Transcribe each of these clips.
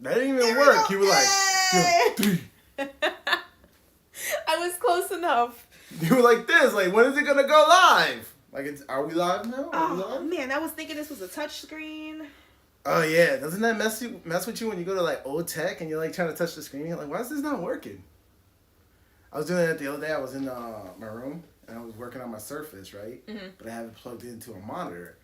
That didn't even work. You were like 3. I was close enough. You were like this. Like, when is it gonna go live? Like, are we live now? Are we Oh live? man, I was thinking this was a touch screen. Oh yeah, doesn't that mess with you when you go to like old tech and you're like trying to touch the screen? You're like, why is this not working? I was doing that the other day. I was in my room and I was working on my Surface, right? Mm-hmm. But I have it plugged into a monitor,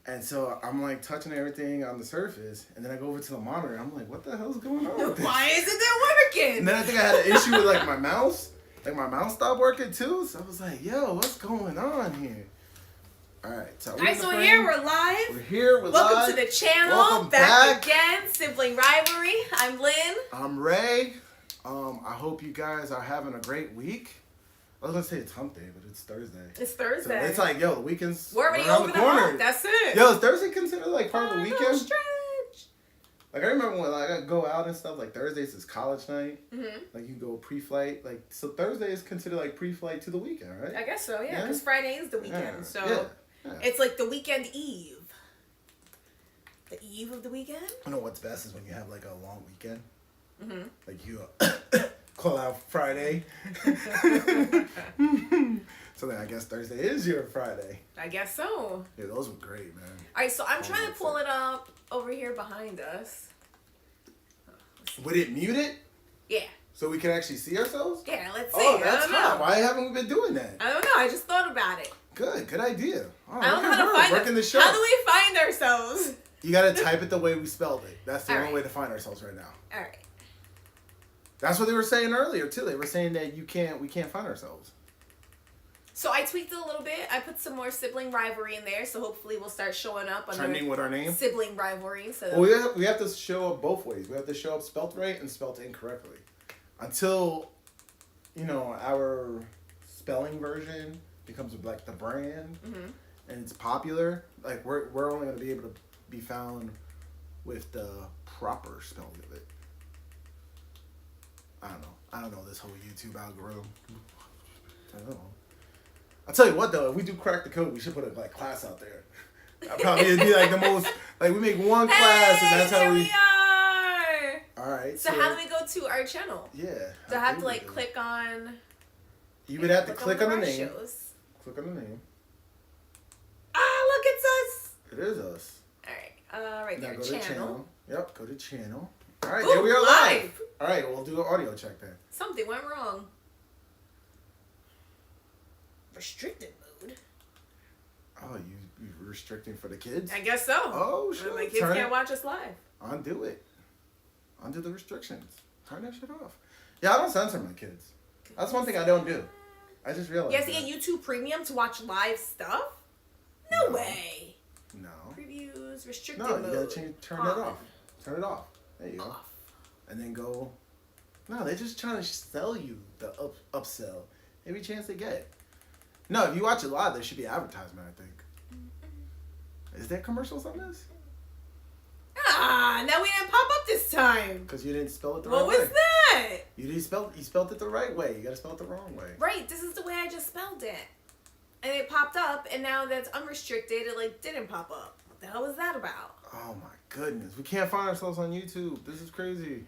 and so I'm like touching everything on the Surface, and then I go over to the monitor. And I'm like, what the hell's going on with this? Why isn't it working? And then I think I had an issue with like my mouse. Like my mouse stopped working too. So I was like, yo, what's going on here? All right, so guys, so here we're live. We're here. We're Welcome live. to the channel. Welcome back again. Sibling Rivalry. I'm Lynn. I'm Ray. I hope you guys are having a great week. I was gonna say it's hump day, but it's Thursday. It's Thursday. So it's like, yo, the weekend's we're already around over the corner. That's it. Yo, is Thursday considered like part of the weekend? Stretch. Like I remember when like I go out and stuff. Like Thursdays is college night. Mm-hmm. Like you go pre-flight. Like so Thursday is considered like pre-flight to the weekend, right? I guess so. Yeah, because Friday is the weekend. Yeah. So. Yeah. Yeah. It's like the weekend eve. The eve of the weekend? I know what's best is when you have like a long weekend. Mm-hmm. Like you call out Friday. So then I guess Thursday is your Friday. I guess so. Yeah, those were great, man. Alright, so I'm trying to pull it up over here behind us. Would it mute it? Yeah. So we can actually see ourselves? Yeah, let's see. Oh, that's I don't know. hot. Why haven't we been doing that? I don't know. I just thought about it. Good idea. Oh, I don't know how to find working the show. How do we find ourselves? You gotta type it the way we spelled it. That's the All only right. way to find ourselves right now. All right. That's what they were saying earlier too. They were saying that we can't find ourselves. So I tweaked it a little bit. I put some more sibling rivalry in there, so hopefully we'll start showing up on Trending with our name. Sibling rivalry. So well, we have to show up both ways. We have to show up spelt right and spelt incorrectly. Until, our spelling version becomes like the brand, mm-hmm. and it's popular. Like we're only gonna be able to be found with the proper spelling of it. I don't know this whole YouTube algorithm. I don't know. I'll tell you what though, if we do crack the code, we should put a class out there. It'd be like the most, like we make one class and that's how we are. Alright. So how do we go to our channel? Yeah. Do I have to click on? You would have to click on the name. Shows. Click on the name. Ah, look, it's us. It is us. Alright, right there, now go to channel. Yep, go to channel. Alright, Ooh, there we are live. live. Alright, we'll do an audio check then. Something went wrong. Restricted mode. Oh, you restricting for the kids? I guess so. Oh, shit. My kids can't watch us live. Undo it. Undo the restrictions. Turn that shit off. Yeah, I don't censor my kids. That's one thing I don't do. I just realized. You have to get YouTube Premium to watch live stuff? No way. No. Previews, restricted mode. mode. No, you gotta turn that off. Turn it off. There you go. And then go. No, they're just trying to sell you the upsell every chance they get. No, if you watch it live, there should be advertisement, I think. Is there commercials on this? Ah, now we didn't pop up this time. Because you didn't spell it the right way. What was that? You spelled it the right way. You gotta spell it the wrong way. Right, this is the way I just spelled it. And it popped up, and now that's unrestricted, it didn't pop up. What the hell was that about? Oh my goodness. We can't find ourselves on YouTube. This is crazy.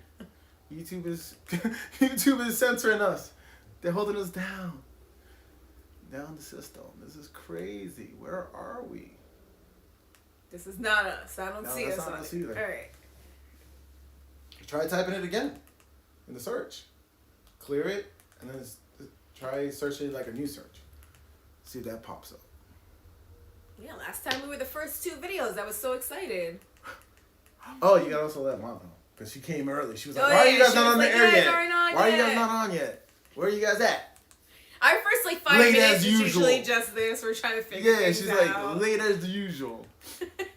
YouTube is censoring us. They're holding us down. Down the system. This is crazy. Where are we? This is not us. I don't see us on it. Either. All right. Try typing it again in the search. Clear it, and then try searching like a new search. See if that pops up. Yeah, last time we were the first 2 videos. I was so excited. Oh, you gotta also let Mom know. Because she came early. She was like, why are you guys not on the air yet? Why are you guys not on yet? Where are you guys at? Our first 5 late minutes as is usual. usually just this. We're trying to figure things out. Yeah, she's like, late as usual. What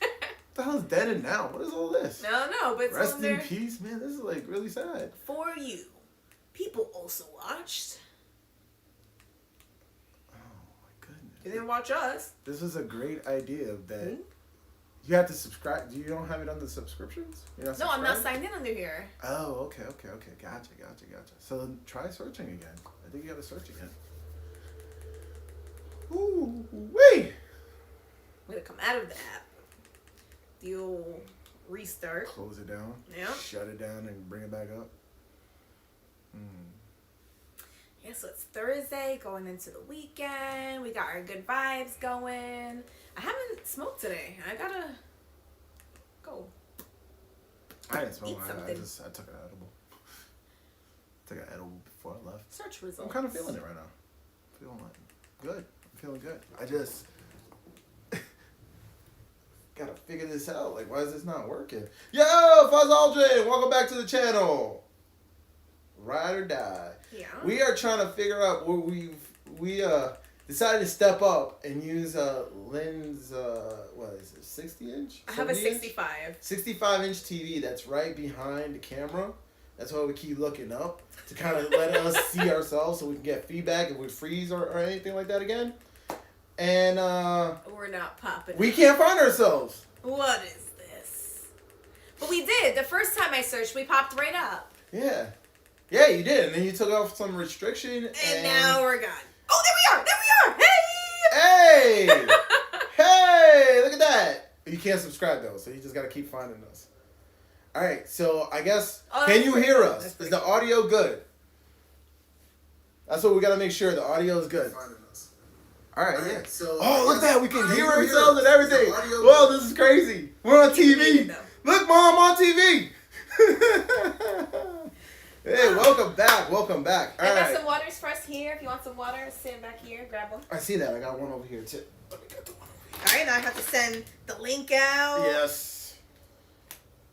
the hell's dead and now? What is all this? No, but rest in peace, man. This is really sad. For you. People also watched. Oh my goodness. They didn't watch us. This is a great idea that you have to subscribe. You don't have it on the subscriptions? No, I'm not signed in under here. Oh, okay. Gotcha. So try searching again. I think you gotta search again. Ooh, wait. I'm gonna come out of the app. The old restart. Close it down. Yeah. Shut it down and bring it back up. Yeah, so it's Thursday, going into the weekend. We got our good vibes going. I haven't smoked today. I gotta go. I didn't smoke. Eat I something. took an edible. Took an edible before I left. Search results. I'm kind of feeling it right now. Feeling like good. I'm feeling good. I just gotta figure this out. Like, why is this not working? Yo, Fuzz Aldrin, welcome back to the channel. Ride or die. Yeah. We are trying to figure out where we decided to step up and use Lynn's what is it, 60 inch? I have a 70 inch? 65. 65-inch TV that's right behind the camera. That's why we keep looking up to kind of let us see ourselves so we can get feedback if we freeze or anything like that again. And we're not popping. we can't find ourselves. What is this? But we did. The first time I searched, we popped right up. Yeah. Yeah, you did. And then you took off some restriction. And now we're gone. Oh, there we are. There we are. Hey! Hey! Hey! Look at that. You can't subscribe though, so you just gotta keep finding us. All right, so I guess can you hear us? Is the audio good? That's what we gotta make sure. The audio is good. All right, yeah. So look at that. We can hear ourselves and everything. Whoa, this is crazy. We're on TV. Look, Mom, on TV. Hey, welcome back. Welcome back. All I got right. some waters for us here. If you want some water, stand back here, grab one. I see that. I got one over here too. Let me get the one over here. All right, now I have to send the link out. Yes.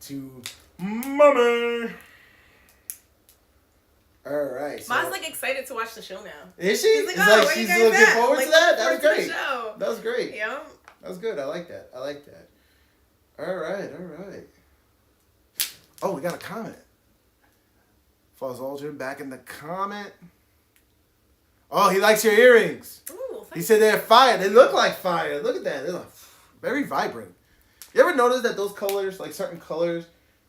To Mommy. All right. So Mom's like excited to watch the show now. is she? She's like, It's oh, like where she's you guys looking at? forward Like, to that. looking That was forward to great. the show. That was great. Yeah. That was good. I like that. I like that. All right. All right. Oh, we got a comment. Fuzz Aldrin back in the comment. Oh, he likes your earrings. Ooh, He said they're fire. They look like fire. Look at that. They're like very vibrant. You ever notice that those colors, like certain colors,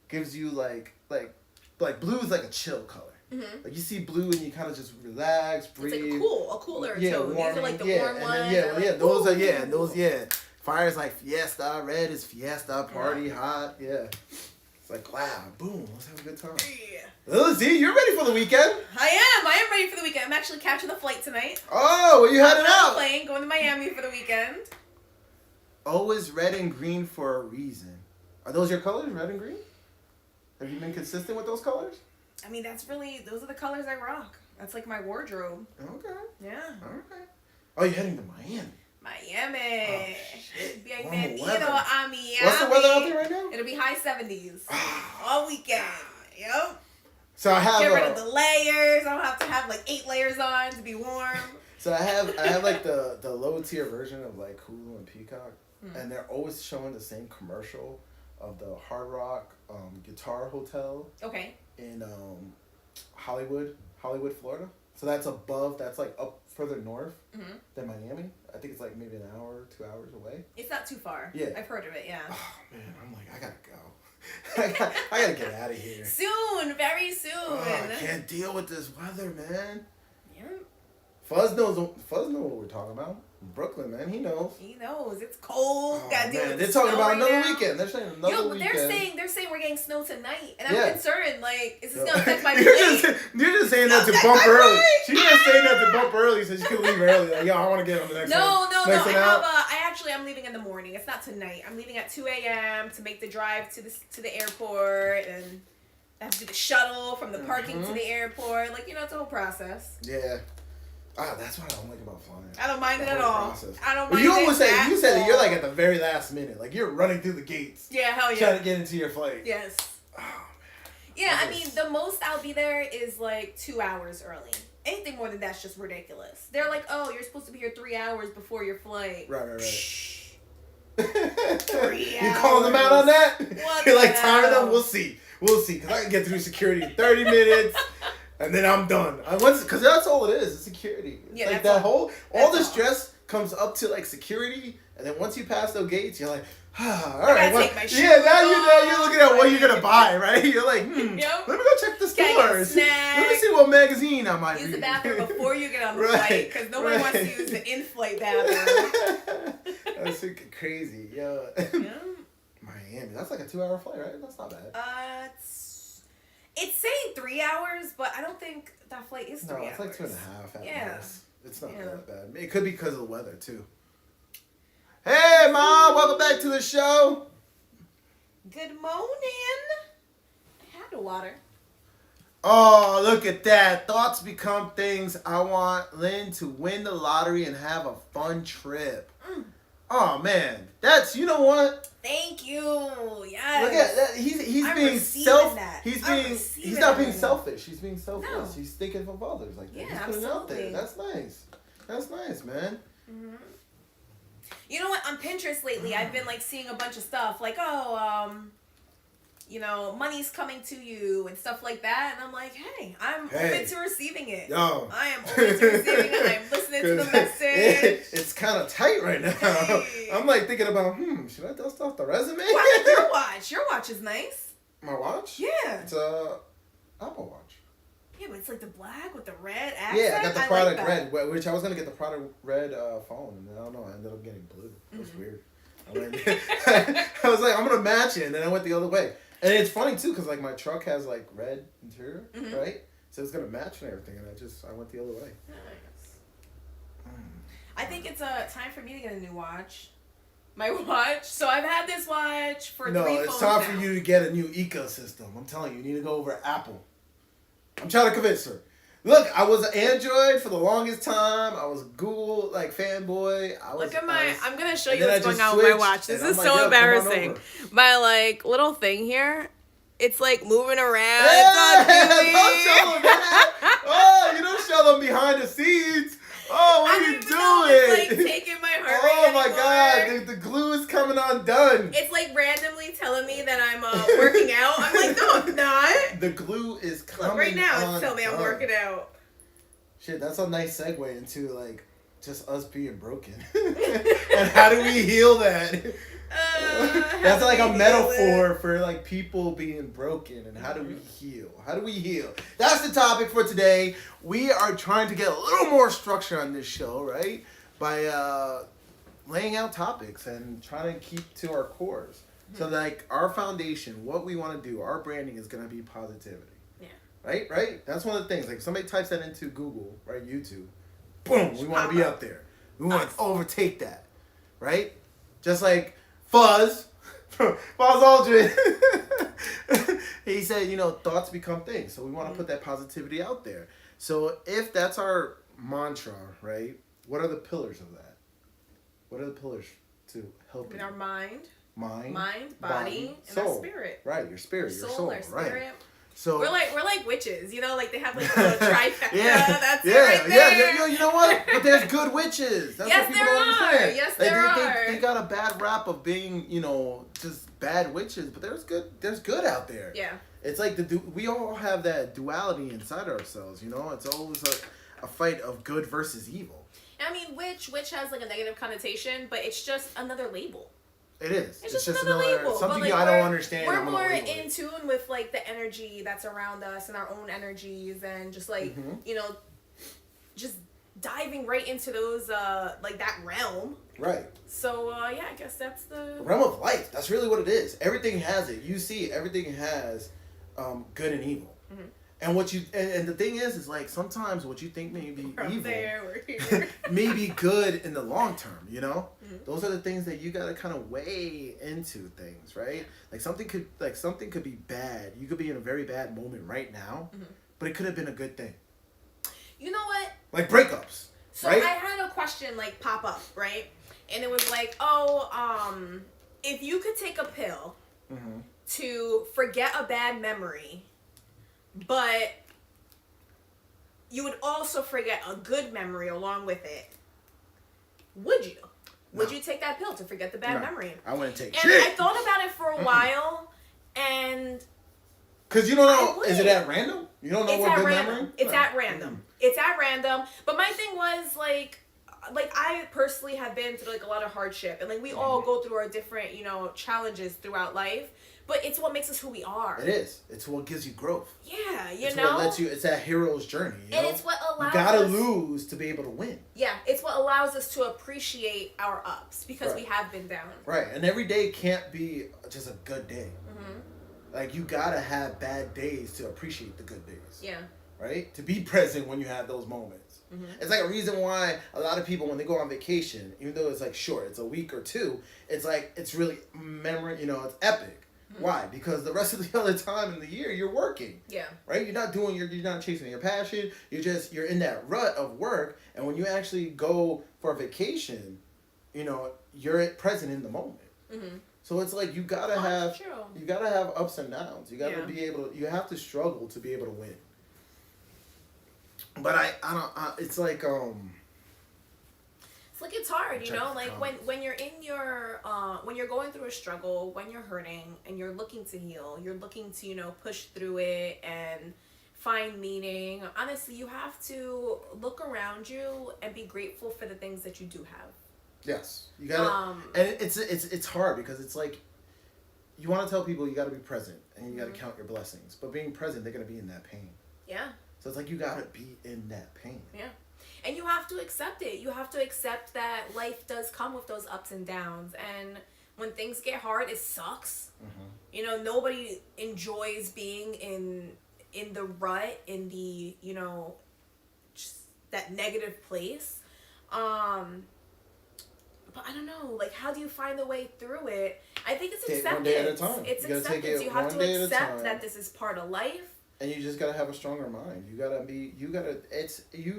gives you like blue is like a chill color. Mm-hmm. Like you see blue and you kind of just relax, breathe. It's like a cooler Yeah, tone. These are like the warm and ones. then, yeah, They're yeah, like, those are ooh. those Fire is like fiesta. Red is fiesta. Party hot. Yeah. It's like wow, boom. Let's have a good time. Yeah. Lizzie, you're ready for the weekend? I am ready for the weekend. I'm actually catching the flight tonight. Oh, where you heading out? Plane, going to Miami for the weekend. Always red and green for a reason. Are those your colors, red and green? Have you been consistent with those colors? I mean, those are the colors I rock. That's like my wardrobe. Okay. Yeah. Okay. Oh, you're heading to Miami. Miami. Oh, shit. Bienvenido Weather. a Miami. What's the weather out there right now? It'll be high 70s. All weekend. Yep. So I have Get rid of the layers. I don't have to have like 8 layers on to be warm. So I have like the low tier version of like Hulu and Peacock, and they're always showing the same commercial of the Hard Rock Guitar Hotel. Okay. In Hollywood, Florida. So that's above. That's like up further north than Miami. I think it's like maybe an hour, 2 hours away. It's not too far. Yeah. I've heard of it. Yeah. Oh man, I'm like I gotta go. I gotta get out of here. Soon, very soon. Oh, I can't deal with this weather, man. Yeah. Fuzz knows what we're talking about. Brooklyn, man, he knows. He knows it's cold. Oh, Gotta deal man, with they're the talking snow about right another now. weekend. They're saying another weekend. They're saying we're getting snow tonight, and I'm Yeah. concerned. Like, is this gonna affect my plane? You're just saying that to bump early. She's just saying that to bump early so she can leave early. Like, yo, I want to get on the next one. No. Next one out. I'm leaving in the morning. It's not tonight. I'm leaving at 2 a.m. to make the drive to the airport, and I have to do the shuttle from the parking to the airport. Like, it's a whole process. Yeah. That's what I don't like about flying. I don't mind it at whole all. process. I don't But mind you it always said you said that you're all. like at the very last minute. Like you're running through the gates. Yeah, hell yeah. Trying to get into your flight. Yes. Oh man. Yeah, I mean, the most I'll be there is like 2 hours early. Anything more than that's just ridiculous. They're like, oh, you're supposed to be here 3 hours before your flight. Right. 3 You calling them out on that? What You're the like, timing hell? them? We'll see. Because I can get through security in 30 minutes. And then I'm done. Because that's all it is. It's security. It's Yeah, like that's that all. all the That's all. stress comes up to like security, and then once you pass those gates, you're like, all gotta right. take my shoes Yeah, now you're off. looking at what you're gonna buy, right? You're like, Yep. let me go check the Gotta get a stores. snack. Let me see what magazine I might Use read. the bathroom before you get on the Right, flight, because nobody wants to right. use the in-flight bathroom. That's freaking crazy, yo. Yeah. Miami. That's like a 2-hour flight, right? That's not bad. It's saying 3 hours, but I don't think that flight is 3 hours. No, it's like 2.5 at Yeah. most. It's not that bad. It could be because of the weather, too. Hey, Mom! Welcome back to the show! Good morning. I had the water. Oh, look at that. Thoughts become things. I want Lynn to win the lottery and have a fun trip. Oh, man. That's, you know what? Thank you. Yes. Look at that. He's being he's not being selfish. He's being selfless. No. He's thinking of others like that. Yeah, He's putting it out there. absolutely. That's nice. That's nice, man. Mm-hmm. You know what? On Pinterest lately, I've been like seeing a bunch of stuff like, money's coming to you and stuff like that, and I'm like, hey, I'm open to receiving it. Yo. I am open to receiving it. I'm listening to the message. It's kind of tight right now. Hey. I'm like thinking about, should I dust off the resume? Why like your watch? Your watch is nice. My watch? Yeah. It's a Apple Watch. Yeah, but it's like the black with the red accent. Yeah, I got the product like red, which I was gonna get the product red phone, and I don't know, I ended up getting blue. It was weird. I was like, I'm gonna match it, and then I went the other way. And it's funny too, cause like my truck has like red interior, right? So it's gonna match and everything, and I went the other way. Nice. I think it's time for me to get a new watch. My watch. So I've had this watch for 3 phones now. No, it's time for you to get a new ecosystem. I'm telling you, you need to go over Apple. I'm trying to convince her. Look, I was an Android for the longest time. I was a Google fanboy. I'm gonna show you what's going on with my watch. This is so embarrassing. My little thing here, it's moving around. Hey, don't show them that. Oh, you don't show them behind the scenes. Oh, what are you doing? It's taking my heart Oh rate my anymore. God, the glue is coming undone. It's randomly telling me that I'm working out. I'm like, no, I'm not. The glue is coming Look, right now it's telling me I'm undone. working out. Shit, that's a nice segue into just us being broken. And how do we heal that? That's like a metaphor for people being broken, and how do we heal? How do we heal? That's the topic for today. We are trying to get a little more structure on this show, right? By laying out topics and trying to keep to our cores. So our foundation, what we want to do, our branding is going to be positivity. Yeah. Right? That's one of the things. Like somebody types that into Google, right? YouTube. Boom, we want to be up there. We want to overtake that. Right? Just like Fuzz Aldrin. He said, thoughts become things. So we want to put that positivity out there. So if that's our mantra, right? What are the pillars of that? What are the pillars to help you? Our mind, body, and soul. our spirit. Right, your spirit, your soul, our spirit. right. So we're like witches, they have the trifecta. Yeah, That's it right there. Yeah. You know what? But there's good witches. That's yes, what people there don't are. understand. Yes, there are. They got a bad rap of being, just bad witches. But there's good out there. Yeah. It's like we all have that duality inside ourselves. It's always a fight of good versus evil. I mean, witch has a negative connotation, but it's just another label. It is. It's just another label. Something I don't understand. We're more in tune with the energy that's around us and our own energies, and just just diving right into those that realm. Right. So I guess that's the realm of life. That's really what it is. Everything has it. You see, everything has good and evil. Mm-hmm. And and the thing is sometimes what you think may be evil may be good in the long term, Mm-hmm. Those are the things that you gotta kind of weigh into things, right? Something could be bad. You could be in a very bad moment right now, but it could have been a good thing. You know what? Like breakups. So right? I had a question pop up, right? And it was if you could take a pill to forget a bad memory, but you would also forget a good memory along with it, would you? Would you take that pill to forget the bad memory? I wouldn't take shit. And I thought about it for a while, and... Because you don't know, is it at random? You don't know what good memory? It's at random. It's at random. But my thing was, I personally have been through, a lot of hardship. And, we all go through our different, challenges throughout life. But it's what makes us who we are. It is. It's what gives you growth. Yeah, It's what lets you. It's that hero's journey. And it's what allows you gotta us, lose to be able to win. Yeah, it's what allows us to appreciate our ups because Right. we have been down. Right, and every day can't be just a good day. Like, you gotta have bad days to appreciate the good days. Yeah. Right? To be present when you have those moments. It's like a reason why a lot of people, when they go on vacation, even though it's like short, it's a week or two, it's like, it's really memory, it's epic. Why? Because the rest of the other time in the year, you're working. Yeah. Right? You're not chasing your passion. You're in that rut of work. And when you actually go for a vacation, you're present in the moment. So it's like you gotta have ups and downs. You gotta be able to, you have to struggle to be able to win. But it's like it's hard, like when you're in your when you're going through a struggle, when you're hurting and you're looking to heal, you're looking to push through it and find meaning. Honestly, you have to look around you and be grateful for the things that you do have. Yes, you gotta, and it's hard because it's like you want to tell people you gotta be present and you gotta count your blessings, but being present, they're gonna be in that pain. Yeah. So it's like you gotta be in that pain. Yeah. And you have to accept it. You have to accept that life does come with those ups and downs. And when things get hard, it sucks. Nobody enjoys being in the rut, in the, just that negative place. But I don't know, like, how do you find the way through it? I think it's acceptance. One day at a time. It's acceptance. You have to accept that this is part of life. And you just gotta have a stronger mind. You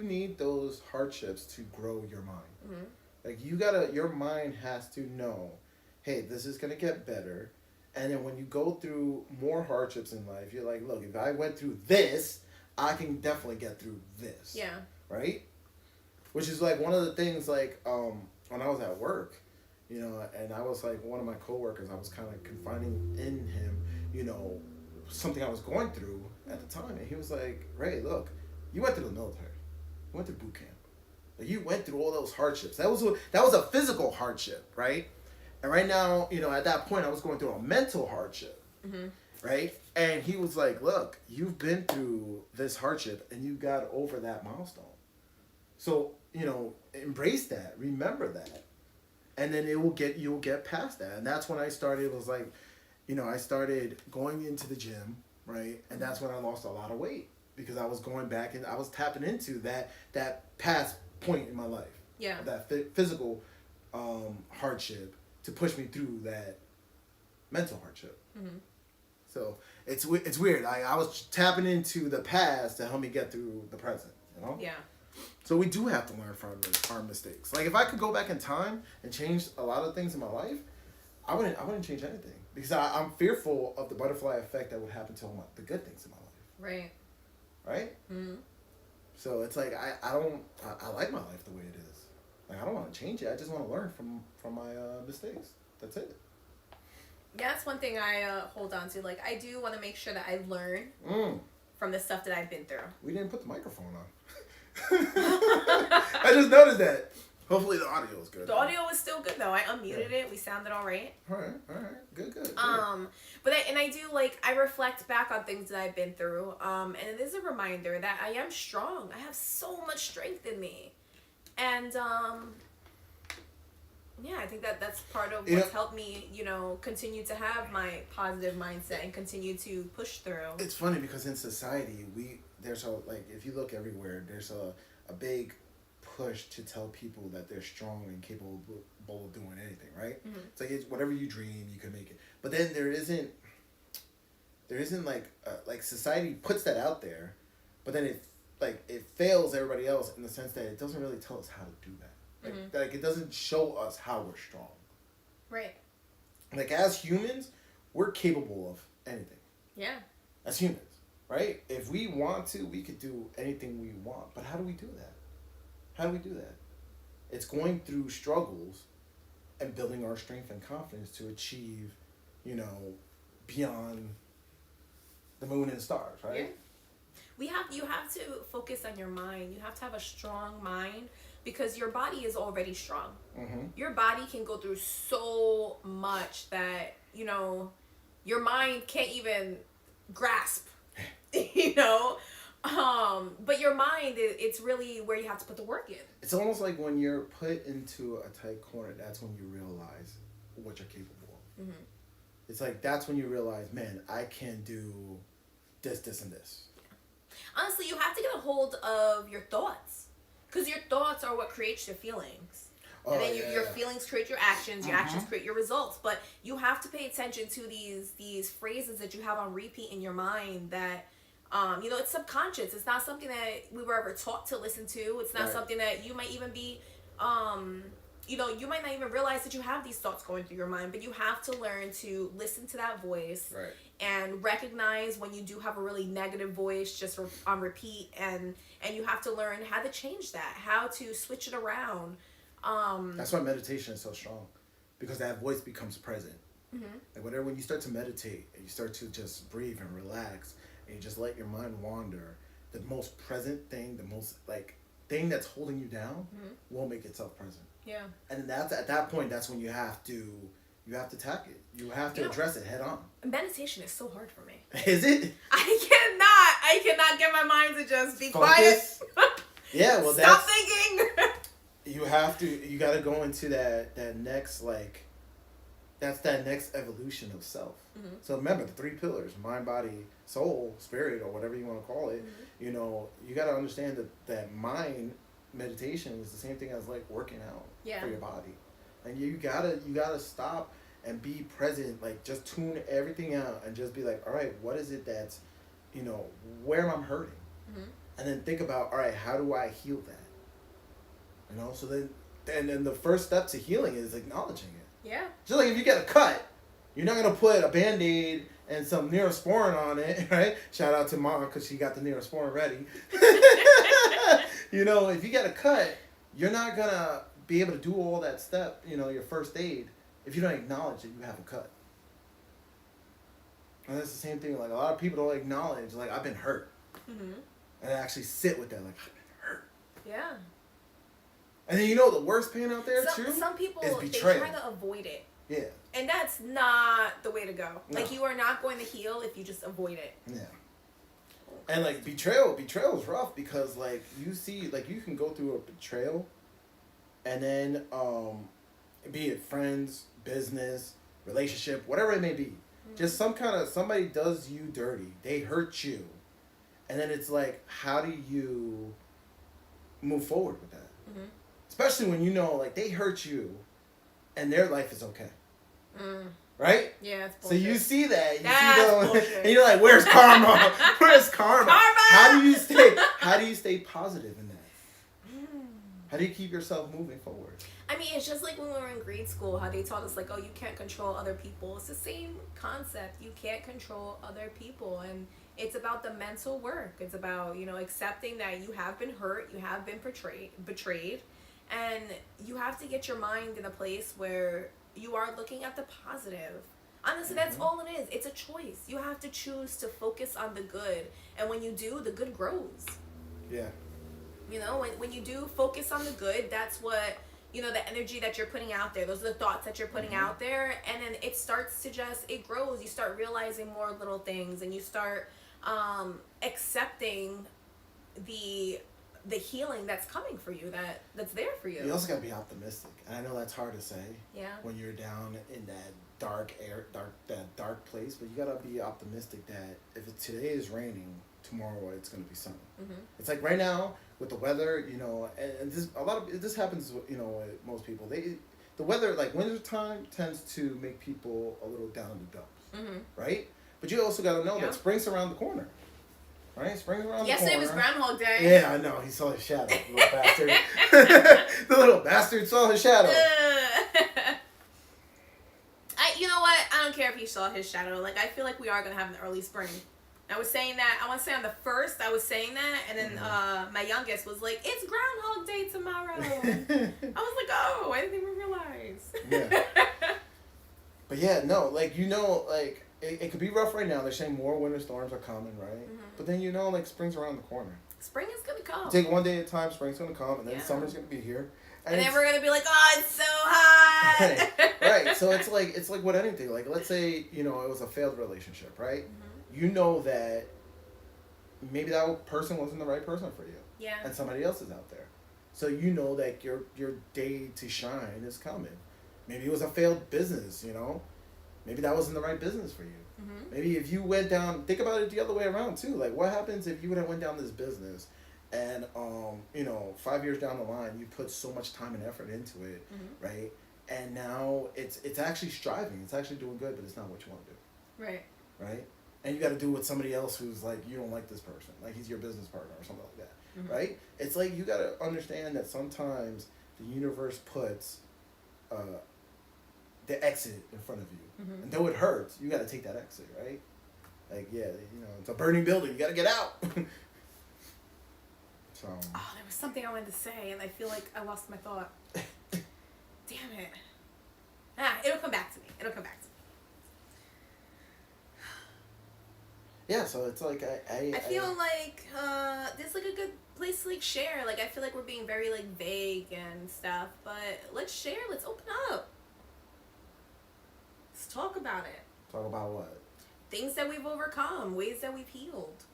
need those hardships to grow your mind. Like, your mind has to know, hey, this is gonna get better. And then when you go through more hardships in life, you're like, look, if I went through this, I can definitely get through this. Yeah. Right? Which is like one of the things, like, when I was at work, and I was like, one of my coworkers, I was kind of confiding in him, something I was going through at the time. And he was like, Ray, look, you went through the military. You went through boot camp. Like, you went through all those hardships. That was a physical hardship, right? And right now, at that point, I was going through a mental hardship, right? And he was like, look, you've been through this hardship and you got over that milestone. So, embrace that, remember that. And then you'll get past that. And that's when I started, I started going into the gym, right? And that's when I lost a lot of weight because I was going back and I was tapping into that past point in my life. Yeah. That physical hardship to push me through that mental hardship. So it's weird. I was tapping into the past to help me get through the present, Yeah. So we do have to learn from our mistakes. Like, if I could go back in time and change a lot of things in my life, I wouldn't change anything because I'm fearful of the butterfly effect that would happen to the good things in my life. Right. So it's like I like my life the way it is. Like, I don't want to change it. I just want to learn from my mistakes. That's it. Yeah, that's one thing I hold on to. Like, I do want to make sure that I learn from the stuff that I've been through. We didn't put the microphone on. I just noticed that. Hopefully the audio is good. The audio was still good though. I unmuted it. We sounded all right. All right. Good. But I do, like, I reflect back on things that I've been through. And it is a reminder that I am strong. I have so much strength in me. And yeah, I think that's part of what's helped me, continue to have my positive mindset and continue to push through. It's funny because in society, if you look everywhere, there's a big push to tell people that they're strong and capable of doing anything, right? It's like, it's whatever you dream, you can make it. But then there isn't like society puts that out there, but then it fails everybody else in the sense that it doesn't really tell us how to do that. Like it doesn't show us how we're strong. Right. Like, as humans, we're capable of anything. Yeah. As humans, right? If we want to, we could do anything we want. But how do we do that? It's going through struggles and building our strength and confidence to achieve, beyond the moon and stars, right? Yeah. You have to focus on your mind. You have to have a strong mind because your body is already strong. Your body can go through so much that, your mind can't even grasp, you know? But your mind, it's really where you have to put the work in. It's almost like when you're put into a tight corner, that's when you realize what you're capable of. Mm-hmm. It's like, that's when you realize, man, I can do this, this, and this. Honestly, you have to get a hold of your thoughts. Because your thoughts are what creates your feelings. And then your feelings create your actions, your actions create your results. But you have to pay attention to these phrases that you have on repeat in your mind that, it's subconscious. It's not something that we were ever taught to listen to. It's not something that you might even be, you might not even realize that you have these thoughts going through your mind. But you have to learn to listen to that voice and recognize when you do have a really negative voice just on repeat. And you have to learn how to change that, how to switch it around. That's why meditation is so strong, because that voice becomes present. Like when you start to meditate and you start to just breathe and relax and you just let your mind wander, the most present thing, the most thing that's holding you down will make itself present. Yeah. And that's at that point, that's when you have to attack it. You have to address it head on. Meditation is so hard for me. Is it? I cannot get my mind to just be focus. Quiet. Yeah, well, stop thinking. You got to go into that next, that's that next evolution of self. So remember the 3 pillars: mind, body, soul, spirit, or whatever you want to call it. You got to understand that mind meditation is the same thing as working out for your body. And you gotta stop and be present, just tune everything out and just be like, all right, what is it that's, where am I hurting? And then think about, all right, how do I heal that? So then the first step to healing is acknowledging it. Yeah. Just like if you get a cut, you're not going to put a Band-Aid and some Neosporin on it, right? Shout out to Mom because she got the Neosporin ready. If you get a cut, you're not going to be able to do all that step, your first aid, if you don't acknowledge that you have a cut. And that's the same thing. A lot of people don't acknowledge, I've been hurt. And actually sit with that, I've been hurt. Yeah. And then the worst pain out there too. Some people they try to avoid it. Yeah. And that's not the way to go. No. You are not going to heal if you just avoid it. Yeah. And betrayal is rough because you see you can go through a betrayal, and then be it friends, business, relationship, whatever it may be, just somebody does you dirty, they hurt you, and then it's how do you move forward with that? Especially when they hurt you and their life is okay. Right? Yeah, it's bullshit. So you see that. Bullshit. And you're like, where's karma? Where's karma? How do you stay positive in that? How do you keep yourself moving forward? I mean, it's just like when we were in grade school, how they taught us you can't control other people. It's the same concept. You can't control other people. And it's about the mental work. It's about, accepting that you have been hurt, you have been betrayed. And you have to get your mind in a place where you are looking at the positive. Honestly, that's all it is. It's a choice. You have to choose to focus on the good. And when you do, the good grows. Yeah. When you do focus on the good, that's what, the energy that you're putting out there. Those are the thoughts that you're putting out there. And then it starts to it grows. You start realizing more little things. And you start accepting the healing that's coming for you, that's there for you. You also gotta be optimistic, and I know that's hard to say. Yeah. When you're down in that dark place, but you gotta be optimistic that if today is raining, tomorrow it's gonna be sunny. It's right now with the weather, and this happens, with most people. The weather, winter time tends to make people a little down in the dumps, right? But you also gotta know that spring's around the corner. Right? Spring's around the corner. Yesterday was Groundhog Day. Yeah, I know. He saw his shadow, the little bastard. The little bastard saw his shadow. You know what? I don't care if he saw his shadow. I feel like we are going to have an early spring. I was saying that. I want to say on the 1st, I was saying that. And then my youngest was like, it's Groundhog Day tomorrow. I was like, oh, I didn't even realize. Yeah. But yeah, no. It could be rough right now. They're saying more winter storms are coming, right? But then spring's around the corner. Spring is gonna come. Take one day at a time. Spring's gonna come, and then summer's gonna be here, And then we're gonna be like, oh, it's so hot. Right. So it's like with anything. Like, let's say, it was a failed relationship, right? Mm-hmm. You know that maybe that person wasn't the right person for you. Yeah. And somebody else is out there. So you know that your day to shine is coming. Maybe it was a failed business, Maybe that wasn't the right business for you. Mm-hmm. Maybe if you went down, think about it the other way around too. Like, what happens if you would have went down this business and, 5 years down the line, you put so much time and effort into it, mm-hmm. right? And now it's actually striving. It's actually doing good, but it's not what you want to do. Right. Right? And you got to do with somebody else who's like, you don't like this person. Like, he's your business partner or something like that. Mm-hmm. Right? It's like you got to understand that sometimes the universe puts the exit in front of you. Mm-hmm. And though it hurts, you got to take that exit, right? Like, yeah, it's a burning building. You got to get out. So. Oh, there was something I wanted to say, and I feel like I lost my thought. Damn it. It'll come back to me. Yeah, so it's like I feel like this is like a good place to like share. Like, I feel like we're being very like vague and stuff, but let's share. Let's open up. Let's talk about it. Talk about what? Things that we've overcome, ways that we've healed.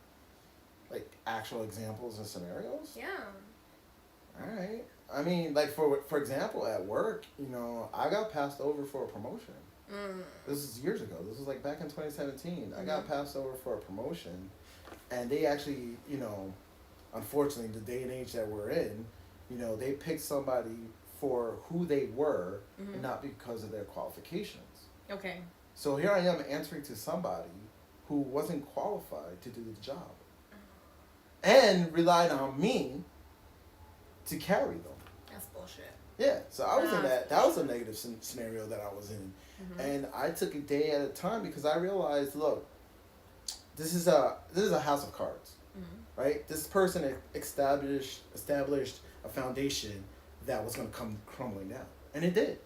Like actual examples and scenarios? Yeah. All right. I mean, like for example, at work, I got passed over for a promotion. This is years ago. This was like back in 2017. Mm-hmm. I got passed over for a promotion, and they actually, unfortunately, the day and age that we're in, they picked somebody for who they were, mm-hmm. and not because of their qualifications. Okay. So here I am answering to somebody who wasn't qualified to do the job, and relied on me to carry them. That's bullshit. Yeah, so I was in that. That was a negative scenario that I was in. Mm-hmm. And I took a day at a time because I realized, look, this is a house of cards, mm-hmm. right? This person established a foundation that was going to come crumbling down, and it did.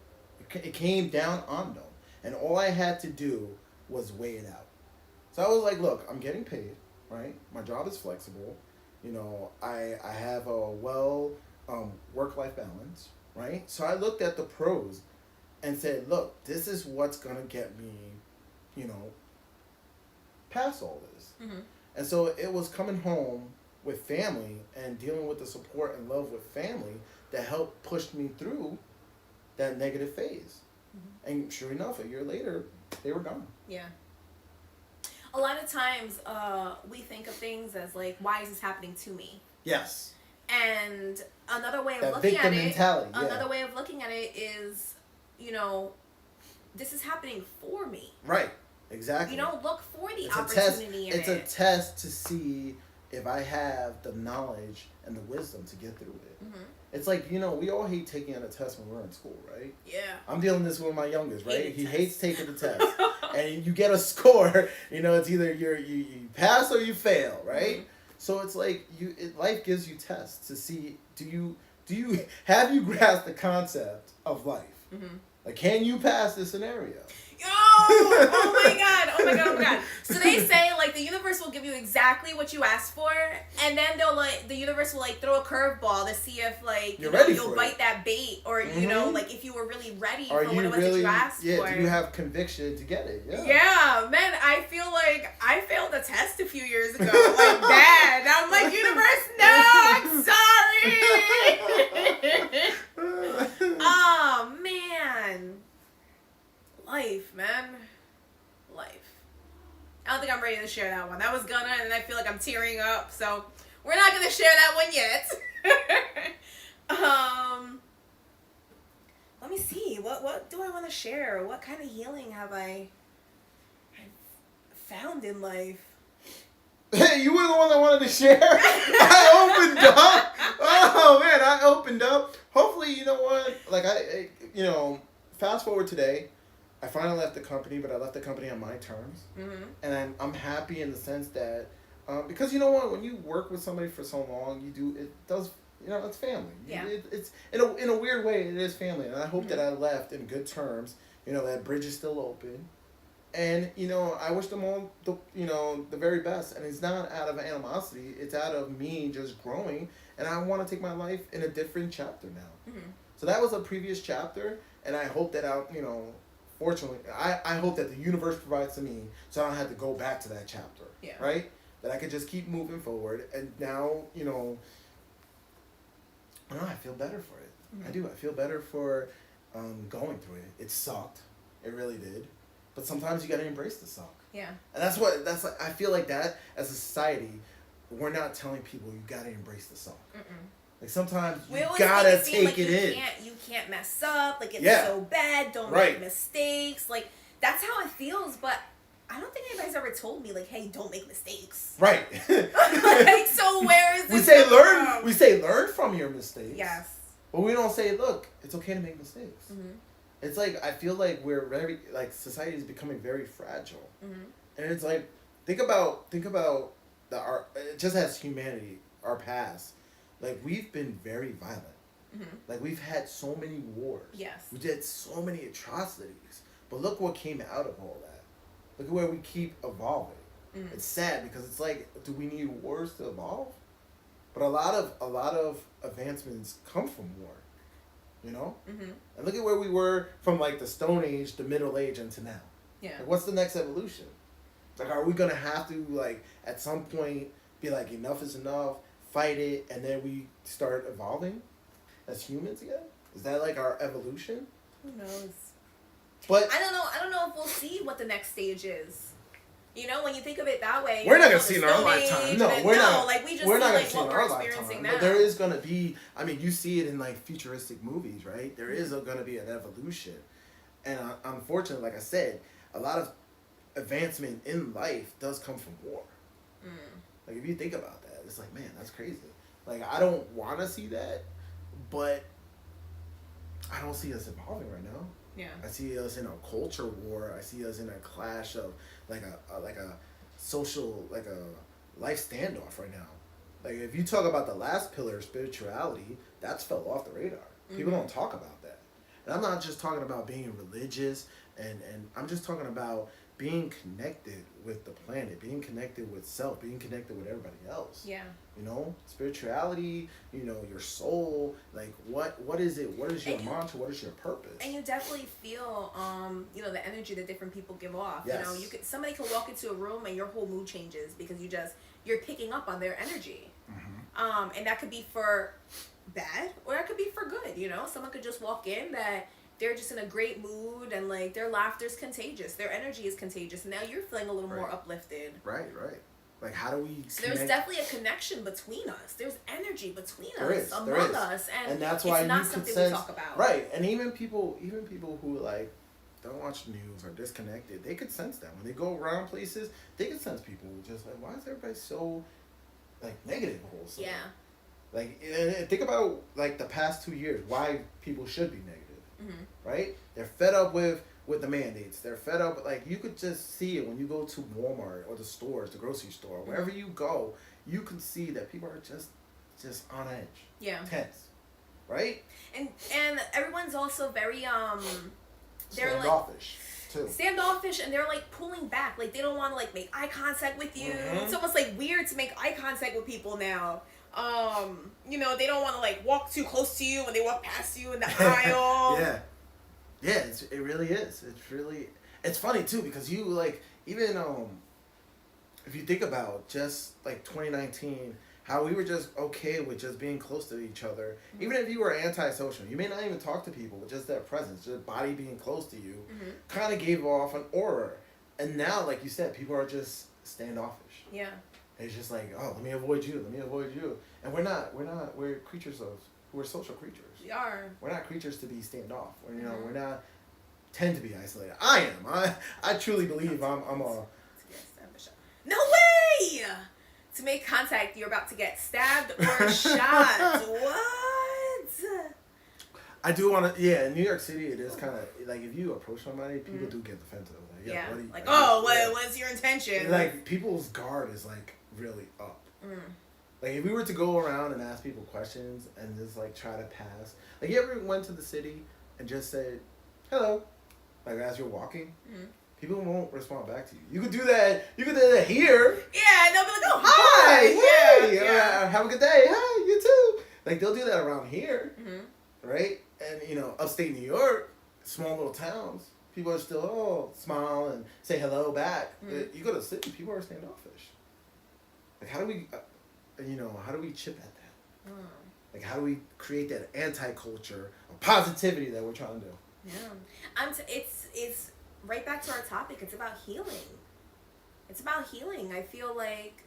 It came down on them, and all I had to do was weigh it out. So I was like, look, I'm getting paid, right? My job is flexible. I have a work-life balance, right? So I looked at the pros and said, look, this is what's going to get me, past all this. Mm-hmm. And so it was coming home with family and dealing with the support and love with family that helped push me through that negative phase. Mm-hmm. And sure enough, a year later, they were gone. Yeah. A lot of times we think of things as like, why is this happening to me? Yes. And another way of that looking victim at it, mentality, another way of looking at it is, this is happening for me. Right. Exactly. You don't look for the opportunity in it. It's a test to see if I have the knowledge and the wisdom to get through it. Mm-hmm. It's like, we all hate taking a test when we're in school, right? Yeah. I'm dealing this with my youngest, right? He hates taking the test. And you get a score, it's either you pass or you fail, right? Mm-hmm. So it's like life gives you tests to see, have you grasped the concept of life? Mm-hmm. Like, can you pass this scenario? Oh my god. So they say, like, the universe will give you exactly what you asked for, and then the universe will, like, throw a curveball to see if, like, you'll bite that bait, or, mm-hmm. Like, if you were really ready for what it was that you asked for. Yeah, do you have conviction to get it? Yeah, man, I feel like I failed a test a few years ago, like, bad. I'm like, universe, no, I'm sorry. Oh, man. Life, man. Life. I don't think I'm ready to share that one. That was gonna, and I feel like I'm tearing up, so we're not gonna share that one yet. Let me see. What do I want to share? What kind of healing have I found in life? Hey, you were the one that wanted to share. I opened up. Oh man, I opened up. Hopefully, you know what? Like fast forward today. I finally left the company, but I left the company on my terms. Mm-hmm. And I'm happy in the sense that, because you know what, when you work with somebody for so long, it's family. Yeah. It's in a weird way, it is family. And I hope mm-hmm. that I left in good terms, that bridge is still open. And, I wish them all the very best. And it's not out of animosity, it's out of me just growing. And I want to take my life in a different chapter now. Mm-hmm. So that was a previous chapter, and I hope that fortunately, I hope that the universe provides to me so I don't have to go back to that chapter. Yeah. Right? That I could just keep moving forward, and now, I don't know, I feel better for it. Mm-hmm. I do. I feel better for going through it. It sucked. It really did. But sometimes you got to embrace the suck. Yeah. And I feel like that as a society, we're not telling people you got to embrace the suck. Like sometimes you gotta take it in. You can't mess up. Like it's so bad. Don't make mistakes. Like that's how it feels. But I don't think anybody's ever told me like, hey, don't make mistakes. Right. Like so, where is this? We say learn from your mistakes. Yes. But we don't say, look, it's okay to make mistakes. It's like I feel like we're very society is becoming very fragile, and it's like think about just as humanity, our past. Like, we've been very violent. Like, we've had so many wars. Yes. We did so many atrocities. But look what came out of all that. Look at where we keep evolving. It's sad because it's like, do we need wars to evolve? But a lot of advancements come from war. And look at where we were from, like, the Stone Age, the Middle Age, into now. Yeah. Like, what's the next evolution? Like, are we going to have to, like, at some point be like, enough is enough, fight it, and then we start evolving as humans again? Is that like our evolution? Who knows? But I don't know if we'll see what the next stage is. When you think of it that way, we're not gonna see it in our lifetime. No, we're not. Like we just we're not see gonna see it what in we're our experiencing lifetime. now. But there is gonna be. I mean, you see it in like futuristic movies, right? There is gonna be an evolution, and unfortunately, like I said, a lot of advancement in life does come from war. Like, if you think about that, it's like, man, that's crazy. Like, I don't want to see that, but I don't see us evolving right now. Yeah. I see us in a culture war. I see us in a clash of like a social, like a life standoff right now. Like, if you talk about the last pillar, spirituality, that's fell off the radar. People don't talk about that. And I'm not just talking about being religious, and I'm just talking about being connected with the planet, being connected with self, being connected with everybody else. Yeah. Spirituality, your soul, like what is it? What is your mantra? What is your purpose? And you definitely feel the energy that different people give off. Yes. Somebody can walk into a room and your whole mood changes because you're picking up on their energy. And that could be for bad or that could be for good. Someone could just walk in that they're just in a great mood and like their laughter's contagious, their energy is contagious, and now you're feeling a little more uplifted. Right. Like, how do we So there's definitely a connection between us. There's energy between us, among us, and that's why it's not you something could sense, we talk about. Right. And even people who like don't watch news or disconnected, they could sense that. When they go around places, they can sense people just like, why is everybody so like negative the whole summer? Yeah. Like, and think about like the past 2 years, why people should be negative. Right? They're fed up with the mandates. They're fed up. Like, you could just see it when you go to Walmart or the stores, the grocery store, wherever you go. You can see that people are just on edge. Yeah. Tense. Right? And everyone's also very they're standoffish too. Standoffish, and they're like pulling back. Like, they don't want to like make eye contact with you. It's almost like weird to make eye contact with people now. They don't want to like walk too close to you when they walk past you in the aisle. Yeah, it really is. It's funny too, because you like, even if you think about just like 2019, how we were just okay with just being close to each other. Even if you were antisocial, you may not even talk to people, but just their presence, just body being close to you, kind of gave off an aura. And now, like you said, people are just standoffish. Yeah. It's just like, oh, let me avoid you. And we're creatures we're social creatures. We are. We're not creatures to be standoff. We're not tend to be isolated. I am. I truly believe I'm a... No way! To make contact, you're about to get stabbed or shot. What? I do want to... Yeah, in New York City, it is kind of... Like, if you approach somebody, people do get defensive. Like, what's your intention? Like, people's guard is, like, really up. Like, if we were to go around and ask people questions and just, like, try to pass... Like, you ever went to the city and just said, hello, like, as you're walking? People won't respond back to you. You could do that here. Yeah, and they'll be like, oh, hi! Yeah. Have a good day. Hi, you too. Like, they'll do that around here. Right? And you know, upstate New York, small little towns, people are still smile and say hello back. You go to the city, people are standoffish. Like, how do we, how do we chip at that? Like, how do we create that anti-culture of positivity that we're trying to do? Yeah, it's right back to our topic. It's about healing. It's about healing. I feel like,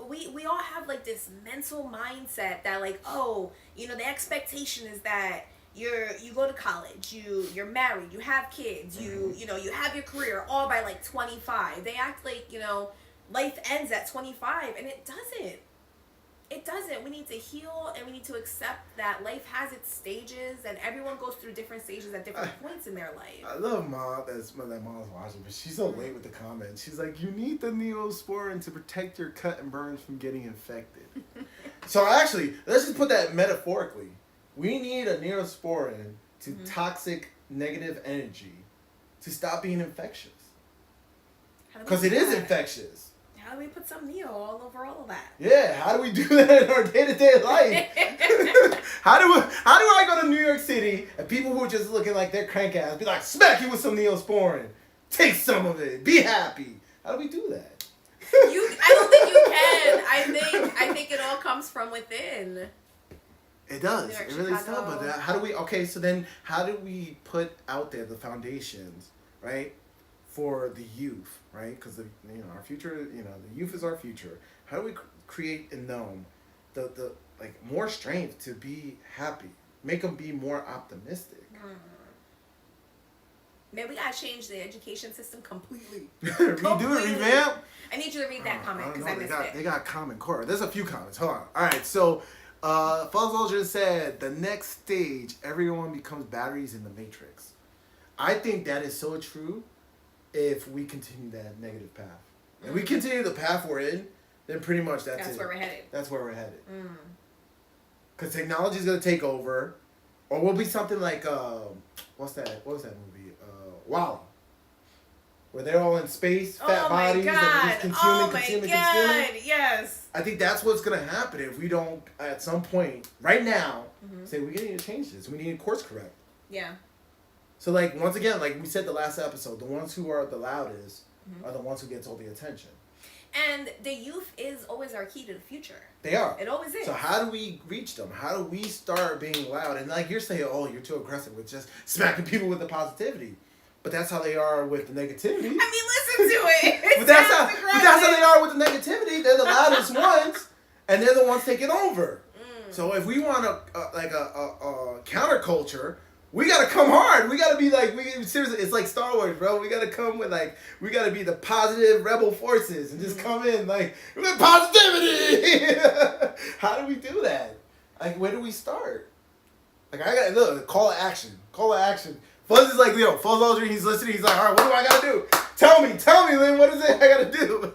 we all have like this mental mindset that like, oh, the expectation is that you go to college, you're married, you have kids, you have your career all by like 25. They act like, life ends at 25, and it doesn't. It doesn't. We need to heal, and we need to accept that life has its stages, and everyone goes through different stages at different points in their life. I love Mom. That Mom's watching, but she's so late with the comments. She's like, you need the Neosporin to protect your cut and burns from getting infected. So actually, let's just put that metaphorically. We need a Neosporin to toxic negative energy to stop being infectious. Because it is infectious. How do we put some Neo all over all of that? Yeah, how do we do that in our day-to-day life? How do I go to New York City and people who are just looking like they're crank ass be like, smack you with some Neosporin. Take some of it. Be happy. How do we do that? I don't think you can. I think it all comes from within. It does. It really does. But how do we put out there the foundations, right? For the youth, right? Because our future, the youth is our future. How do we create in them the like more strength to be happy, make them be more optimistic? Man, we gotta change the education system completely. Redo it, revamp. I need you to read that comment because I missed it. They got comment core. There's a few comments. Hold on. All right, so Fuzzolger said the next stage, everyone becomes batteries in the Matrix. I think that is so true. If we continue that negative path, and we continue the path we're in, then pretty much that's it. Where we're headed. That's where we're headed. Because technology is gonna take over, or we'll be something like what was that movie? WALL-E, where they're all in space, fat bodies, and just consuming. Yes. I think that's what's gonna happen if we don't, at some point, right now, say we need to change this. We need to course correct. Yeah. So, like, once again, like we said the last episode, the ones who are the loudest are the ones who gets all the attention. And the youth is always our key to the future. They are. It always is. So how do we reach them? How do we start being loud? And like you're saying, oh, you're too aggressive with just smacking people with the positivity. But that's how they are with the negativity. I mean, listen to it. But that's how they are with the negativity. They're the loudest ones, and they're the ones taking over. So if we want a counterculture, we gotta come hard. We gotta be like, seriously, it's like Star Wars, bro. We gotta come with we gotta be the positive rebel forces and just come in with positivity. How do we do that? Like, where do we start? Like, I gotta look, call to action. Fuzz is like, Fuzz Aldrin, he's listening. He's like, all right, what do I gotta do? Tell me, Lynn, what is it I gotta do?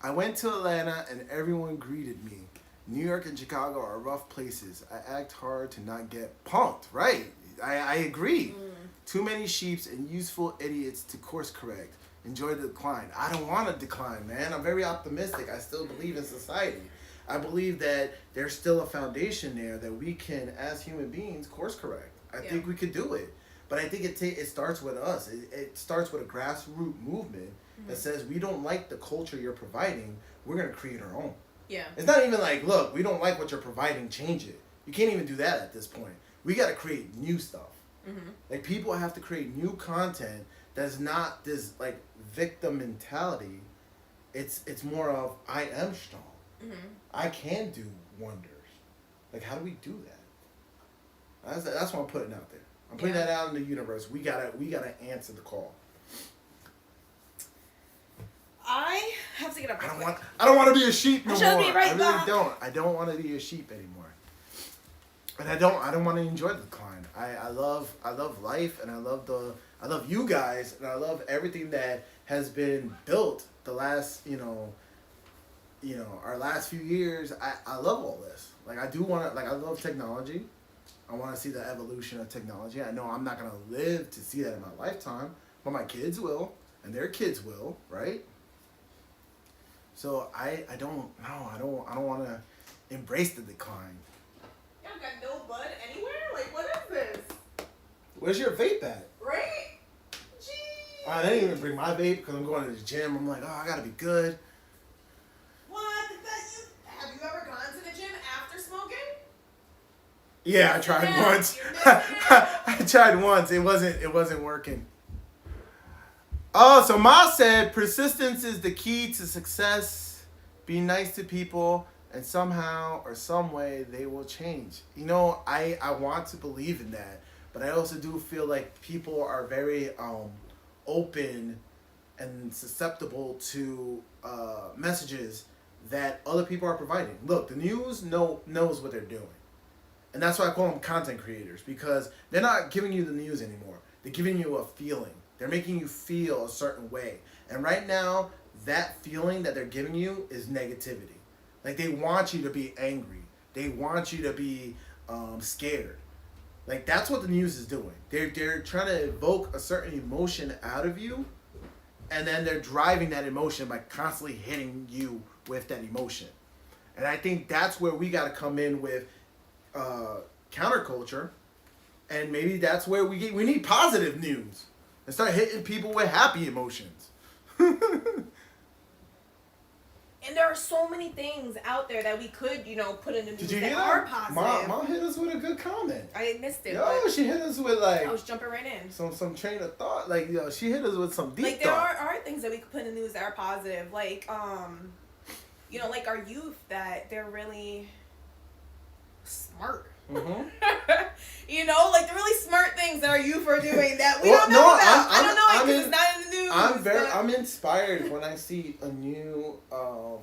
I went to Atlanta and everyone greeted me. New York and Chicago are rough places. I act hard to not get punked. Right. I agree. Too many sheeps and useful idiots to course correct. Enjoy the decline. I don't want to decline, man. I'm very optimistic. I still believe in society. I believe that there's still a foundation there that we can, as human beings, course correct. I think we could do it. But I think it starts with us. It starts with a grassroots movement that says we don't like the culture you're providing. We're going to create our own. Yeah. It's not even like, look, we don't like what you're providing, change it. You can't even do that at this point. We got to create new stuff. Like, people have to create new content that's not this, like, victim mentality. It's more of, I am strong. I can do wonders. Like, how do we do that? That's what I'm putting out there. I'm putting that out in the universe. We gotta answer the call. I have to get up. I don't want to be a sheep no more. I really don't. I don't want to be a sheep anymore. And I don't want to enjoy the decline. I love life, and I love you guys, and I love everything that has been built the last our last few years. I love all this. Like, I love technology. I want to see the evolution of technology. I know I'm not gonna live to see that in my lifetime, but my kids will, and their kids will, right? So I don't want to embrace the decline. Y'all got no bud anywhere? Like, what is this? Where's your vape at? Right? Jeez. I didn't even bring my vape because I'm going to the gym. I'm like, oh, I gotta be good. What? Have you ever gone to the gym after smoking? Yeah, I tried Yeah, once. you're missing out. I tried once. It wasn't working. Oh, so Ma said persistence is the key to success. Be nice to people, and somehow or some way they will change. You know, I want to believe in that, but I also do feel like people are very open and susceptible to messages that other people are providing. Look, the news knows what they're doing. And that's why I call them content creators, because they're not giving you the news anymore. They're giving you a feeling. They're making you feel a certain way. And right now, that feeling that they're giving you is negativity. Like, they want you to be angry. They want you to be scared. Like, that's what the news is doing. They're trying to evoke a certain emotion out of you, and then they're driving that emotion by constantly hitting you with that emotion. And I think that's where we got to come in with counterculture, and maybe that's where we need positive news and start hitting people with happy emotions. And there are so many things out there that we could, put in the news Did you that hear are that? positive. Mom hit us with a good comment. I missed it. Yo, but she hit us with like I was jumping right in. some train of thought. Like, yo, she hit us with some deep Like, there thought. are things that we could put in the news that are positive. Like, like our youth, that they're really smart. Mm-hmm. Like the really smart things that our youth are doing that we don't know about. I don't know because it's not in the news. I'm inspired when I see a new a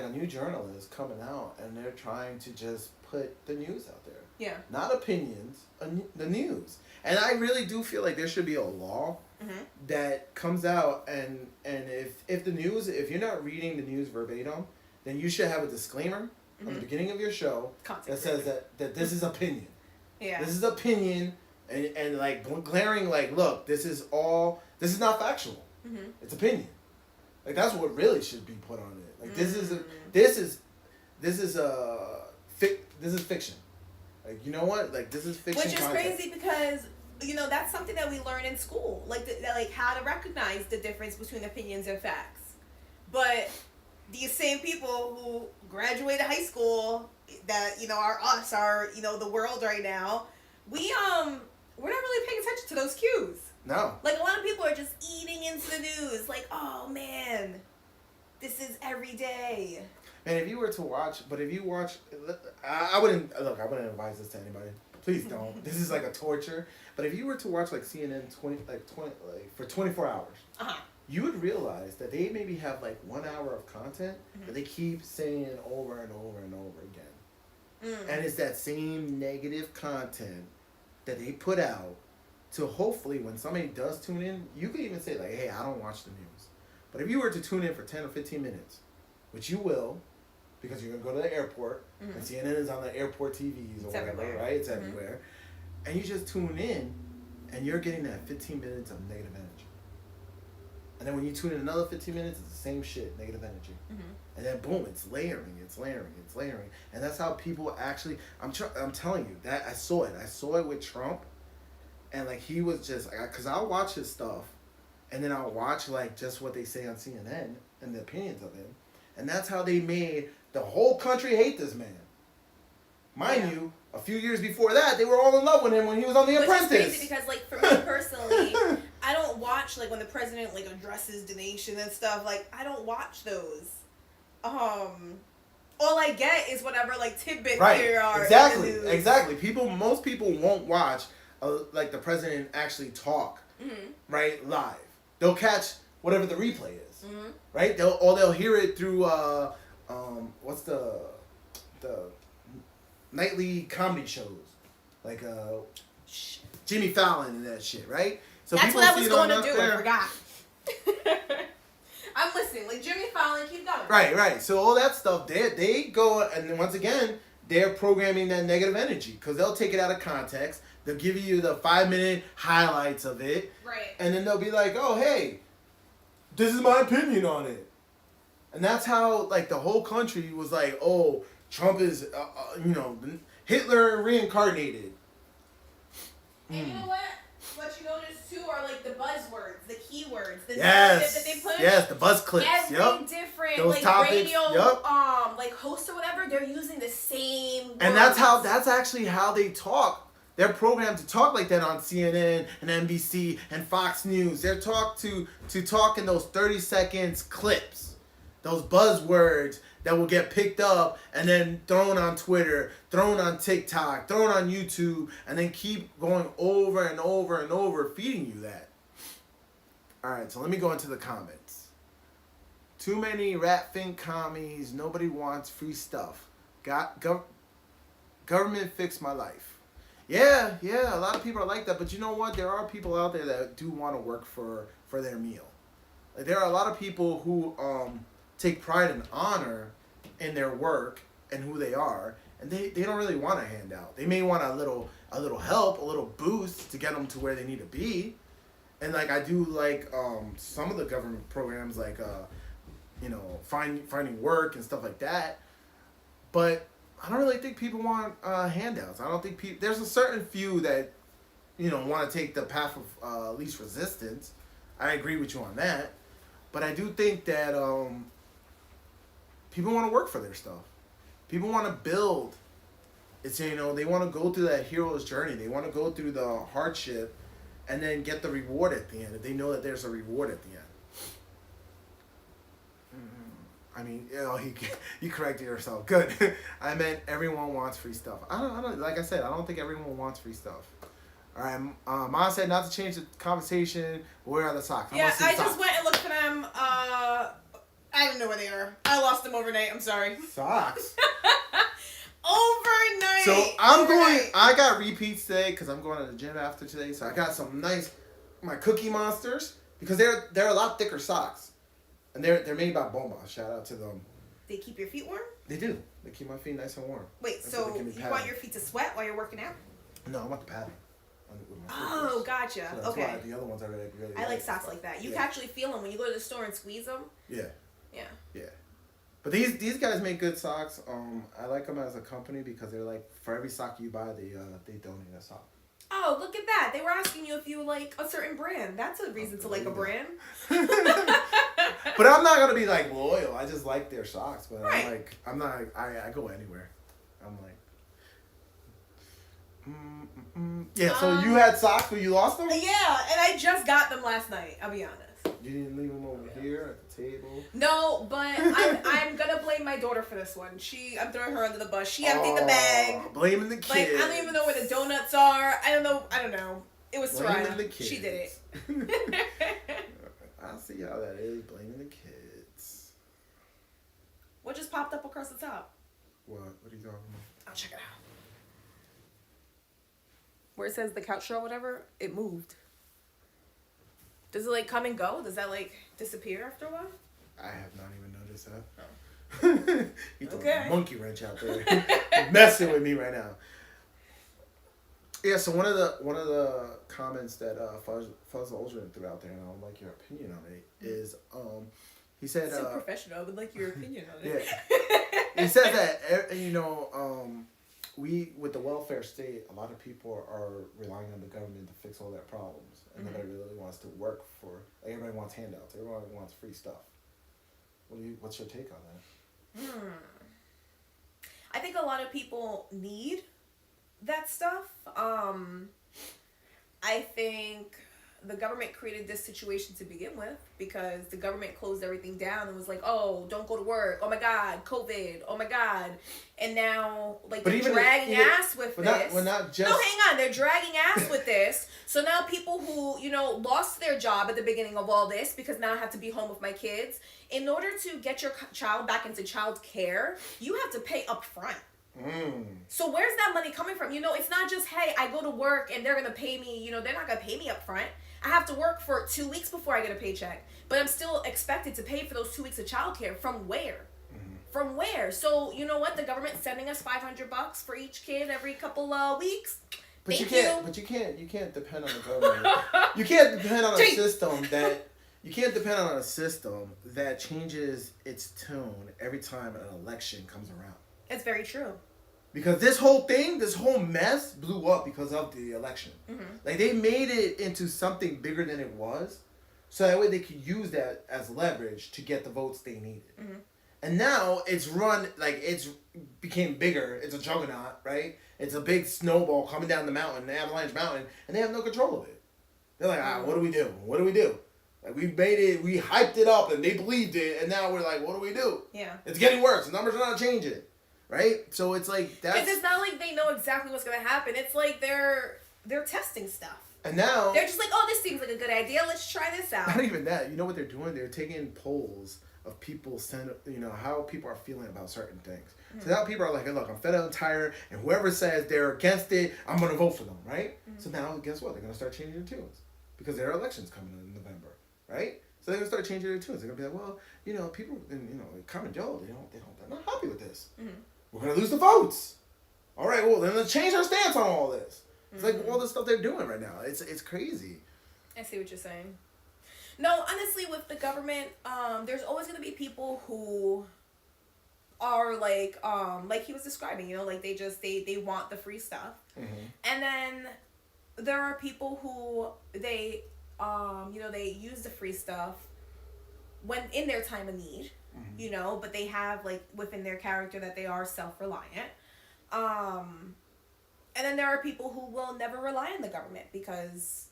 new journalist coming out and they're trying to just put the news out there. Yeah. Not opinions, the news. And I really do feel like there should be a law that comes out and if the news, if you're not reading the news verbatim, then you should have a disclaimer on the beginning of your show that says that this is opinion. Yeah. This is opinion and like glaring like, look, this is not factual. It's opinion. Like, that's what really should be put on it. Like, this is fiction. Like, you know what? Like, this is fiction. Which is content. crazy because that's something that we learn in school, like like how to recognize the difference between opinions and facts. But these same people who graduated high school, that are us, are the world right now, we're not really paying attention to those cues. No. Like, a lot of people are just eating into the news. Like, oh man, this is every day. And if you watch, I wouldn't advise this to anybody. Please don't. This is like a torture. But if you were to watch like CNN for 24 hours, you would realize that they maybe have like 1 hour of content that they keep saying over and over and over again. And it's that same negative content that they put out to hopefully when somebody does tune in, you could even say like, hey, I don't watch the news. But if you were to tune in for 10 or 15 minutes, which you will, because you're going to go to the airport, and CNN is on the airport TVs or whatever, everywhere. right? It's everywhere. And you just tune in, and you're getting that 15 minutes of negative energy. And then when you tune in another 15 minutes, it's the same shit, negative energy. And then boom, it's layering. And that's how people actually, I'm telling you, that I saw it. I saw it with Trump. And like, he was just, because I'll watch his stuff, and then I'll watch like just what they say on CNN and the opinions of him. And that's how they made the whole country hate this man. Mind you, a few years before that, they were all in love with him when he was on The Apprentice. Which is crazy because, like, for me personally, I don't watch, like, when the president, like, addresses the nation and stuff. Like, I don't watch those. All I get is whatever, like, tidbits there are in the news. Exactly. Most people won't watch, like, the president actually talk, right, live. They'll catch whatever the replay is, right? They'll hear it through, what's the nightly comedy shows, like Jimmy Fallon and that shit, right? So that's what I was going to do. There. I forgot. I'm listening. Like Jimmy Fallon, keep going. Right. So all that stuff, they go, and then once again, they're programming that negative energy because they'll take it out of context. They'll give you the 5-minute highlights of it, right? And then they'll be like, "Oh, hey, this is my opinion on it." And that's how, like, the whole country was like, "Oh, Trump is, Hitler reincarnated. And you know what? What you notice too are like the buzzwords, the keywords, the Yes. that they push. Yes, the buzz clips. Every different those like topics. radio, Yep. like host or whatever, they're using the same words. And that's actually how they talk. They're programmed to talk like that on CNN and NBC and Fox News. They're taught to talk in those 30 seconds clips, those buzzwords that will get picked up and then thrown on Twitter, thrown on TikTok, thrown on YouTube, and then keep going over and over and over, feeding you that. All right, so let me go into the comments. Too many rat fin commies. Nobody wants free stuff. Government fixed my life. Yeah, a lot of people are like that, but you know what? There are people out there that do want to work for their meal. Like, there are a lot of people who take pride and honor in their work and who they are, and they don't really want a handout. They may want a little help, a little boost to get them to where they need to be. And like I do like some of the government programs, like finding work and stuff like that, but I don't really think people want handouts. I don't think there's a certain few that, want to take the path of least resistance. I agree with you on that. But I do think that people want to work for their stuff. People want to build. It's, they want to go through that hero's journey. They want to go through the hardship and then get the reward at the end. If they know that there's a reward at the end. I mean, you corrected yourself. Good. I meant everyone wants free stuff. I don't. Like I said, I don't think everyone wants free stuff. All right. Ma said not to change the conversation. Where are the socks? Yeah, I just went and looked for them. I don't know where they are. I lost them overnight. I'm sorry. Socks. Overnight. So I got repeats today because I'm going to the gym after today. So I got some my Cookie Monsters, because they're a lot thicker socks. And they're made by Boma. Shout out to them. They keep your feet warm? They do. They keep my feet nice and warm. Wait, so you want your feet to sweat while you're working out? No, I want the padding. Oh, gotcha. So okay. Why the other ones are really I like socks like that. You can actually feel them when you go to the store and squeeze them. Yeah. Yeah. Yeah. But these guys make good socks. I like them as a company because they're like, for every sock you buy, they donate a sock. Oh, look at that. They were asking you if you like a certain brand. That's a reason to like a brand. But I'm not going to be like loyal. I just like their socks. But right. I go anywhere. I'm like, yeah, so you had socks but you lost them? Yeah, and I just got them last night, I'll be honest. You didn't leave them over here at the table? No, but I'm gonna blame my daughter for this one. I'm throwing her under the bus. She emptied the bag. Blaming the kids. Like, I don't even know where the donuts are. I don't know. It was Blaming Soraya. She did it. I see how that is. Blaming the kids. What just popped up across the top? What? What are you talking about? I'll check it out. Where it says the couch show or whatever, it moved. Does it like come and go? Does that like disappear after a while? I have not even noticed that. Oh. You threw a monkey wrench out there. You're messing with me right now. Yeah, so one of the comments that Fuzz Aldrin threw out there, and I would like your opinion on it, is he said so professional. I would like your opinion on it. Yeah. He said that we, with the welfare state, a lot of people are relying on the government to fix all their problems, and nobody really wants to work for. Like, everybody wants handouts. Everybody wants free stuff. What's your take on that? I think a lot of people need that stuff. I think the government created this situation to begin with because the government closed everything down and was like, oh, don't go to work. Oh my God, COVID. Oh my God. And now, like, they're dragging ass with this. We're not just... No, hang on. They're dragging ass with this. So now people who, lost their job at the beginning of all this because now I have to be home with my kids. In order to get your child back into child care, you have to pay up front. So where's that money coming from? It's not just, hey, I go to work and they're going to pay me. They're not going to pay me up front. I have to work for 2 weeks before I get a paycheck. But I'm still expected to pay for those 2 weeks of childcare. From where? From where? So, you know what? The government's sending us $500 for each kid every couple of weeks. But you can't depend on the government. You can't depend on a system that... You can't depend on a system that changes its tune every time an election comes around. It's very true. Because this whole mess blew up because of the election. Mm-hmm. Like, they made it into something bigger than it was, so that way they could use that as leverage to get the votes they needed. Mm-hmm. And now it's became bigger. It's a juggernaut, right? It's a big snowball coming down the mountain, the Avalanche Mountain, and they have no control of it. They're like, what do we do? What do we do? Like, we made it, we hyped it up, and they believed it, and now we're like, what do we do? Yeah. It's getting worse. The numbers are not changing. Right? So it's like that's. Because it's not like they know exactly what's gonna happen. It's like they're testing stuff. And now they're just like, oh, this seems like a good idea. Let's try this out. Not even that. You know what they're doing? They're taking polls of people how people are feeling about certain things. Mm-hmm. So now people are like, hey, look, I'm fed up and tired, and whoever says they're against it, I'm gonna vote for them, right? Mm-hmm. So now guess what? They're gonna start changing their tunes because there are elections coming in November, right? So they're gonna start changing their tunes. They're gonna be like, well, people, common Joe, they're not happy with this. Mm-hmm. We're going to lose the votes. All right, well, then let's change our stance on all this. It's like all the stuff they're doing right now. It's crazy. I see what you're saying. No, honestly, with the government, there's always going to be people who are like he was describing, like they want the free stuff. Mm-hmm. And then there are people who they use the free stuff when in their time of need. Mm-hmm. But they have like within their character that they are self-reliant. And then there are people who will never rely on the government because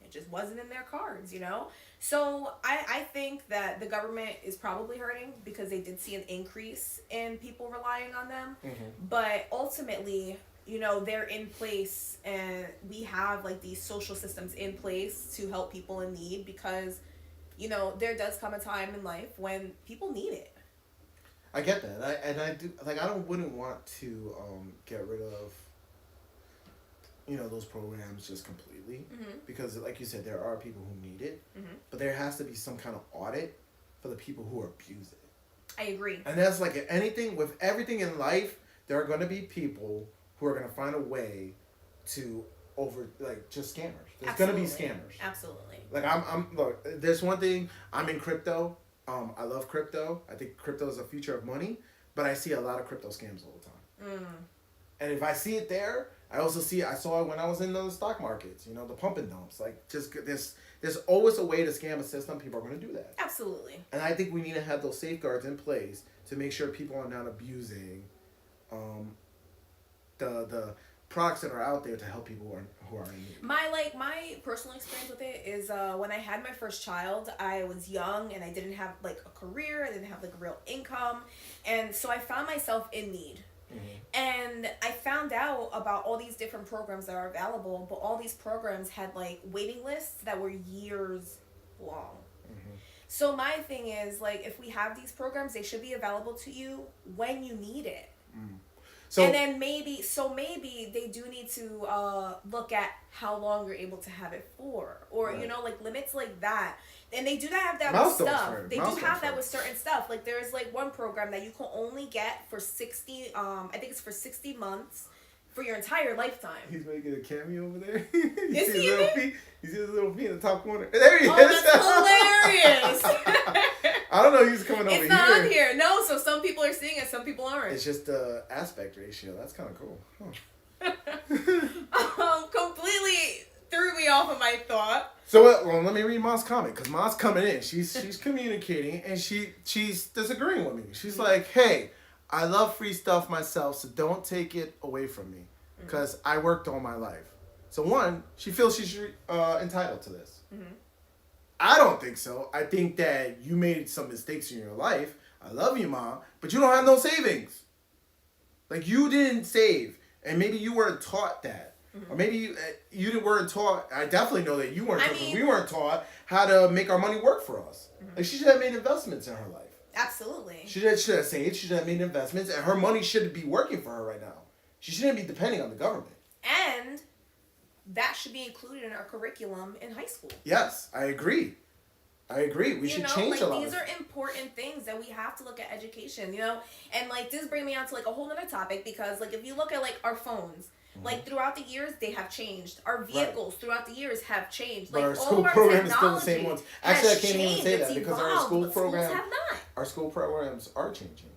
it just wasn't in their cards, So I think that the government is probably hurting because they did see an increase in people relying on them. Mm-hmm. But ultimately, they're in place and we have like these social systems in place to help people in need because there does come a time in life when people need it. I get that. I do. Like, wouldn't want to get rid of, those programs just completely. Mm-hmm. Because, like you said, there are people who need it. Mm-hmm. But there has to be some kind of audit for the people who abuse it. I agree. And that's like with everything in life, there are going to be people who are going to find a way to just scammers. There's going to be scammers. Absolutely. Like, look, there's one thing, I'm in crypto. I love crypto. I think crypto is the future of money, but I see a lot of crypto scams all the time. Mm. And if I see it there, I saw it when I was in the stock markets, the pump and dumps. Like, just there's always a way to scam a system. People are going to do that. Absolutely. And I think we need to have those safeguards in place to make sure people are not abusing the products that are out there to help people who are in need. My personal experience with it is when I had my first child, I was young and I didn't have like a career, I didn't have like a real income, and so I found myself in need. Mm-hmm. And I found out about all these different programs that are available, but all these programs had like waiting lists that were years long. Mm-hmm. So my thing is, like, if we have these programs, they should be available to you when you need it. Mm. And then maybe they do need to look at how long you're able to have it for, or right. Like limits like that. And they do have that with stuff. They do have that with certain stuff. Like there's like one program that you can only get for 60. I think it's for 60 months for your entire lifetime. He's making a cameo over there. Is he in it? You see his little feet in the top corner. There he is. That's hilarious. I don't know. He's coming over here. It's not on here. No, so some people are seeing it, some people aren't. It's just the aspect ratio. That's kind of cool. Completely threw me off of my thought. So, let me read Ma's comment, because Ma's coming in. She's communicating, and she's disagreeing with me. She's like, hey, I love free stuff myself, so don't take it away from me, because I worked all my life. So, one, she feels she's entitled to this. Mm-hmm. I don't think so. I think that you made some mistakes in your life. I love you, Ma, but you don't have no savings. Like, you didn't save, and maybe you weren't taught that. Mm-hmm. Or maybe you weren't taught. I definitely know that you weren't. We weren't taught how to make our money work for us. Mm-hmm. Like, she should have made investments in her life. Absolutely. She should have saved. She should have made investments, and her money should be working for her right now. She shouldn't be depending on the government. And that should be included in our curriculum in high school. Yes, I agree. We should change a lot. These are important things that we have to look at education, And like this brings me on to like a whole other topic, because like if you look at like our phones, like throughout the years they have changed. Our vehicles throughout the years have changed. But like our school program is still the same ones. Actually, I can't even say that because our school programs are changing.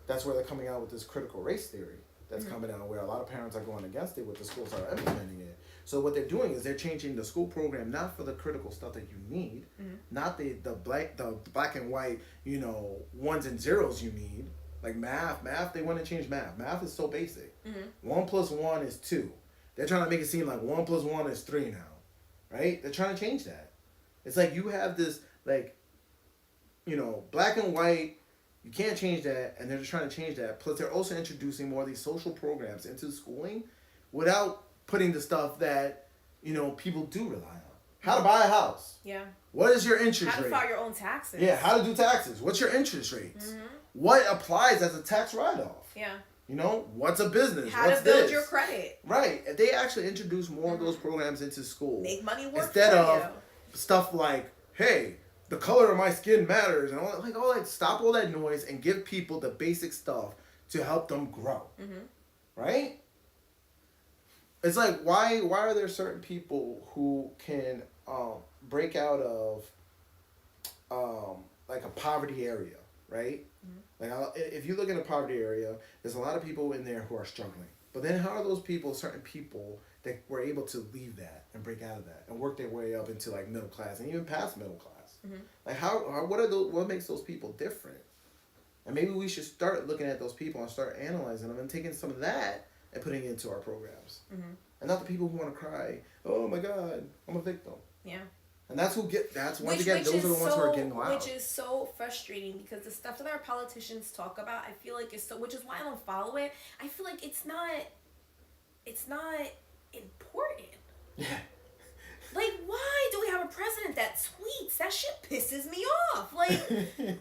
that's where they're coming out with this critical race theory that's coming out, where a lot of parents are going against it, with the schools are implementing it. So what they're doing is they're changing the school program, not for the critical stuff that you need, not the black and white, ones and zeros you need. Like math, they want to change math. Math is so basic. 1 + 1 is 2. They're trying to make it seem like 1 + 1 is 3 now, right? They're trying to change that. It's like you have this, like, black and white. You can't change that, and they're just trying to change that. Plus, they're also introducing more of these social programs into schooling without putting the stuff that, people do rely on. How to buy a house. Yeah. What is your interest rate? How to file your own taxes. Yeah, how to do taxes. What's your interest rates? What applies as a tax write-off? Yeah. What's a business? How What's to build this? your credit. Right. If they actually introduce more of those programs into school. Make money work instead for of you. Stuff like, hey, the color of my skin matters, and all that. Stop all that noise and give people the basic stuff to help them grow. Right? It's like, why are there certain people who can break out of like a poverty area, right? Like, if you look in a poverty area, there's a lot of people in there who are struggling. But then how are those people, certain people, that were able to leave that and break out of that and work their way up into like middle class and even past middle class? Like, what makes those people different? And maybe we should start looking at those people and start analyzing them and taking some of that and putting it into our programs. And not the people who want to cry, oh my God, I'm a victim. Yeah. And that's those are the ones who are getting loud. Which is so frustrating, because the stuff that our politicians talk about, I feel like which is why I don't follow it. I feel like it's not important. Yeah. Like, why do we have a president that tweets? That shit pisses me off. Like,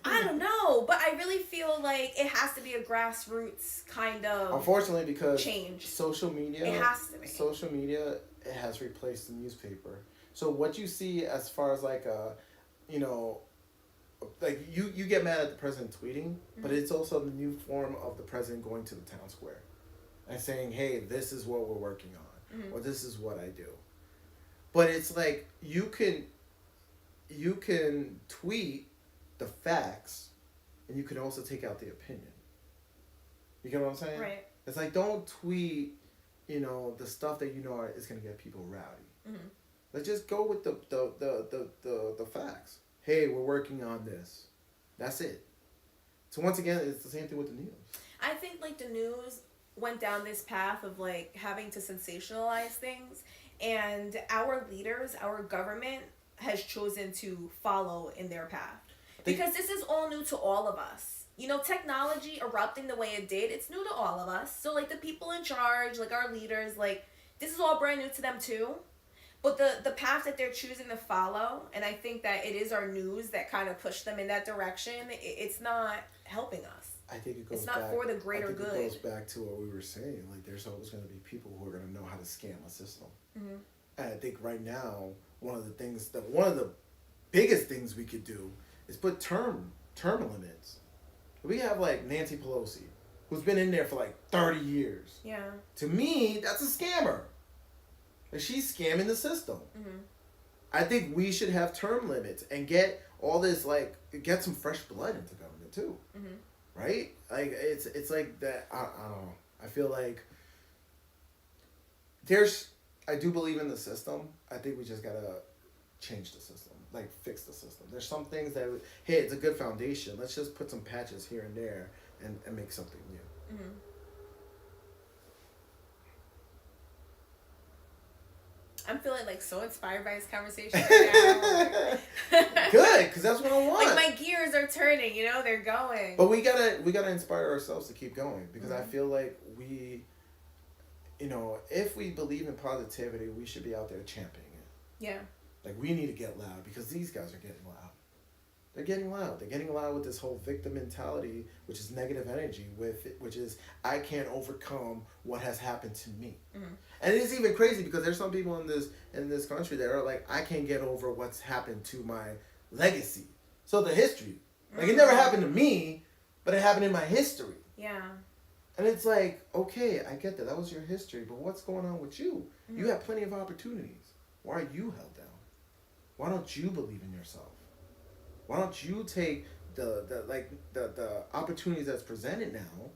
I don't know, but I really feel like it has to be a grassroots kind of unfortunately, because change. Social media, it has to be. Social media has replaced the newspaper. So what you see as far as like like you get mad at the president tweeting, but it's also the new form of the president going to the town square and saying, hey, this is what we're working on, or this is what I do. But it's like you can tweet the facts, and you can also take out the opinion. You get what I'm saying? Right. It's like, don't tweet, the stuff that is going to get people rowdy. Let's just go with the facts. Hey, we're working on this. That's it. So once again, it's the same thing with the news. I think like the news went down this path of like having to sensationalize things, and our leaders, our government has chosen to follow in their path. Because this is all new to all of us. Technology erupting the way it did, it's new to all of us. So like the people in charge, like our leaders, like this is all brand new to them too. But the path that they're choosing to follow, and I think that it is our news that kind of pushed them in that direction, it's not helping us. I think it goes it's not back, for the greater good. It goes back to what we were saying. Like, there's always going to be people who are going to know how to scam a system. And I think right now, one of the biggest things we could do is put term limits. We have like Nancy Pelosi, who's been in there for like 30 years. Yeah. To me, that's a scammer. She's scamming the system. I think we should have term limits and get all this, like, get some fresh blood into government too. Right? Like, it's like that. I don't know. I feel like I do believe in the system. I think we just gotta change the system, like fix the system. There's some things that, hey, it's a good foundation. Let's just put some patches here and there and make something new. I'm feeling like so inspired by this conversation right now. Good, because that's what I want. Like my gears are turning, they're going. But we gotta inspire ourselves to keep going, because I feel like we, if we believe in positivity, we should be out there championing it. Yeah. Like, we need to get loud, because these guys are getting loud. They're getting loud. They're getting loud with this whole victim mentality, which is negative energy, which is, I can't overcome what has happened to me. And it is even crazy, because there's some people in this country that are like, I can't get over what's happened to my legacy. So the history. Like, it never happened to me, but it happened in my history. Yeah. And it's like, okay, I get that. That was your history, but what's going on with you? You have plenty of opportunities. Why are you held down? Why don't you believe in yourself? Why don't you take the opportunities that's presented now,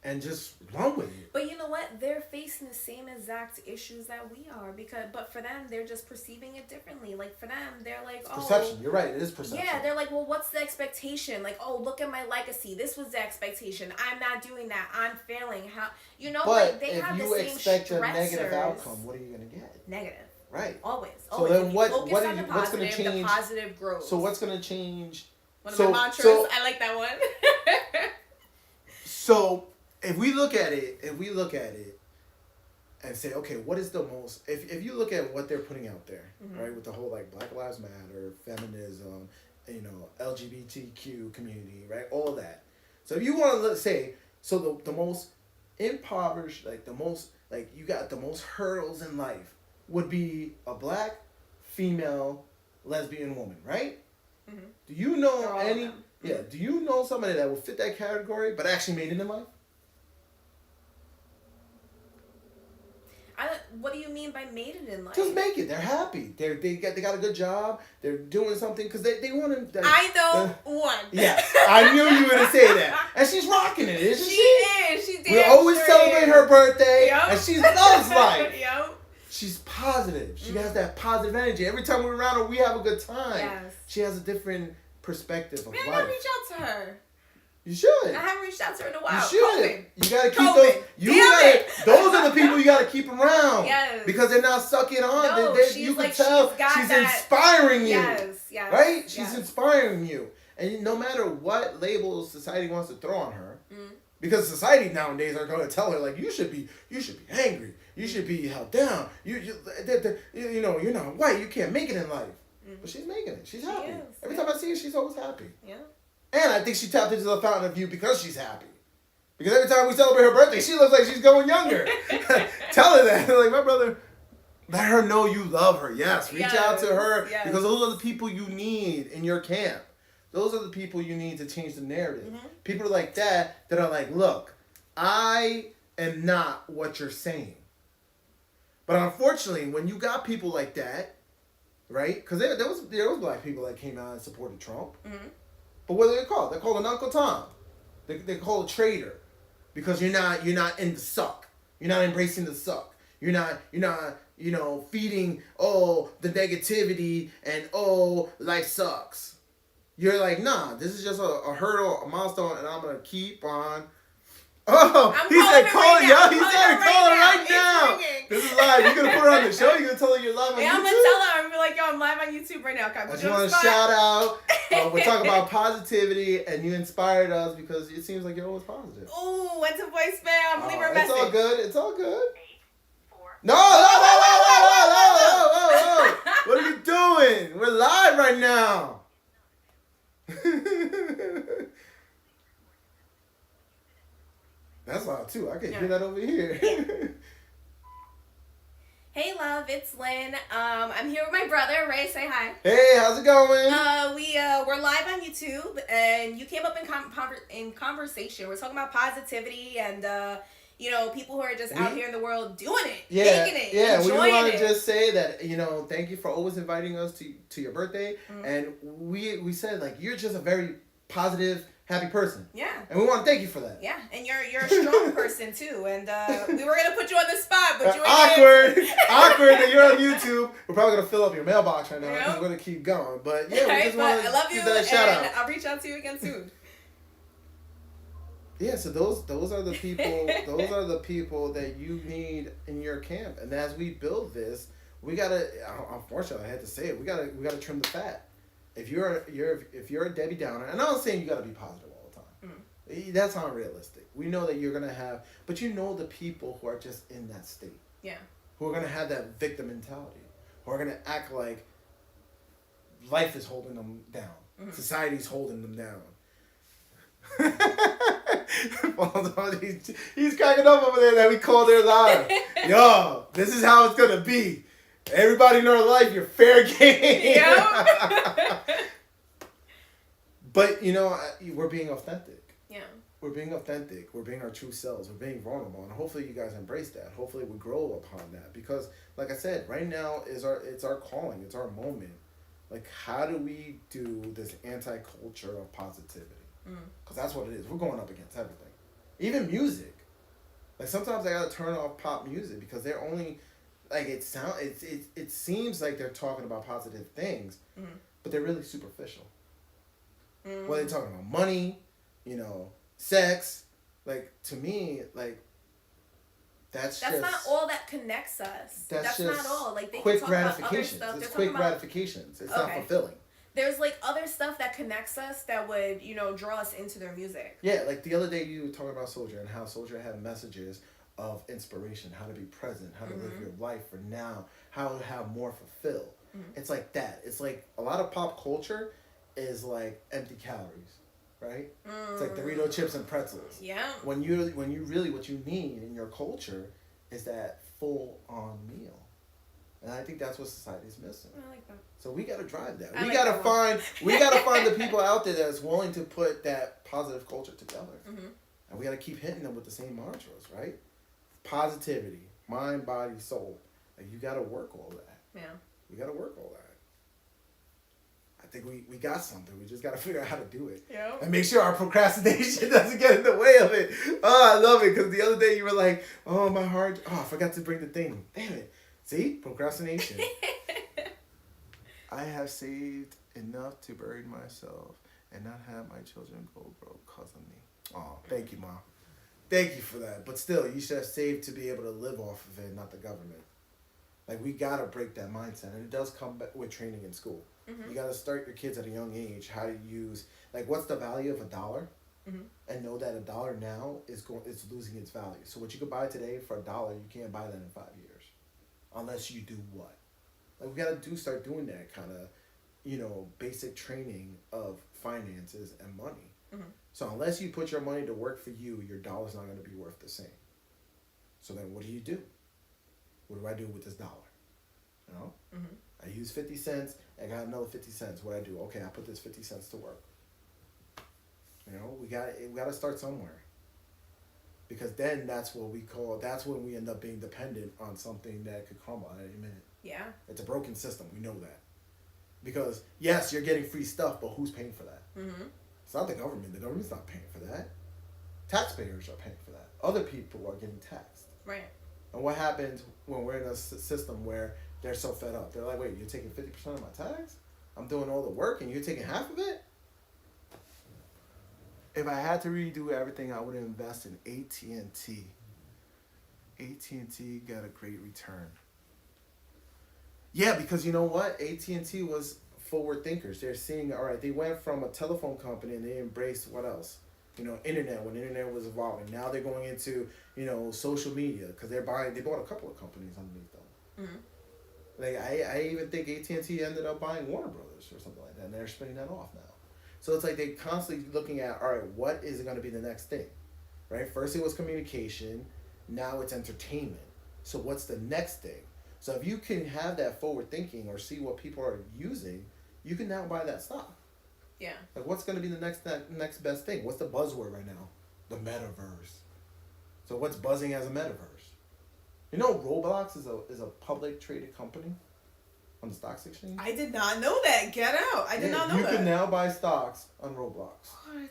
and just run with it. But you know what? They're facing the same exact issues that we are but for them, they're just perceiving it differently. Like for them, they're like, It's oh, perception. You're right. It is perception. yeah. They're like, well, what's the expectation? Like, oh, look at my legacy. This was the expectation. I'm not doing that. I'm failing. How But like they if have you the same expect stressors. a negative outcome, what are you gonna get? Negative. Right. Always. So Always. then If you what's focus on the going to positive, change? the positive grows. So what's going to change? One of my mantras. I like that one. So if we look at it and say, okay, what is the most? If you look at what they're putting out there, right, with the whole like Black Lives Matter, feminism, LGBTQ community, right, all that. So if you want to say, so the most impoverished, like the most, like you got the most hurdles in life would be a black female lesbian woman, right? Mm-hmm. Do you know any? Yeah. Do you know somebody that will fit that category but actually made it in life? What do you mean by made it in life? Just make it. They're happy. They got a good job. They're doing something because they want to. I know one. Yes, I knew you were gonna say that, and she's rocking it, isn't she? She is. She did. We always celebrate her birthday, and she loves life. Yep. She's positive. She has that positive energy. Every time we're around her, we have a good time. Yes. She has a different perspective of life. I gotta reach out to her. You should. I haven't reached out to her in a while. You should. COVID. You gotta keep those. Those are the people you gotta keep around. Yes. Because they're not sucking on. No, You can tell she's inspiring you. Yes. Yes. Right? She's inspiring you. And no matter what labels society wants to throw on her, because society nowadays are going to tell her like you should be angry, you should be held down, you're not white, you can't make it in life. But she's making it. She's happy. Every time I see her, she's always happy. Yeah. And I think she tapped into the fountain of youth because she's happy. Because every time we celebrate her birthday, she looks like she's going younger. Tell her that. Like, my brother, let her know you love her. Yes, reach out to her. Yes. Because those are the people you need in your camp. Those are the people you need to change the narrative. People like that are like, look, I am not what you're saying. But unfortunately, when you got people like that, right? Because there was black people that came out and supported Trump. But what are they called? They're called an Uncle Tom. They're called a traitor. Because you're not in the suck. You're not embracing the suck. You're not feeding the negativity and life sucks. You're like, nah, this is just a hurdle, a milestone, and I'm gonna keep on. He said call it, yo. He said call it right now. This is live. You're gonna put her on the show. You're gonna tell her you're live on YouTube. Yeah, I'm gonna tell her. I'm gonna be like, yo, I'm live on YouTube right now. I just want to shout out. We're talking about positivity, and you inspired us because it seems like you're always positive. Ooh, went to voicemail. Leave her a message. It's all good. It's all good. 8, 4. No! What are you doing? We're live right now. That's loud too. I can hear that over here. Hey, love, it's Lynn. I'm here with my brother, Ray. Say hi. Hey, how's it going? We're live on YouTube, and you came up in conversation. We're talking about positivity and people who are just out here in the world doing it, making it, enjoying we want to it. just say that thank you for always inviting us to your birthday, and we said like you're just a very positive, happy person. Yeah. And we want to thank you for that. Yeah, and you're a strong person too. And we were gonna put you on the spot, but you were awkward that you're on YouTube. We're probably gonna fill up your mailbox right now. Yep. We're gonna keep going, but yeah, we just want to give that shout out. I'll reach out to you again soon. Yeah, so those are the people. Those are the people that you need in your camp. And as we build this, we gotta. Unfortunately, I had to say it. We gotta trim the fat. If you're a Debbie Downer, and I'm not saying you got to be positive all the time. That's not realistic. We know that you're gonna have, but you know the people who are just in that state. Yeah. Who are gonna have that victim mentality. Who are gonna act like life is holding them down. Society's holding them down. He's cracking up over there that we called her live. Yo, this is how it's gonna be. Everybody in our life, you're fair game. Yep. But we're being authentic. Yeah. We're being authentic. We're being our true selves. We're being vulnerable, and hopefully you guys embrace that. Hopefully we grow upon that because, like I said, right now it's our calling. It's our moment. Like, how do we do this anti-culture of positivity? Because that's what it is. We're going up against everything. Even music. Like, sometimes I gotta turn off pop music because they're only, like, it seems like they're talking about positive things, but they're really superficial. Well, they're talking about money, sex. Like, to me, like, that's not all that connects us. That's just not all. Like, they quick can talk about other gratifications. stuff. It's quick gratifications. It's not fulfilling. There's, like, other stuff that connects us that would, draw us into their music. Yeah, like the other day you were talking about Soldier and how Soldier had messages of inspiration, how to be present, how to live your life for now, how to have more fulfill. It's like that. It's like a lot of pop culture is like empty calories, right? It's like Dorito chips and pretzels. Yeah. When you really what you need in your culture is that full on meal. And I think that's what society's missing. I like that. So we gotta drive that. We gotta find the people out there that's willing to put that positive culture together. And we gotta keep hitting them with the same mantras, right? Positivity, mind, body, soul. Like, you gotta work all that. Yeah. We gotta work all that. I think we got something. We just gotta figure out how to do it. Yeah. And make sure our procrastination doesn't get in the way of it. Oh, I love it, because the other day you were like, oh, my heart. Oh, I forgot to bring the thing. Damn it. See? Procrastination. I have saved enough to bury myself and not have my children go broke because of me. Oh, thank you, Mom. Thank you for that. But still, you should have saved to be able to live off of it, not the government. Like, we got to break that mindset. And it does come back with training in school. You got to start your kids at a young age how to use, like, what's the value of $1? And know that $1 now is losing its value. So what you could buy today for $1, you can't buy that in 5 years. Unless you do what? Like, we got to start doing that kind of, basic training of finances and money. So unless you put your money to work for you, your dollar's not going to be worth the same. So then what do? What do I do with this $1? I use 50 cents. I got another 50 cents. What do? Okay, I put this 50 cents to work. We got to start somewhere. Because then that's when we end up being dependent on something that could crumble at any minute. Yeah. It's a broken system. We know that. Because, yes, you're getting free stuff, but who's paying for that? It's not the government. The government's not paying for that. Taxpayers are paying for that. Other people are getting taxed. Right. And what happens when we're in a system where they're so fed up? They're like, wait, you're taking 50% of my tax? I'm doing all the work and you're taking half of it? If I had to redo everything, I would invest in AT&T. AT&T got a great return. Yeah, because you know what? AT&T was forward thinkers. They're seeing, all right, they went from a telephone company and they embraced what else? Internet, when internet was evolving. Now they're going into, social media because they bought a couple of companies underneath them. Like, I even think AT&T ended up buying Warner Brothers or something like that, and they're spinning that off now. So it's like they're constantly looking at, all right, what is going to be the next thing, right? First it was communication, now it's entertainment. So what's the next thing? So if you can have that forward thinking or see what people are using, you can now buy that stock. Yeah. Like, what's going to be the next best thing? What's the buzzword right now? The metaverse. So what's buzzing as a metaverse? Roblox is a public traded company on the stocks exchange. I did not know that. Get out. I did not know that. You can now buy stocks on Roblox. What?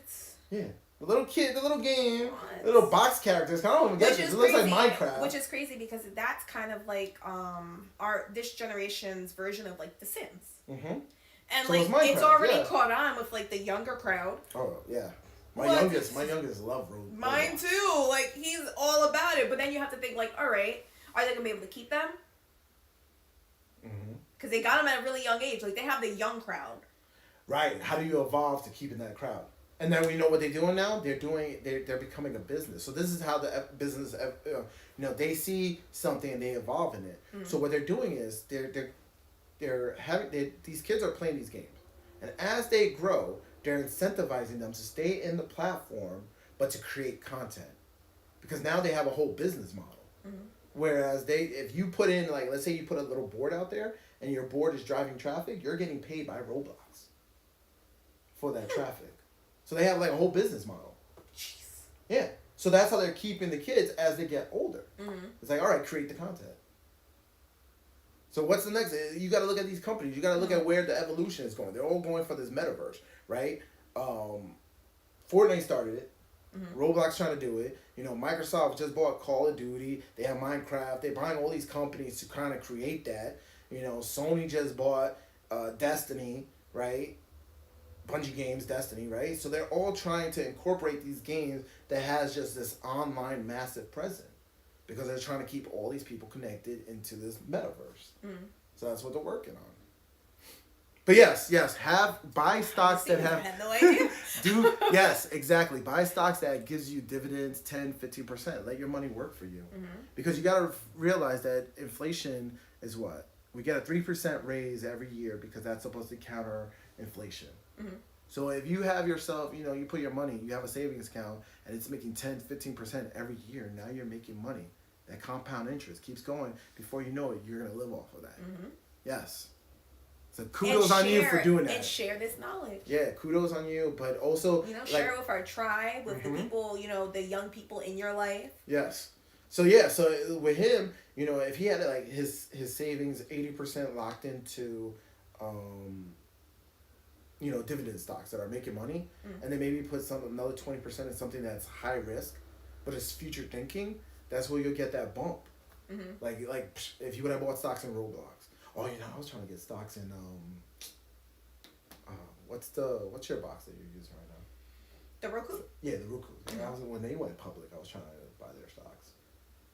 Yeah. The little game, the little box characters. I don't even get this. It looks like Minecraft. Which is crazy because that's kind of like this generation's version of like The Sims. And so it's already caught on with like the younger crowd. Oh yeah. My youngest love Roblox. Mine too. Like, he's all about it. But then you have to think like, all right, are they gonna be able to keep them? Because they got them at a really young age. Like, they have the young crowd. Right. How do you evolve to keeping that crowd? And then we know what they're doing now. They're becoming a business. So this is how the business. They see something and they evolve in it. So what they're doing is these kids are playing these games, and as they grow, they're incentivizing them to stay in the platform, but to create content, because now they have a whole business model. Whereas if you put in, like, let's say you put a little board out there and your board is driving traffic, you're getting paid by Roblox for that traffic. So they have like a whole business model. Jeez. Yeah. So that's how they're keeping the kids as they get older. It's like, all right, create the content. So what's the next? You got to look at these companies. You got to look at where the evolution is going. They're all going for this metaverse, right? Fortnite started it. Roblox trying to do it. Microsoft just bought Call of Duty. They have Minecraft. They're buying all these companies to kind of create that. Sony just bought Destiny, right? Bungie Games, Destiny, right? So they're all trying to incorporate these games that has just this online massive presence because they're trying to keep all these people connected into this metaverse. So that's what they're working on. But yes, buy stocks that have. I had no idea. Yes, exactly. Buy stocks that gives you dividends 10-15%. Let your money work for you. Because you got to realize that inflation is what? We get a 3% raise every year because that's supposed to counter inflation. So if you have yourself, you put your money, you have a savings account, and it's making 10-15% every year, now you're making money. That compound interest keeps going. Before you know it, you're going to live off of that. Yes. So kudos on you for doing that. And share this knowledge. Yeah, kudos on you, but also... share it with our tribe, with the people, the young people in your life. Yes. So with him, if he had his savings 80% locked into... dividend stocks that are making money, and then maybe put another 20% in something that's high risk, but it's future thinking. That's where you'll get that bump. Like if you would have bought stocks in Roblox. Oh, I was trying to get stocks in what's your box that you're using right now? The Roku. Yeah, the Roku. When they went public, I was trying to buy their stocks.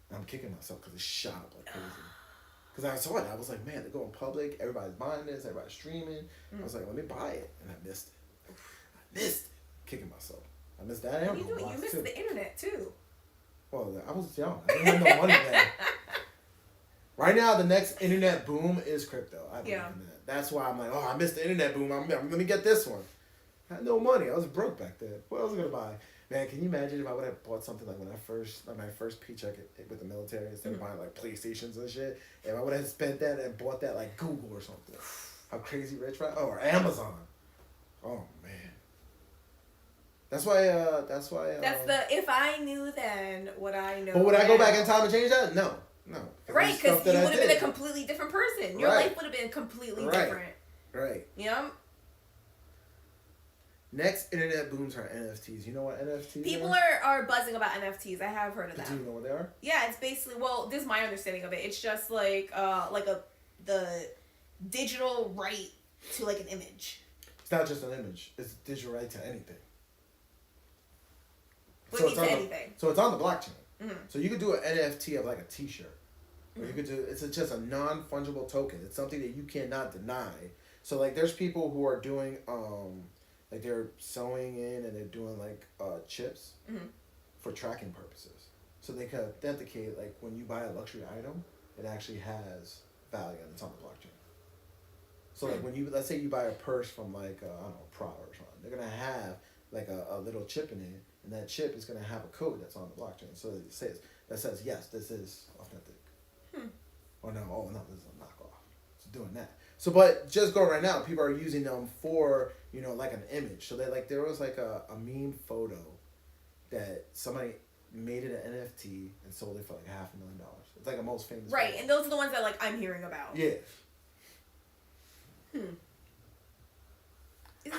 And I'm kicking myself because it shot up like crazy. Because I saw it, I was like, man, they're going public. Everybody's buying this. Everybody's streaming. I was like, let me buy it, and I missed it. Kicking myself. I missed that. What are you doing? You missed the internet too. Well, I was young. I didn't have no money then. Right now, the next internet boom is crypto. I believe in that. That's why I'm like, oh, I missed the internet boom. Let me get this one. I had no money. I was broke back then. What else was I gonna buy? Man, can you imagine if I would have bought something like my first paycheck with the military instead of buying like PlayStations and shit? If I would have spent that and bought that like Google or something, how crazy rich, right? Oh, or Amazon. Oh man. That's why. That's the if I knew then what I know. But would I go back in time and change that? No. Right, because you would have been a completely different person. Your life would have been completely different. Right. Next internet booms are NFTs. You know what NFTs People are? are buzzing about NFTs. I have heard of that. Do you know what they are? Yeah, it's basically, this is my understanding of it. It's just like the digital right to like an image. It's not just an image. It's digital right to anything. What means anything? So it's on the blockchain. So you could do an NFT of like a T-shirt. Or you could do, it's just a non-fungible token. It's something that you cannot deny. So like there's people who are doing like they're sewing in and they're doing like chips for tracking purposes. So they can authenticate like when you buy a luxury item, it actually has value and it's on the blockchain. So like when let's say you buy a purse from like I don't know, Prada or something, they're gonna have like a little chip in it, and that chip is gonna have a code that's on the blockchain. So it says yes, this is authentic. Or no, this is a knockoff. It's doing that. So, but just go right now, people are using them for, like an image. So there was like a meme photo that somebody made it an NFT and sold it for like $500,000. It's like a most famous. Right, photo. and those are the ones that like I'm hearing about. Yeah. Isn't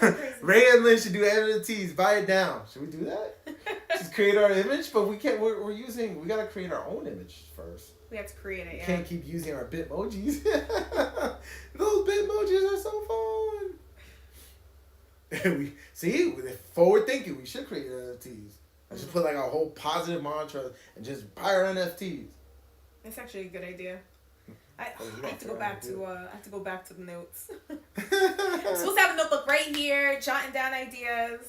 that crazy? Ray and Lynn should do NFTs. Buy it down. Should we do that? Just create our image, but we can't. We gotta create our own image first. We have to create it. We can't keep using our Bitmojis. Those Bitmojis are so fun. We're forward thinking. We should create NFTs. I should put like a whole positive mantra and just buy our NFTs. That's actually a good idea. I have to go back to the notes. I'm supposed to have a notebook right here, jotting down ideas.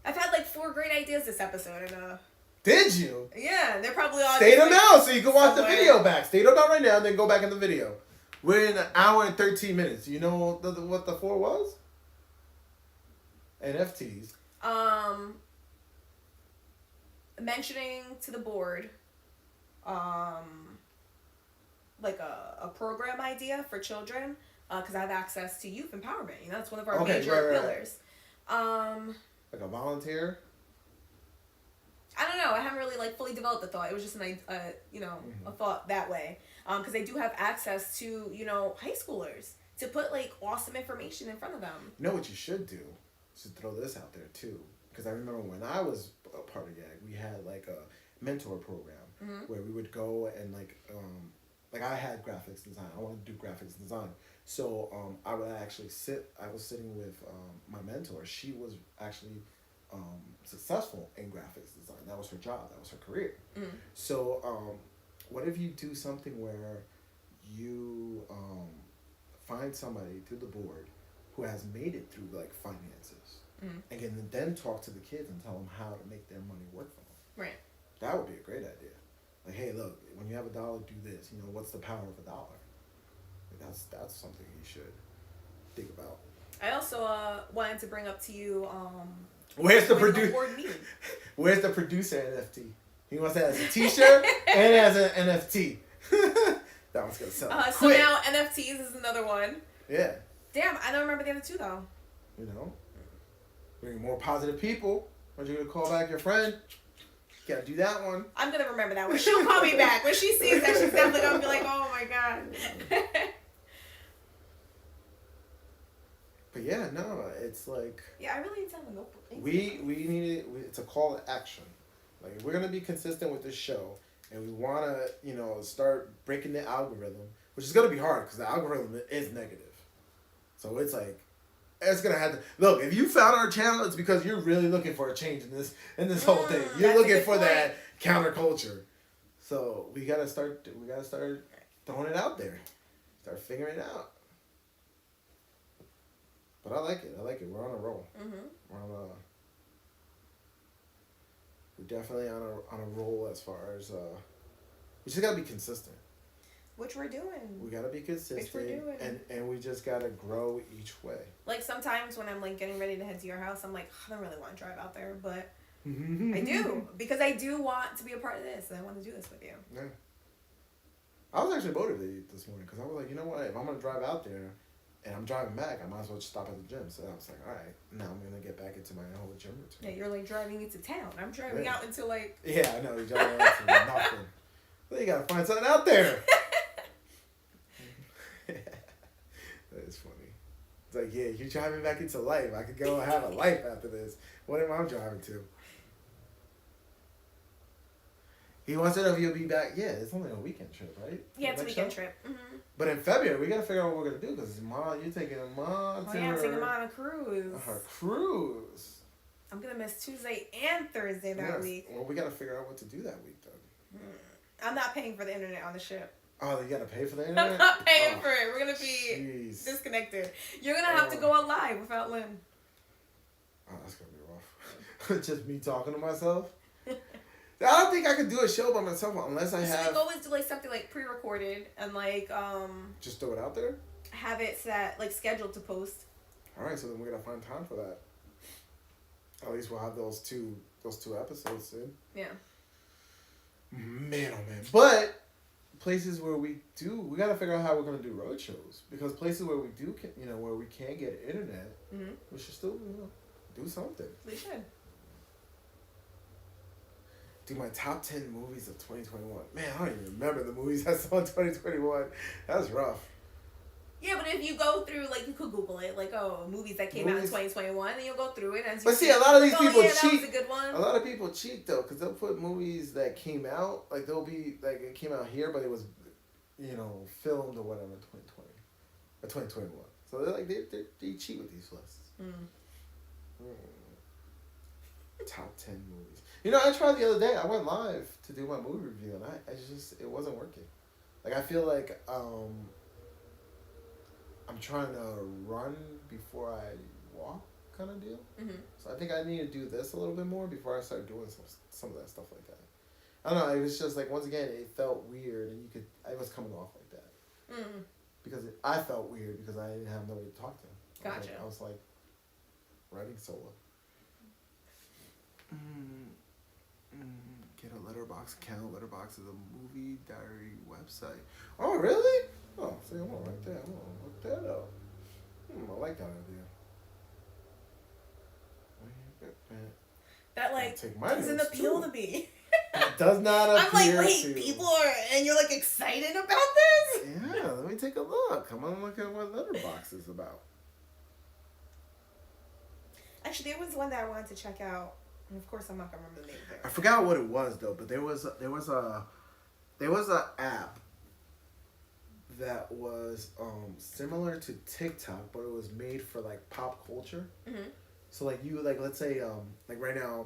I've had like 4 great ideas this episode, and Did you? yeah, they're probably all. Stay them now so you can watch somewhere. the video back. Stay them down right now, then go back in the video. We're in 1 hour and 13 minutes. You know what the 4 was? NFTs. Mentioning to the board, like a program idea for children, because I have access to youth empowerment. That's one of our major pillars. Like a volunteer. I don't know. I haven't really like fully developed the thought. It was just an a thought that way. Because they do have access to high schoolers to put like awesome information in front of them. You know what you should do? To throw this out there too, because I remember when I was a part of GAG, we had like a mentor program where we would go and like I had graphics design. I wanted to do graphics design, so I would actually I was sitting with my mentor. She was actually successful in graphics design. That was her job. That was her career. So what if you do something where you find somebody through the board who has made it through like finances, and can then talk to the kids and tell them how to make their money work for them. Right. That would be a great idea. Like, hey, look, when you have $1, do this. What's the power of $1? Like, that's something you should think about. I also wanted to bring up to you. Where's the producer? Where's the producer NFT? He wants that as a T-shirt and as an NFT. That one's gonna sell. So now NFTs is another one. Yeah. Damn, I don't remember the other two though. Bring more positive people. Want you to call back your friend? You gotta do that one. I'm gonna remember that one. She'll call me back when she sees that. She's definitely gonna be like, "Oh my god." But yeah, no, it's like. Yeah, I really need to have a notebook. We need it. It's a call to action. Like, if we're gonna be consistent with this show, and we wanna start breaking the algorithm, which is gonna be hard because the algorithm is negative. So it's like, it's gonna have to look. If you found our channel, it's because you're really looking for a change in this whole thing. You're looking for that counterculture. So we gotta start throwing it out there. Start figuring it out. But I like it. We're on a roll. We're definitely on a roll as far as we just gotta be consistent. Which we're doing. We gotta be consistent, and we just gotta grow each way. Like sometimes when I'm like getting ready to head to your house, I'm like, I don't really want to drive out there, but I do because I do want to be a part of this, and I want to do this with you. Yeah. I was actually motivated this morning because I was like, you know what? If I'm gonna drive out there, and I'm driving back, I might as well just stop at the gym. So I was like, all right, now I'm gonna get back into my whole gym routine. Yeah, you're like driving into town. I'm driving out into like. Yeah, I know. You're driving out into nothing. Well, you gotta find something out there. That is funny. It's like, yeah, you're driving back into life. I could go and have a life after this. What am I driving to? He wants to know if you'll be back. Yeah, it's only a weekend trip, right? Yeah, it's a weekend trip. But in February, we gotta figure out what we're gonna do because you're taking Ma to I'm taking Ma on a cruise. Her cruise. I'm gonna miss Tuesday and Thursday that week. Well, we gotta figure out what to do that week, though. I'm not paying for the internet on the ship. Oh, you gotta pay for the internet? I'm not paying for it. We're gonna be disconnected. You're gonna have to go on live without Lynn. Oh, that's gonna be rough. Just me talking to myself. I don't think I could do a show by myself unless I have. So we can always do like something like pre-recorded and like just throw it out there. Have it set like scheduled to post. All right, so then we're gonna find time for that. At least we'll have those two episodes soon. Yeah. Man, oh man, but places where we gotta figure out how we're gonna do road shows because places where we do where we can get internet, we should still do something. We should. Do my top 10 movies of 2021. Man, I don't even remember the movies I saw in 2021. That was rough. Yeah, but if you go through, like, you could Google it, like, movies that came out in 2021, and you'll go through it as you. But see, a lot of these people cheat. That was a good one. A lot of people cheat though, because they'll put movies that came out, like they'll be like it came out here, but it was, filmed or whatever in 2020 or 2021. So they're like they cheat with these lists. Top 10 movies. I tried the other day. I went live to do my movie review, and it wasn't working. Like, I feel like I'm trying to run before I walk kind of deal. So I think I need to do this a little bit more before I start doing some of that stuff like that. I don't know. It was just like, once again, it felt weird, and I was coming off like that. Because I felt weird because I didn't have nobody to talk to. Gotcha. I was like writing solo. Get a Letterboxd account. Letterboxd is a movie diary website. Oh, really? Oh, see, I'm gonna write that. I'm gonna look that up. I like that idea. that like take my doesn't notes, appeal too. to me. It does not I'm appear like, wait, to. people are, and you're like excited about this? Yeah, let me take a look. Come on, look at what Letterboxd is about. Actually, there was one that I wanted to check out, and of course, I'm not gonna remember the name of it. I forgot what it was though, but there was a app that was similar to TikTok, but it was made for like pop culture. Mm-hmm. So like you like let's say like right now,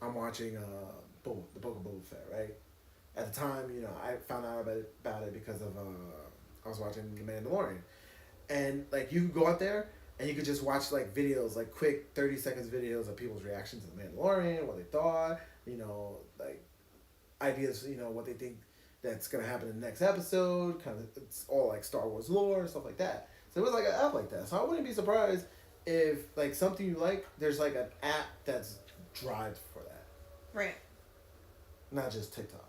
I'm watching the Book of Boba Fett, right? At the time, you know, I found out about it because of I was watching The Mandalorian, and like you could go out there and you could just watch like videos, like quick 30 seconds videos of people's reactions to The Mandalorian, what they thought, you know, like ideas, you know, what they think that's gonna happen in the next episode. Kind of, it's all like Star Wars lore and stuff like that. So it was like an app like that. So I wouldn't be surprised if like something you like, there's like an app that's drives for that. Right. Not just TikTok.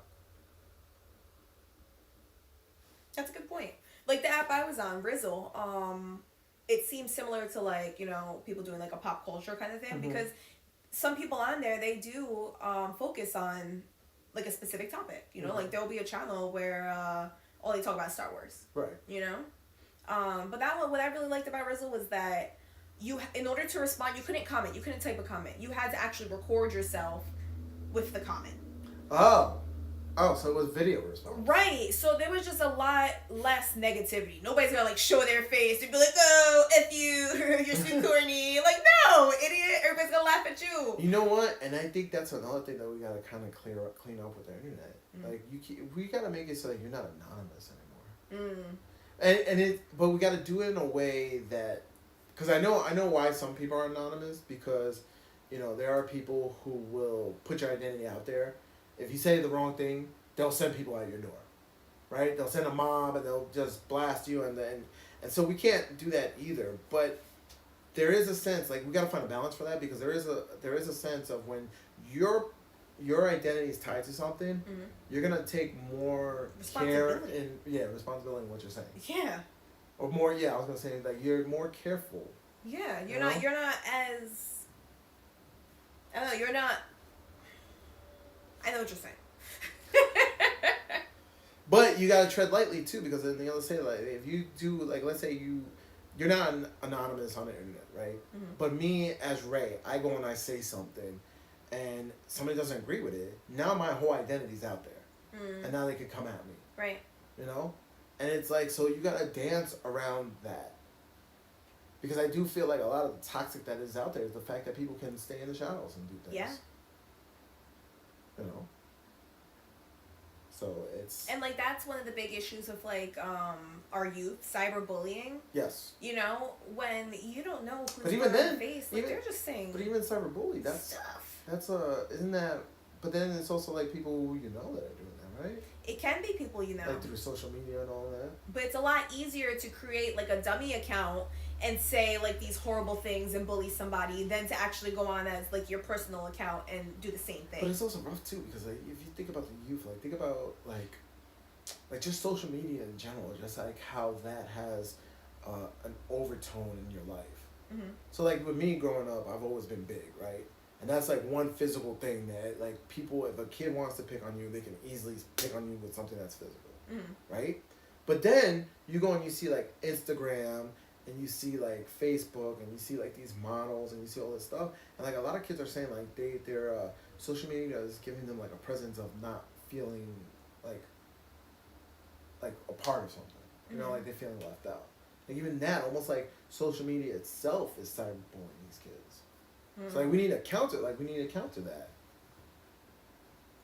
That's a good point. Like the app I was on, Rizzle, it seems similar to like, you know, people doing like a pop culture kind of thing, Mm-hmm. because some people on there, they do focus on like a specific topic, you know, Mm-hmm. like there'll be a channel where all they talk about is Star Wars, Right. you know? But that one, what I really liked about Rizzle was that in order to respond, you couldn't comment, you couldn't type a comment. You had to actually record yourself with the comment. Oh, so it was video response. Right. So there was just a lot less negativity. Nobody's gonna like show their face and be like, "Oh, F you, you're so corny." Like, no, idiot. Everybody's gonna laugh at you. You know what? And I think that's another thing that we gotta kind of clean up with the internet. Mm. Like we gotta make it so that you're not anonymous anymore. Mm. But we gotta do it in a way that, because I know why some people are anonymous, because, you know, there are people who will put your identity out there. If you say the wrong thing, they'll send people out your door, right? They'll send a mob and they'll just blast you, and so we can't do that either. But there is a sense, like, we gotta find a balance for that, because there is a sense of when your identity is tied to something, Mm-hmm. you're gonna take more care and responsibility in what you're saying. Yeah. Or more, I was gonna say, like, you're more careful. Yeah. You're You not. know? You're not as. I don't know. You're not. I know what you're saying. But you gotta tread lightly too, because then the other say, like, if you do, like, let's say you're not anonymous on the internet, right? Mm-hmm. But me as Ray, I go and I say something, and somebody doesn't agree with it. Now my whole identity's out there, and now they could come at me. Right. You know, and it's like, so you gotta dance around that. Because I do feel like a lot of the toxic that is out there is the fact that people can stay in the shadows and do things. Yeah. You know. So it's. And like that's one of the big issues of like our youth, cyberbullying. Yes. You know, when you don't know who's But even on then, their face, like they're just saying. But even cyberbully, that's isn't that? But then it's also like people who you know that are doing that, right? It can be people you know. Like through social media and all that. But it's a lot easier to create like a dummy account and say like these horrible things and bully somebody than to actually go on as like your personal account and do the same thing. But it's also rough too, because like if you think about the youth, like think about like just social media in general, just like how that has an overtone in your life. Mm-hmm. So like with me growing up, I've always been big, right? And that's like one physical thing that like people, if a kid wants to pick on you, they can easily pick on you with something that's physical, right? But then you go and you see like Instagram, and you see like Facebook, and you see like these models, and you see all this stuff, and like a lot of kids are saying like their social media is giving them like a presence of not feeling like a part of something, you know, like they're feeling left out. Like even that, almost like social media itself is cyberbullying these kids. So like we need to counter that.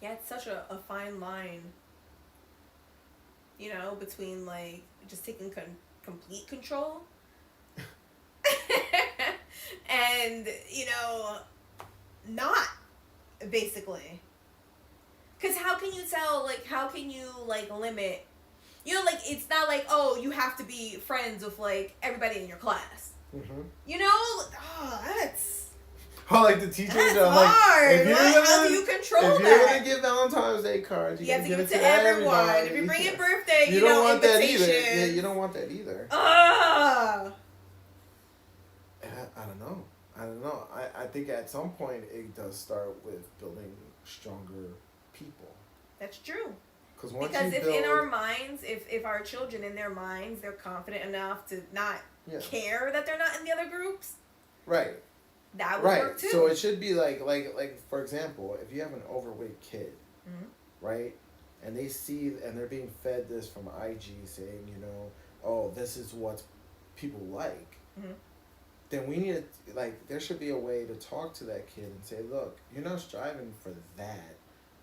Yeah, it's such a fine line, you know, between like just taking complete control and, you know, not, basically. Because how can you tell, like, how can you, like, limit, you know, like, it's not like, oh, you have to be friends with, like, everybody in your class. Mm-hmm. You know? Oh, that's... Oh, like the teachers That's are like, hard. if you're Like, gonna, how do you control if that? you're gonna give Valentine's Day cards, You have to give it to everyone. everybody. If you're bringing birthday, you don't want that invitation. either. Yeah, you don't want that either. Ah. I don't know. I don't know. I think at some point it does start with building stronger people. That's true. Because once Because you if build, in our minds, if our children in their minds, they're confident enough to not yeah, care that they're not in the other groups, right, that would right. work too. So it should be like for example, if you have an overweight kid, Mm-hmm. right, and they see and they're being fed this from IG saying, you know, oh, this is what people like. Mm-hmm. Then we need to, like, there should be a way to talk to that kid and say, look, you're not striving for that.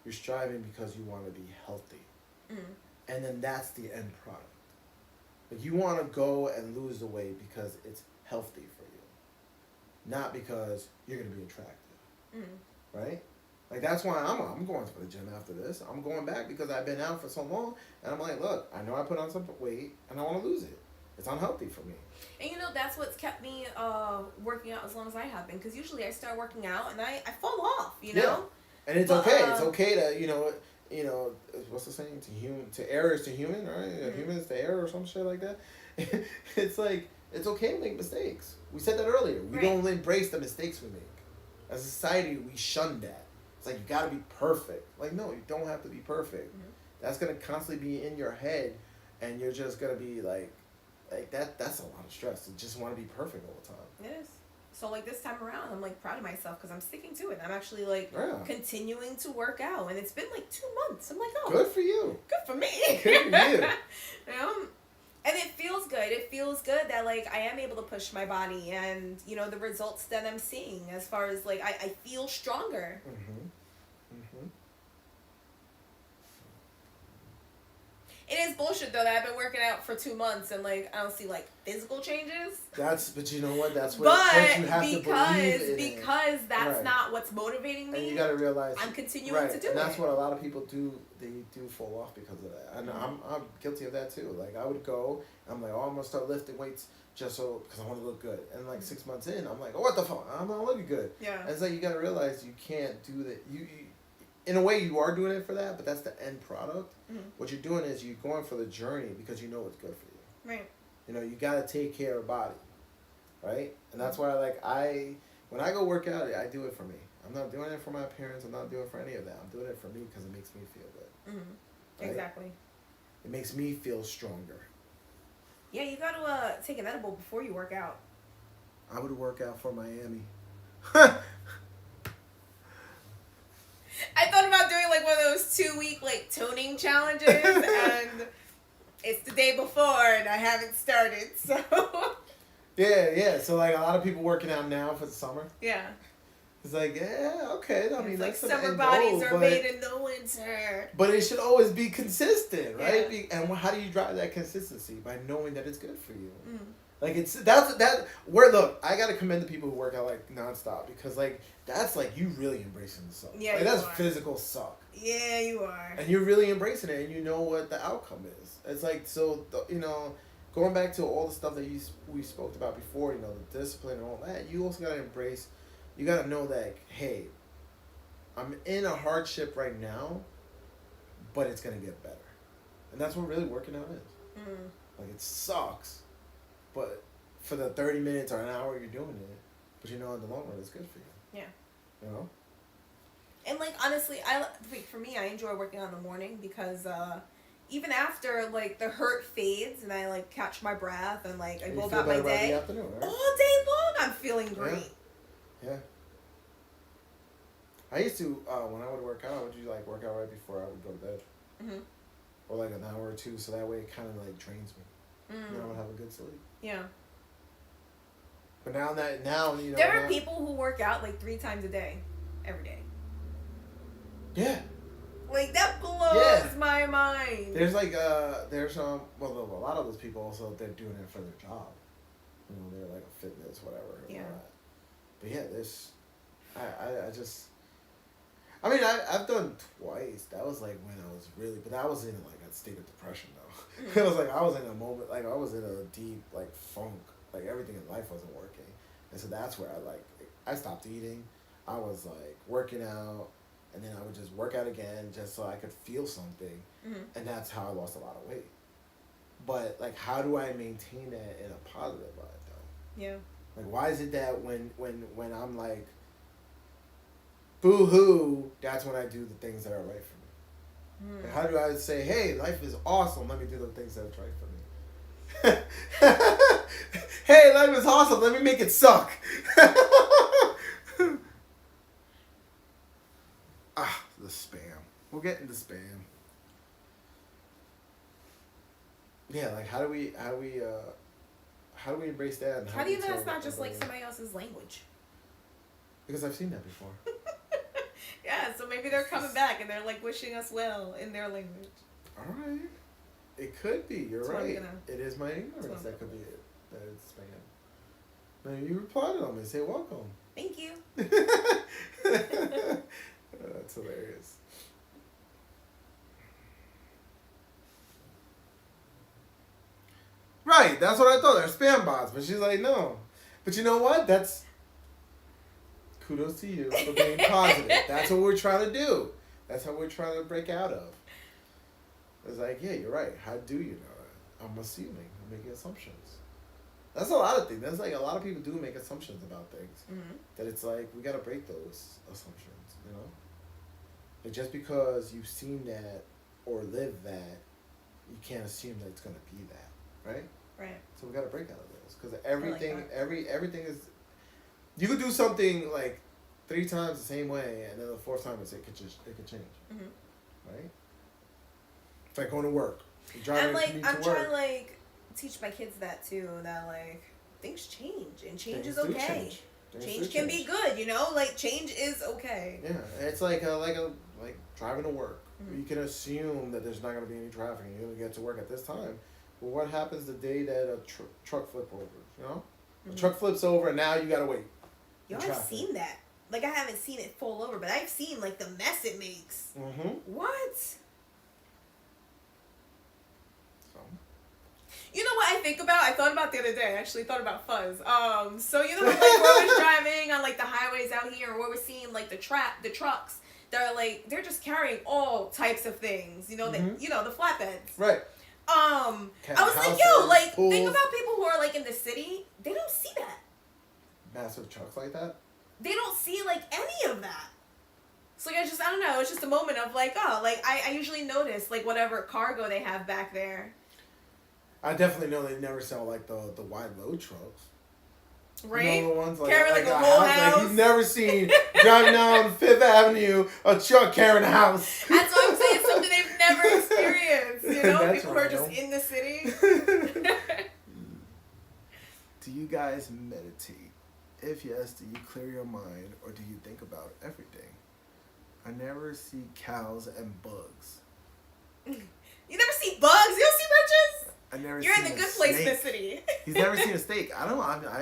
You're striving because you want to be healthy. Mm-hmm. And then that's the end product. Like, you want to go and lose the weight because it's healthy for you, not because you're going to be attractive. Mm-hmm. Right? Like, that's why I'm going to the gym after this. I'm going back because I've been out for so long, and I'm like, look, I know I put on some weight, and I want to lose it. It's unhealthy for me. And you know, that's what's kept me working out as long as I have been. Because usually I start working out and I fall off, you know? Yeah. And it's But, okay. It's okay to, you know, what's the saying? To err is to human, right? Mm-hmm. Human is to err or some shit like that. It's like, it's okay to make mistakes. We said that earlier. We don't embrace the mistakes we make. As a society, we shun that. It's like, you gotta be perfect. Like, no, you don't have to be perfect. Mm-hmm. That's gonna constantly be in your head, and you're just gonna be like that's a lot of stress to just want to be perfect all the time. It is. So like this time around, I'm like proud of myself because I'm sticking to it. I'm actually like continuing to work out, and it's been like 2 months. I'm like, oh, good for you. Good for me. Good for you. And it feels good. It feels good that like I am able to push my body, and you know the results that I'm seeing as far as like I feel stronger. Mm-hmm. Mm-hmm. It is bullshit though that I've been working out for 2 months and like I don't see like physical changes. But you know what? That's what but you have to believe in because that's not what's motivating me. And you got to realize I'm continuing to do and it. that's what a lot of people do. They do fall off because of that. And I'm guilty of that too. Like I would go, I'm like, oh, I'm gonna start lifting weights just so because I want to look good. And like 6 months in, I'm like, oh, what the fuck? I'm not looking good. Yeah. And it's like you got to realize you can't do that. You in a way, you are doing it for that, but that's the end product. Mm-hmm. What you're doing is you're going for the journey because you know what's good for you. Right. You know, you got to take care of body, right? And that's why, like, when I go work out, I do it for me. I'm not doing it for my appearance. I'm not doing it for any of that. I'm doing it for me because it makes me feel good. Mm-hmm. Right? Exactly. It makes me feel stronger. Yeah, you got to take an edible before you work out. I would work out for Miami. I thought about doing like one of those 2-week like toning challenges, and it's the day before, and I haven't started. So yeah. So like a lot of people working out now for the summer. Yeah. It's like okay. I mean, like that's summer bodies are made in the winter. But it should always be consistent, right? Yeah. And how do you drive that consistency? By knowing that it's good for you. Mm. Like look, I gotta commend the people who work out like nonstop because like that's like you really embracing the suck. Yeah, like, that's physical suck. Yeah, you are. And you're really embracing it, and you know what the outcome is. It's like going back to all the stuff that we spoke about before. You know, the discipline and all that. You also gotta embrace. You gotta know that hey, I'm in a hardship right now, but it's gonna get better, and that's what really working out is. Mm. Like it sucks. But for the 30 minutes or an hour you're doing it, but you know in the long run it's good for you. Yeah. You know? And like honestly, for me I enjoy working out in the morning because even after like the hurt fades and I like catch my breath and like I go about my day, right? all day long I'm feeling great. Yeah. I used to when I would work out, I would usually like work out right before I would go to bed. Mm-hmm. Or like an hour or two, so that way it kind of like drains me. And I would have a good sleep. Yeah. But now you know. There are people who work out like 3 times a day, every day. Yeah. Like that blows my mind. There's like a lot of those people also they're doing it for their job. You know, they're like a fitness whatever. Yeah. But yeah, I mean, I've done twice. That was like when I was but that was in like a state of depression though. Mm-hmm. It was like I was in a moment, like I was in a deep like funk, like everything in life wasn't working, and so that's where I stopped eating. I was like working out, and then I would just work out again just so I could feel something, and that's how I lost a lot of weight. But like, how do I maintain that in a positive light though? Yeah. Like, why is it that when I'm like, boo-hoo, that's when I do the things that are right for me? Like, how do I say, hey, life is awesome, let me do the things that's right for me? Hey, life is awesome, let me make it suck. The spam. We'll get into spam. Yeah, like how do we embrace that? And How do you know tell it's not just like everybody- somebody else's language? Because I've seen that before. Yeah, so maybe they're coming back and they're like wishing us well in their language. All right. It could be. You're That's what I'm right. gonna- It is my That's ignorance what I'm that could be it. That it's spam. Now you reply to them and say welcome. Thank you. That's hilarious. Right, that's what I thought. They're spam bots, but she's like, no. But you know what? That's kudos to you for being positive. That's what we're trying to do. That's how we're trying to break out of. It's like, yeah, you're right. How do you know that? I'm assuming. I'm making assumptions. That's a lot of things. That's like a lot of people do make assumptions about things. Mm-hmm. That it's like we gotta break those assumptions, you know. Like just because you've seen that or lived that, you can't assume that it's gonna be that, right? Right. So we gotta break out of those because everything, that. everything is. You could do something like 3 times the same way, and then the 4th time it could change, Mm-hmm. right? It's like going to work. You're driving And like commute I'm to trying work. to like teach my kids that too. That like things change and change Things is do okay. change. Things Change do can change. be good, you know. Like change is okay. Yeah, it's like driving to work. Mm-hmm. You can assume that there's not going to be any traffic and you're going to get to work at this time. But what happens the day that a truck flip over? You know, a truck flips over and now you got to wait. Yo, in I've traffic. seen that. Like I haven't seen it fall over, but I've seen like the mess it makes. Mm-hmm. What? So. You know what I think about? I thought about the other day. I actually thought about fuzz. So you know, like we're always driving on like the highways out here, where we're seeing like the trucks. They're just carrying all types of things. You know, the flatbeds. Right. I was like, yo, Houses, like pools. think about people who are like in the city. They don't see that. Massive trucks like that. They don't see like any of that. So like, I don't know. It's just a moment of like, oh, like I usually notice like whatever cargo they have back there. I definitely know they never sell like the wide load trucks. Right? You know the ones like, Carry like a whole house. Like you've never seen driving down 5th Avenue a truck carrying a house. That's what I'm saying. Something they've never experienced. You know, That's people who are right, just no? in the city. Do you guys meditate? If yes, do you clear your mind or do you think about everything? I never see cows and bugs. You never see bugs. You don't see roaches. I never. You're in seen the a good place in the snake. city. He's never seen a snake. I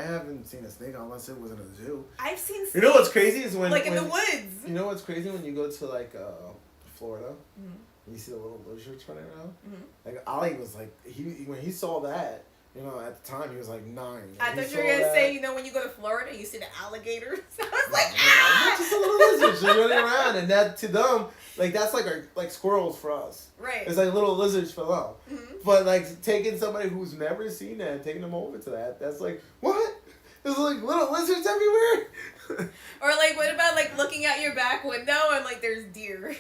haven't seen a snake unless it was in a zoo. I've seen snakes. You know what's crazy is when in the woods. You know what's crazy when you go to like Florida, Mm-hmm. and you see the little lizards running around. Mm-hmm. Like Ali was like when he saw that, you know, at the time he was like 9. I He thought you saw were gonna that- say, you know, when you go to Florida, you see the alligators. I was like, They're ah! just a little lizards just running around, and that to them, like that's like squirrels for us. Right. It's like little lizards for them. Mm-hmm. But like taking somebody who's never seen that and taking them over to that's like what? There's like little lizards everywhere. Or like, what about like looking out your back window and like there's deer?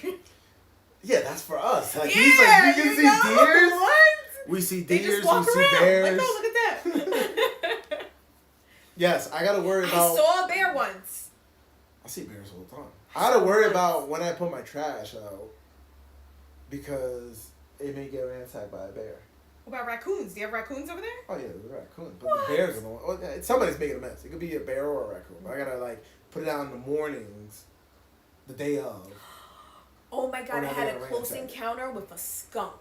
Yeah, that's for us. Like Yeah, he's like, you can see know? deers. What? We see They deers. just walk We see around. bears. Like, oh, look at that. Yes, I gotta worry I about. saw a bear once. I see bears all the time. I gotta worry about when I put my trash out because it may get ransacked by a bear. What about raccoons? Do you have raccoons over there? Oh yeah, the raccoon. But What? the bears are the one. Oh, somebody's making a mess. It could be a bear or a raccoon. But I gotta like put it out in the mornings, the day of. Oh my god, Or I not had a gonna close ransack. encounter with a skunk.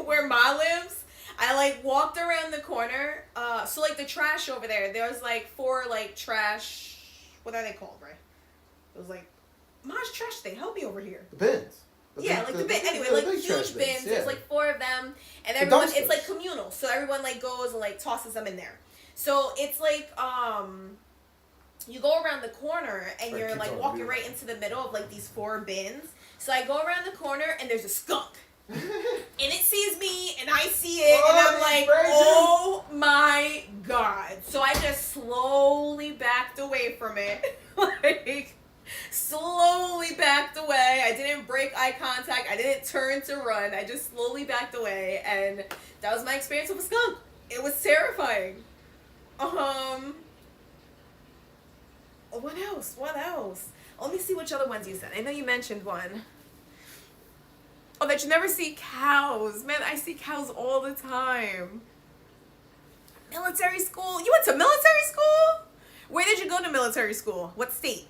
Where Ma lives, I like walked around the corner. So like the trash over there, there was like 4 like trash. What are they called, right? It was like Ma's trash thing. Help me over here. The bins. Yeah, like the bin. Anyway, the like big trash huge bins. yeah. There's like 4 of them, and The everyone. It's dumpsters. like communal, so everyone like goes and like tosses them in there. So it's like you go around the corner and Right, you're kids like don't walking do right that. into the middle of like these 4 bins. So I go around the corner and there's a skunk. And it sees me, and I see it, and I'm like, oh my God. So I just slowly backed away from it. Like, slowly backed away. I didn't break eye contact. I didn't turn to run. I just slowly backed away, and that was my experience with a skunk. It was terrifying. What else? What else? Let me see which other ones you said. I know you mentioned one. Oh, that you never see cows. Man, I see cows all the time. Military school? You went to military school? Where did you go to military school? What state?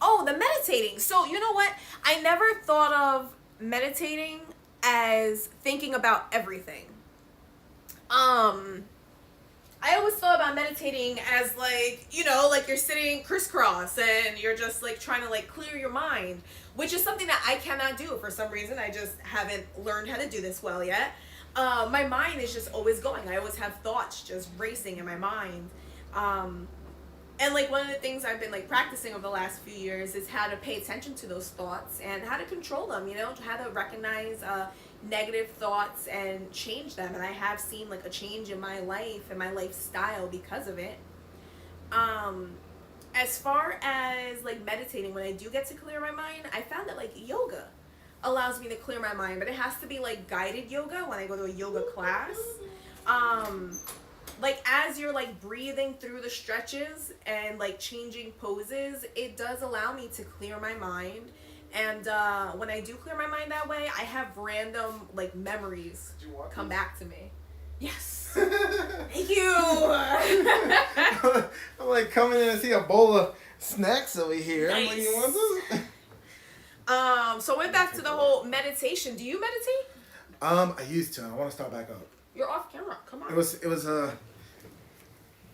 Oh, the meditating. So, you know what? I never thought of meditating as thinking about everything. I always thought about meditating as like, you know, like you're sitting crisscross and you're just like trying to like clear your mind, which is something that I cannot do for some reason. I just haven't learned how to do this well yet. My mind is just always going. I always have thoughts just racing in my mind. And like one of the things I've been like practicing over the last few years is how to pay attention to those thoughts and how to control them, you know, how to recognize negative thoughts and change them. And I have seen like a change in my life and my lifestyle because of it. As far as like meditating, when I do get to clear my mind, I found that like yoga allows me to clear my mind, but it has to be like guided yoga when I go to a yoga class. Like as you're like breathing through the stretches and like changing poses, it does allow me to clear my mind. And when I do clear my mind that way, I have random like memories come back to me. Yes. Thank you. I'm like coming in and see a bowl of snacks over here. Nice. I'm like, you want this? So I went back to the whole meditation. Do you meditate? I used to. I want to start back up. You're off camera. Come on. It was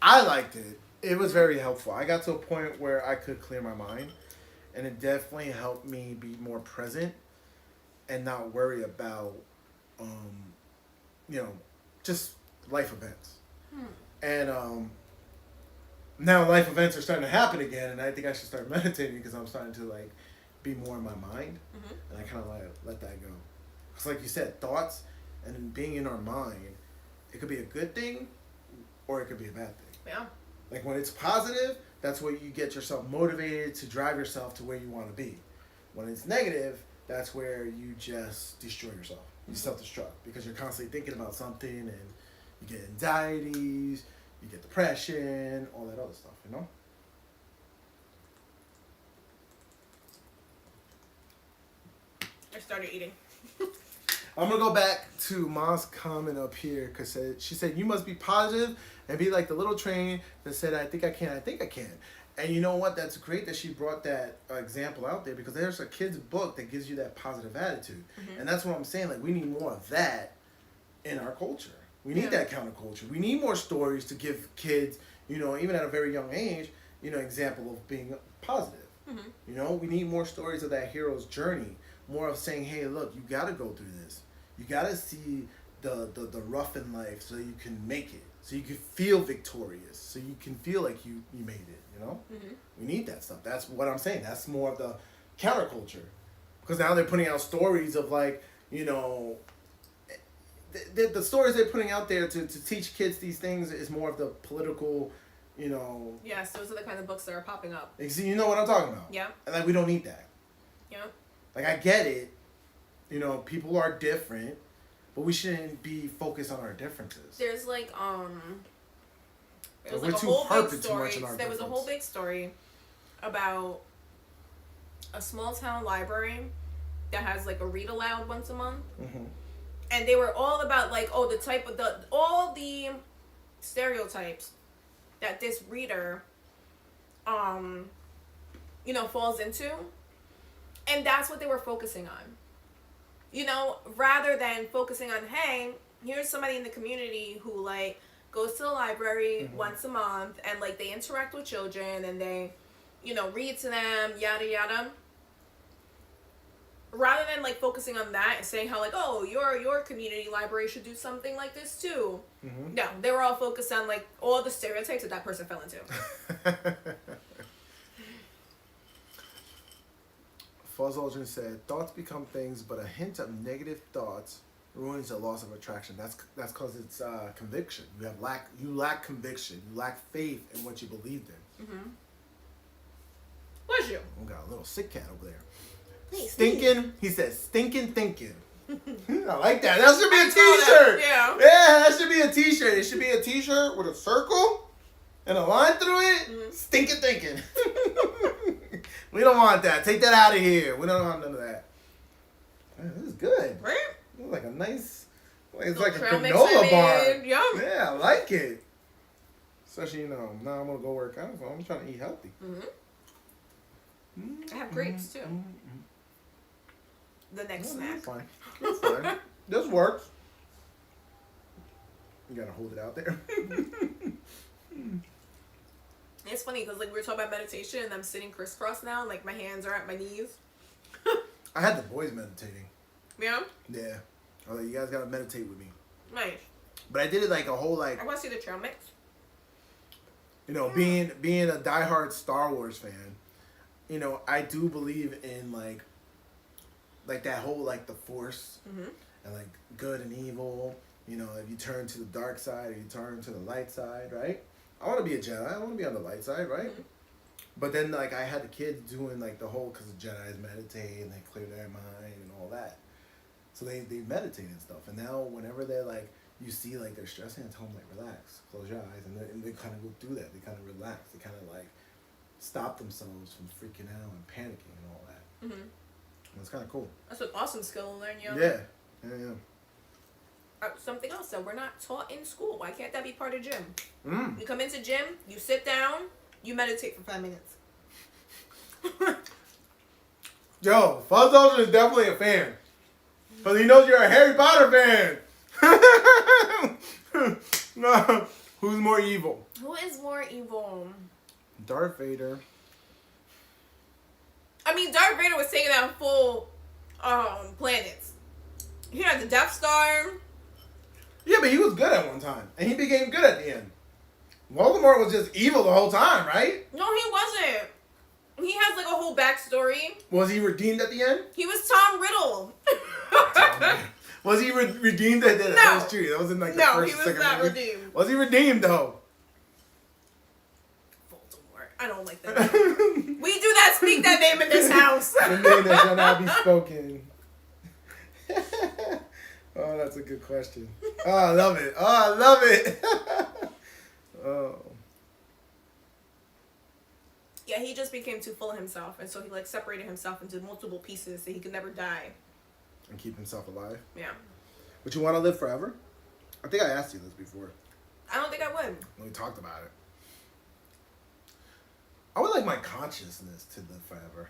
I liked it. It was very helpful. I got to a point where I could clear my mind, and it definitely helped me be more present and not worry about, you know, just life events. And now life events are starting to happen again, and I think I should start meditating because I'm starting to like be more in my mind, and I kind of let that go. Because like you said, thoughts and being in our mind, it could be a good thing or it could be a bad thing. Yeah. Like when it's positive, that's where you get yourself motivated to drive yourself to where you want to be. When it's negative, that's where you just destroy yourself. You self-destruct because you're constantly thinking about something and you get anxieties, you get depression, all that other stuff, you know? I started eating. I'm going to go back to Ma's comment up here because she said, you must be positive and be like the little train that said, I think I can, I think I can. And you know what? That's great that she brought that example out there because there's a kid's book that gives you that positive attitude. And that's what I'm saying. Like, we need more of that in our culture. We need that counterculture. We need more stories to give kids, you know, even at a very young age, you know, example of being positive. You know, we need more stories of that hero's journey. More of saying, hey, look, you got to go through this. You got to see the rough in life so you can make it. So you can feel victorious. So you can feel like you made it, you know? We need that stuff. That's what I'm saying. That's more of the counterculture. Because now they're putting out stories of like, you know, the stories they're putting out there to teach kids these things is more of the political, you know. Yes, those are the kind of books that are popping up. You know what I'm talking about? Yeah. And like, we don't need that. Yeah. Like, I get it. You know, people are different, but we shouldn't be focused on our differences. There's like there was We're like a too whole big harping too story. much on our There was a difference. whole big story about a small town library that has like a read aloud once a month. And they were all about like, oh, the type of all the stereotypes that this reader you know, falls into. And that's what they were focusing on. You know, rather than focusing on, hey, here's somebody in the community who like goes to the library once a month and like they interact with children and they, you know, read to them, yada yada. Rather than like focusing on that and saying how like, oh, your community library should do something like this too. No, they were all focused on like all the stereotypes that person fell into. Fuzz Aldrin said, thoughts become things, but a hint of negative thoughts ruins the loss of attraction. That's because it's conviction. You lack conviction. You lack faith in what you believed in. Mm-hmm. Bless you. We got a little sick cat over there. Hey, Stinking. He says, stinking thinking. I like that. That should be a t-shirt. Yeah. Yeah, that should be a t-shirt. It should be a t-shirt with a circle and a line through it. Mm-hmm. Stinking thinking. We don't want that. Take that out of here. We don't want none of that. Man, this is good. Right? It's like a nice, it's like a trail mix granola I bar. made. Yum. Yeah, I like it. Especially, now I'm going to go work out, so I'm trying to eat healthy. Mm-hmm. I have grapes, too. The next snack. That's fine. That's fine. This works. You got to hold it out there. It's funny because like we were talking about meditation and I'm sitting crisscross now and like my hands are at my knees. I had the boys meditating. Yeah? Yeah. I was like, you guys got to meditate with me. Nice. But I did it like a whole I want to see the trail mix. You know, being a diehard Star Wars fan, you know, I do believe in like that whole like the Force and like good and evil. You know, if you turn to the dark side or you turn to the light side, right? I want to be a Jedi. I want to be on the light side, right? But then like I had the kids doing like the whole, because the Jedis meditate and they clear their mind and all that. So they meditate and stuff. And now whenever they're like, you see like they're stressing, I tell them like, relax, close your eyes. And they kind of go through that. They kind of relax. They kind of like stop themselves from freaking out and panicking and all that. Mm-hmm. It's kind of cool. That's an awesome skill to learn, yo. Yeah. Something else that we're not taught in school. Why can't that be part of gym? Mm. You come into gym, you sit down, you meditate for 5 minutes. Yo, Fuzz Aldrin is definitely a fan. Because he knows you're a Harry Potter fan. No, who's more evil? Who is more evil? Darth Vader. I mean, Darth Vader was taking out full planets. He had the Death Star. Yeah, but he was good at one time. And he became good at the end. Voldemort was just evil the whole time, right? No, he wasn't. He has like a whole backstory. Was he redeemed at the end? He was Tom Riddle. Was he redeemed at the end? No. That was true. That was in like the first, he was second not movie. redeemed. Was he redeemed though? Voldemort. I don't like that name. We do not speak that name in this house. The name that shall not be spoken. Oh, that's a good question. Oh, I love it. Oh, I love it. Oh. Yeah, he just became too full of himself, and so he like separated himself into multiple pieces so he could never die. And keep himself alive. Yeah. Would you want to live forever? I think I asked you this before. I don't think I would. When we talked about it. I would like my consciousness to live forever.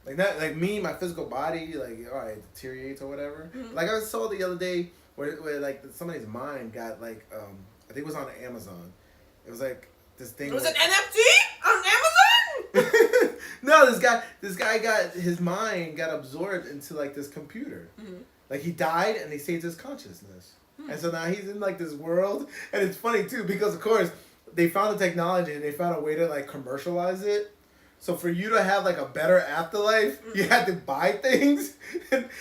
Like that, like me, my physical body, like alright, deteriorates or whatever. Mm-hmm. Like I saw the other day where like somebody's mind got like I think it was on Amazon. It was like this thing. It was where, an NFT on Amazon. No, this guy got his mind got absorbed into like this computer. Mm-hmm. Like he died and they saved his consciousness. And so now he's in like this world, and it's funny too because of course they found the technology and they found a way to like commercialize it. So for you to have like a better afterlife, you had to buy things.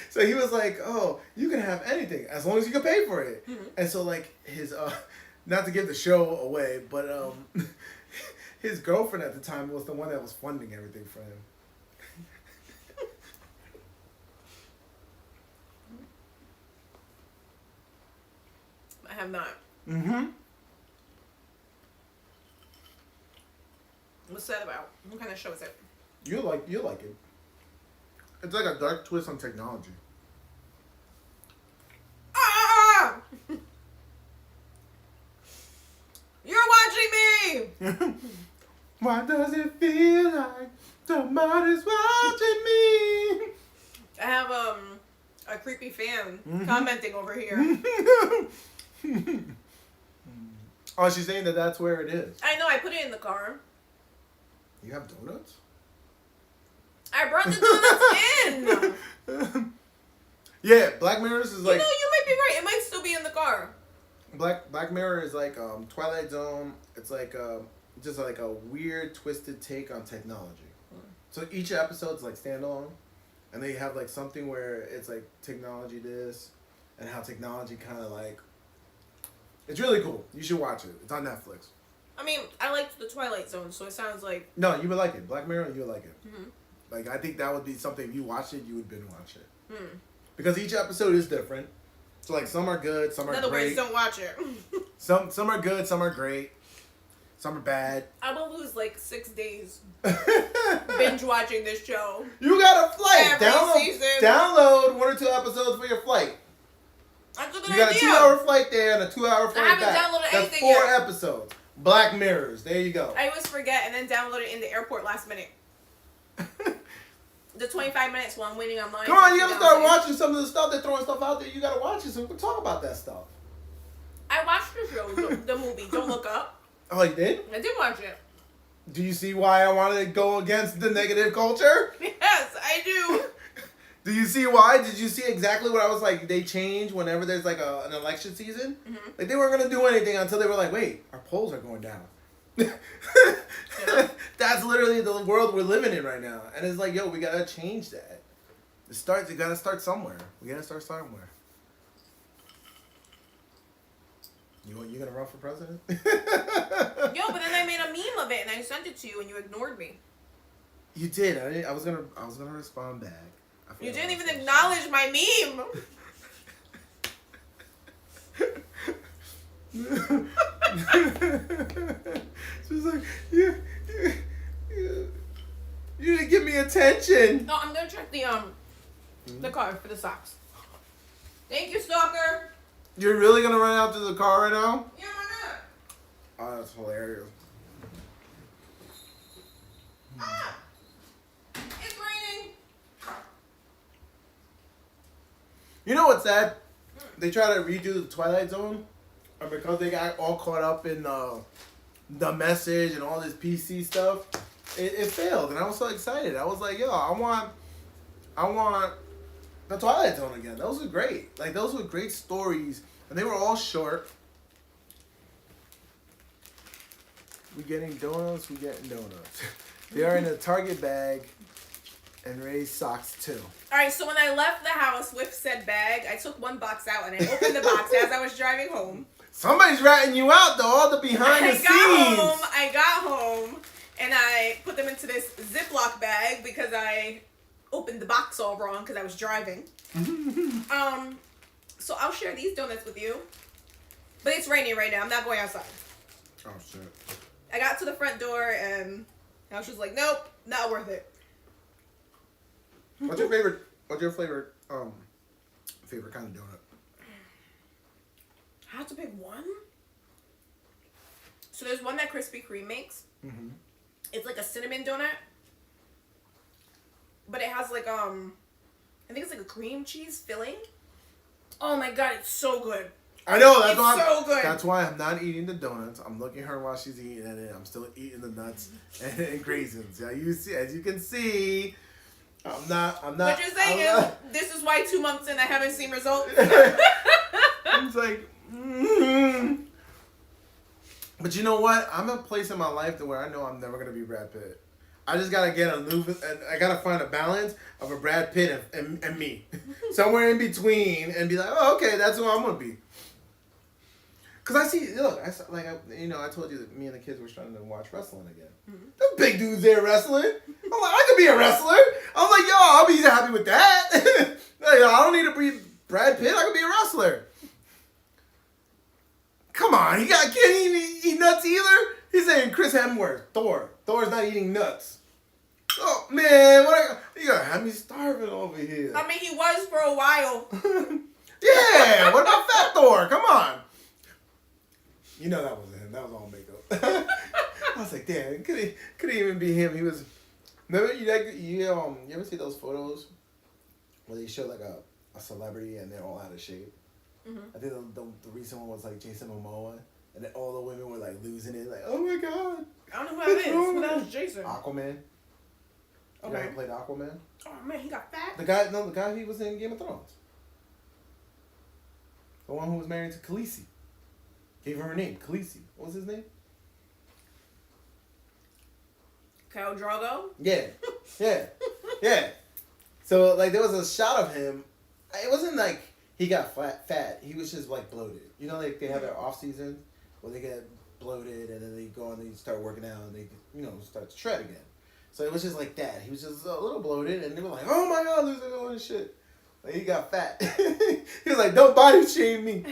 So he was like, "Oh, you can have anything as long as you can pay for it." Mm-hmm. And so like his not to give the show away, but his girlfriend at the time was the one that was funding everything for him. I have not. Mm-hmm. What's that about? What kind of show is it? You'll like it. It's like a dark twist on technology. Ah! You're watching me! Why does it feel like somebody's watching me? I have a creepy fan commenting over here. Oh, she's saying that that's where it is. I know, I put it in the car. You have donuts? I brought the donuts in! Yeah, Black Mirrors is like... You know, you might be right. It might still be in the car. Black Mirror is like Twilight Zone. It's like just like a weird, twisted take on technology. So each episode's like standalone, and they have like something where it's like technology this, and how technology kind of like. It's really cool. You should watch it. It's on Netflix. I mean, I liked the Twilight Zone, so it sounds like. No, you would like it. Black Mirror, you would like it. Mm-hmm. Like I think that would be something. If you watch it, you would binge watch it. Hmm. Because each episode is different. So like some are good, some are In other great. words, don't watch it. Some are good, some are great, some are bad. I will lose like 6 days binge watching this show. You got a flight. Every season. Download 1 or 2 episodes for your flight. That's a good You got idea. a 2-hour flight there and a 2-hour flight haven't back. downloaded That's anything 4 yet. episodes. Black Mirrors. There you go. I always forget and then download it in the airport last minute. The 25 minutes while I'm waiting online. Come on, you gotta start watching some of the stuff. They're throwing stuff out there. You gotta watch it so we can talk about that stuff. I watched the show, the movie. Don't Look Up. Oh, you did? I did watch it. Do you see why I wanted to go against the negative culture? Yes, I do. Do you see why? Did you see exactly what I was like? They change whenever there's like an election season. Mm-hmm. Like they weren't gonna do anything until they were like, wait, our polls are going down. Yeah. That's literally the world we're living in right now, and it's like, yo, we gotta change that. You gotta start somewhere. We gotta start somewhere. You gonna run for president? Yo, but then I made a meme of it and I sent it to you and you ignored me. You did. I was gonna respond back. You didn't even acknowledge my meme. She's like, you didn't give me attention. No, I'm gonna check the card for the socks. Thank you, stalker. You're really gonna run out to the car right now? Yeah, why Oh, that's hilarious. not? Ah, it's raining. You know what's sad? They try to redo the Twilight Zone, and because they got all caught up in the message and all this PC stuff, it failed. And I was so excited. I was like, yo, I want the Twilight Zone again. Those were great. Like those were great stories, and they were all short. We getting donuts. We getting donuts. They are in a Target bag, and Ray's socks too. All right, so when I left the house with said bag, I took one box out and I opened the box as I was driving home. Somebody's ratting you out though. All the behind the scenes. I got home and I put them into this Ziploc bag because I opened the box all wrong because I was driving. So I'll share these donuts with you. But it's raining right now. I'm not going outside. Oh shit. I got to the front door and I was just like, nope, not worth it. What's your favorite favorite kind of donut? I have to pick one? So there's one that Krispy Kreme makes. Mm-hmm. It's like a cinnamon donut. But it has like, I think it's like a cream cheese filling. Oh my god, it's so good. I know, that's It's why so good. That's why I'm not eating the donuts. I'm looking at her while she's eating it. I'm still eating the nuts and raisins. Yeah, as you can see, I'm not. What you're saying is, this is why 2 months in I haven't seen results. I'm just like, But you know what? I'm in a place in my life to where I know I'm never gonna be Brad Pitt. I just gotta get I gotta find a balance of a Brad Pitt and me, somewhere in between, and be like, oh, okay, that's who I'm gonna be. Cause I see, look, I told you that me and the kids were starting to watch wrestling again. Mm-hmm. Those big dudes there wrestling. I'm like, I could be a wrestler. I was like, yo, I'll be happy with that. I don't need to be Brad Pitt. I could be a wrestler. Come on, can't eat nuts either. He's saying Chris Hemsworth, Thor. Thor's not eating nuts. Oh man, you gotta have me starving over here. I mean, he was for a while. Yeah, what about Fat Thor? Come on. You know that wasn't him. That was all makeup. I was like, damn, it could even be him. He was. Remember you ever see those photos where they show like a celebrity and they're all out of shape? Mm-hmm. I think the recent one was like Jason Momoa, and then all the women were like losing it, like, oh my god. I don't know who that is. Who that is Jason? Aquaman. You know who played Aquaman? Oh man, he got fat. The guy he was in Game of Thrones. The one who was married to Khaleesi. Gave her name, Khaleesi. What was his name? Khal Drogo? Yeah. Yeah. Yeah. So, like, there was a shot of him. It wasn't like he got fat. He was just, like, bloated. You know, like, they have their off-season where they get bloated and then they go and they start working out and they, you know, start to shred again. So it was just like that. He was just a little bloated and they were like, oh, my God, losing all this shit. Like, he got fat. He was like, don't body shame me.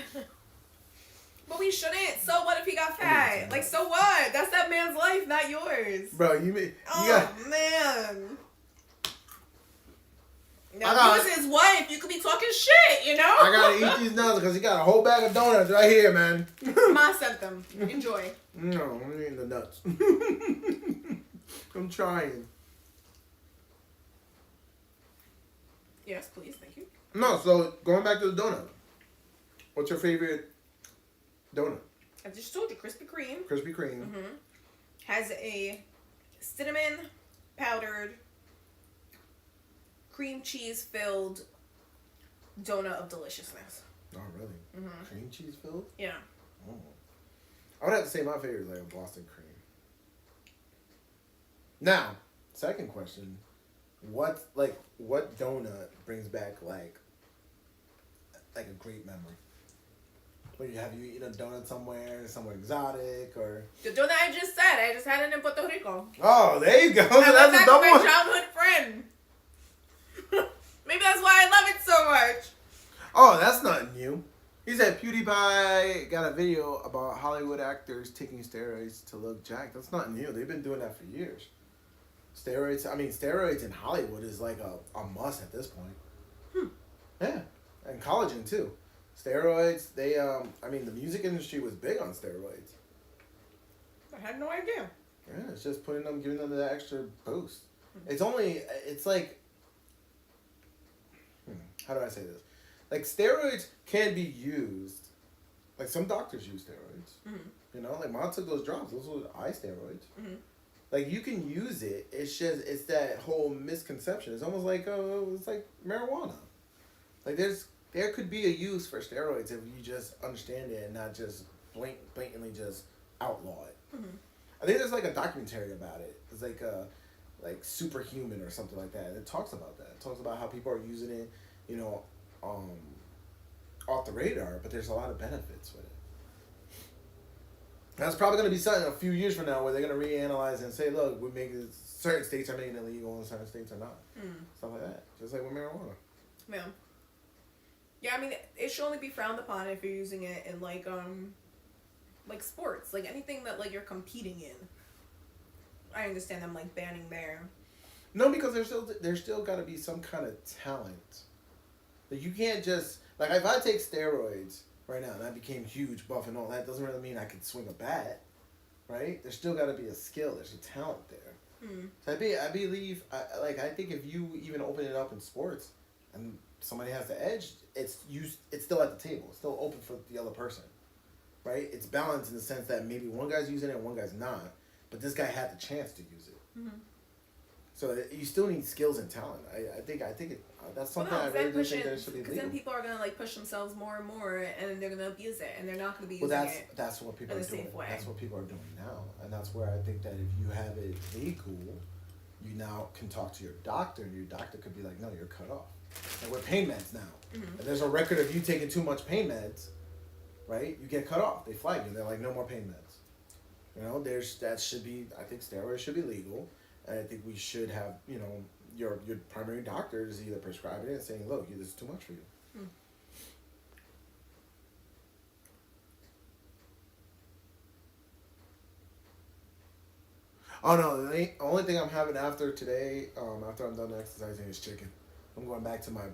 But we shouldn't. So what if he got fat? Like, so what? That's that man's life, not yours. Bro, you man. Now, if he was his wife, you could be talking shit, you know? I gotta eat these nuts because he got a whole bag of donuts right here, man. Ma sent them. Enjoy. No, I'm eating the nuts. I'm trying. Yes, please. Thank you. No, so going back to the donut. What's your favorite donut? I just told you, Krispy Kreme. Krispy Kreme. Mm-hmm. Has a cinnamon powdered cream cheese filled donut of deliciousness. Oh, really? Mm-hmm. Cream cheese filled? Yeah. Oh. I would have to say my favorite is like a Boston cream. Now, second question. What donut brings back like a great memory? Have you eaten a donut somewhere exotic or? The donut I just said, I just had it in Puerto Rico. Oh, there you go. I went That's back a double with one. my childhood friend. Maybe that's why I love it so much. Oh, that's not new. He said PewDiePie got a video about Hollywood actors taking steroids to look jacked. That's not new. They've been doing that for years. Steroids in Hollywood is like a must at this point. Yeah, and collagen too. Steroids, the music industry was big on steroids. I had no idea. Yeah, it's just giving them that extra boost. It's like, how do I say this? Like, steroids can be used, like some doctors use steroids. Mm-hmm. You know, like Mom took those drops, those were eye steroids. Mm-hmm. Like, you can use it, it's that whole misconception. It's almost like, it's like marijuana. Like, there could be a use for steroids if you just understand it and not just blatantly just outlaw it. Mm-hmm. I think there's like a documentary about it. It's like Superhuman or something like that. And it talks about that. It talks about how people are using it, you know, off the radar, but there's a lot of benefits with it. That's probably going to be something a few years from now where they're going to reanalyze and say, look, we're making certain states are making it legal and certain states are not. Stuff like that. Just like with marijuana. Yeah. Yeah, I mean, it should only be frowned upon if you're using it in like sports, like anything that like you're competing in. I understand them like banning there. No, because there's still got to be some kind of talent. Like, you can't just, like, if I take steroids right now and I became huge, buff and all that, doesn't really mean I can swing a bat, right? There's still got to be a skill. There's a talent there. So I believe, I think if you even open it up in sports and somebody has the edge, it's still at the table. It's still open for the other person, right? It's balanced in the sense that maybe one guy's using it and one guy's not, but this guy had the chance to use it. Mm-hmm. So you still need skills and talent. I think that's something I really do think that it should be legal. Because then people are gonna like push themselves more and more, and they're gonna abuse it, and they're not gonna be using it. That's what people are doing. Safe way. That's what people are doing now, and that's where I think that if you have it legal, you now can talk to your doctor, and your doctor could be like, no, you're cut off. Like with pain meds now, if there's a record of you taking too much pain meds, right? You get cut off. They flag you. They're like, no more pain meds. You know, I think steroids should be legal. And I think we should have, you know, your primary doctor is either prescribing it and saying, look, this is too much for you. Oh, no, the only thing I'm having after today, after I'm done exercising, is chicken. I'm going back to my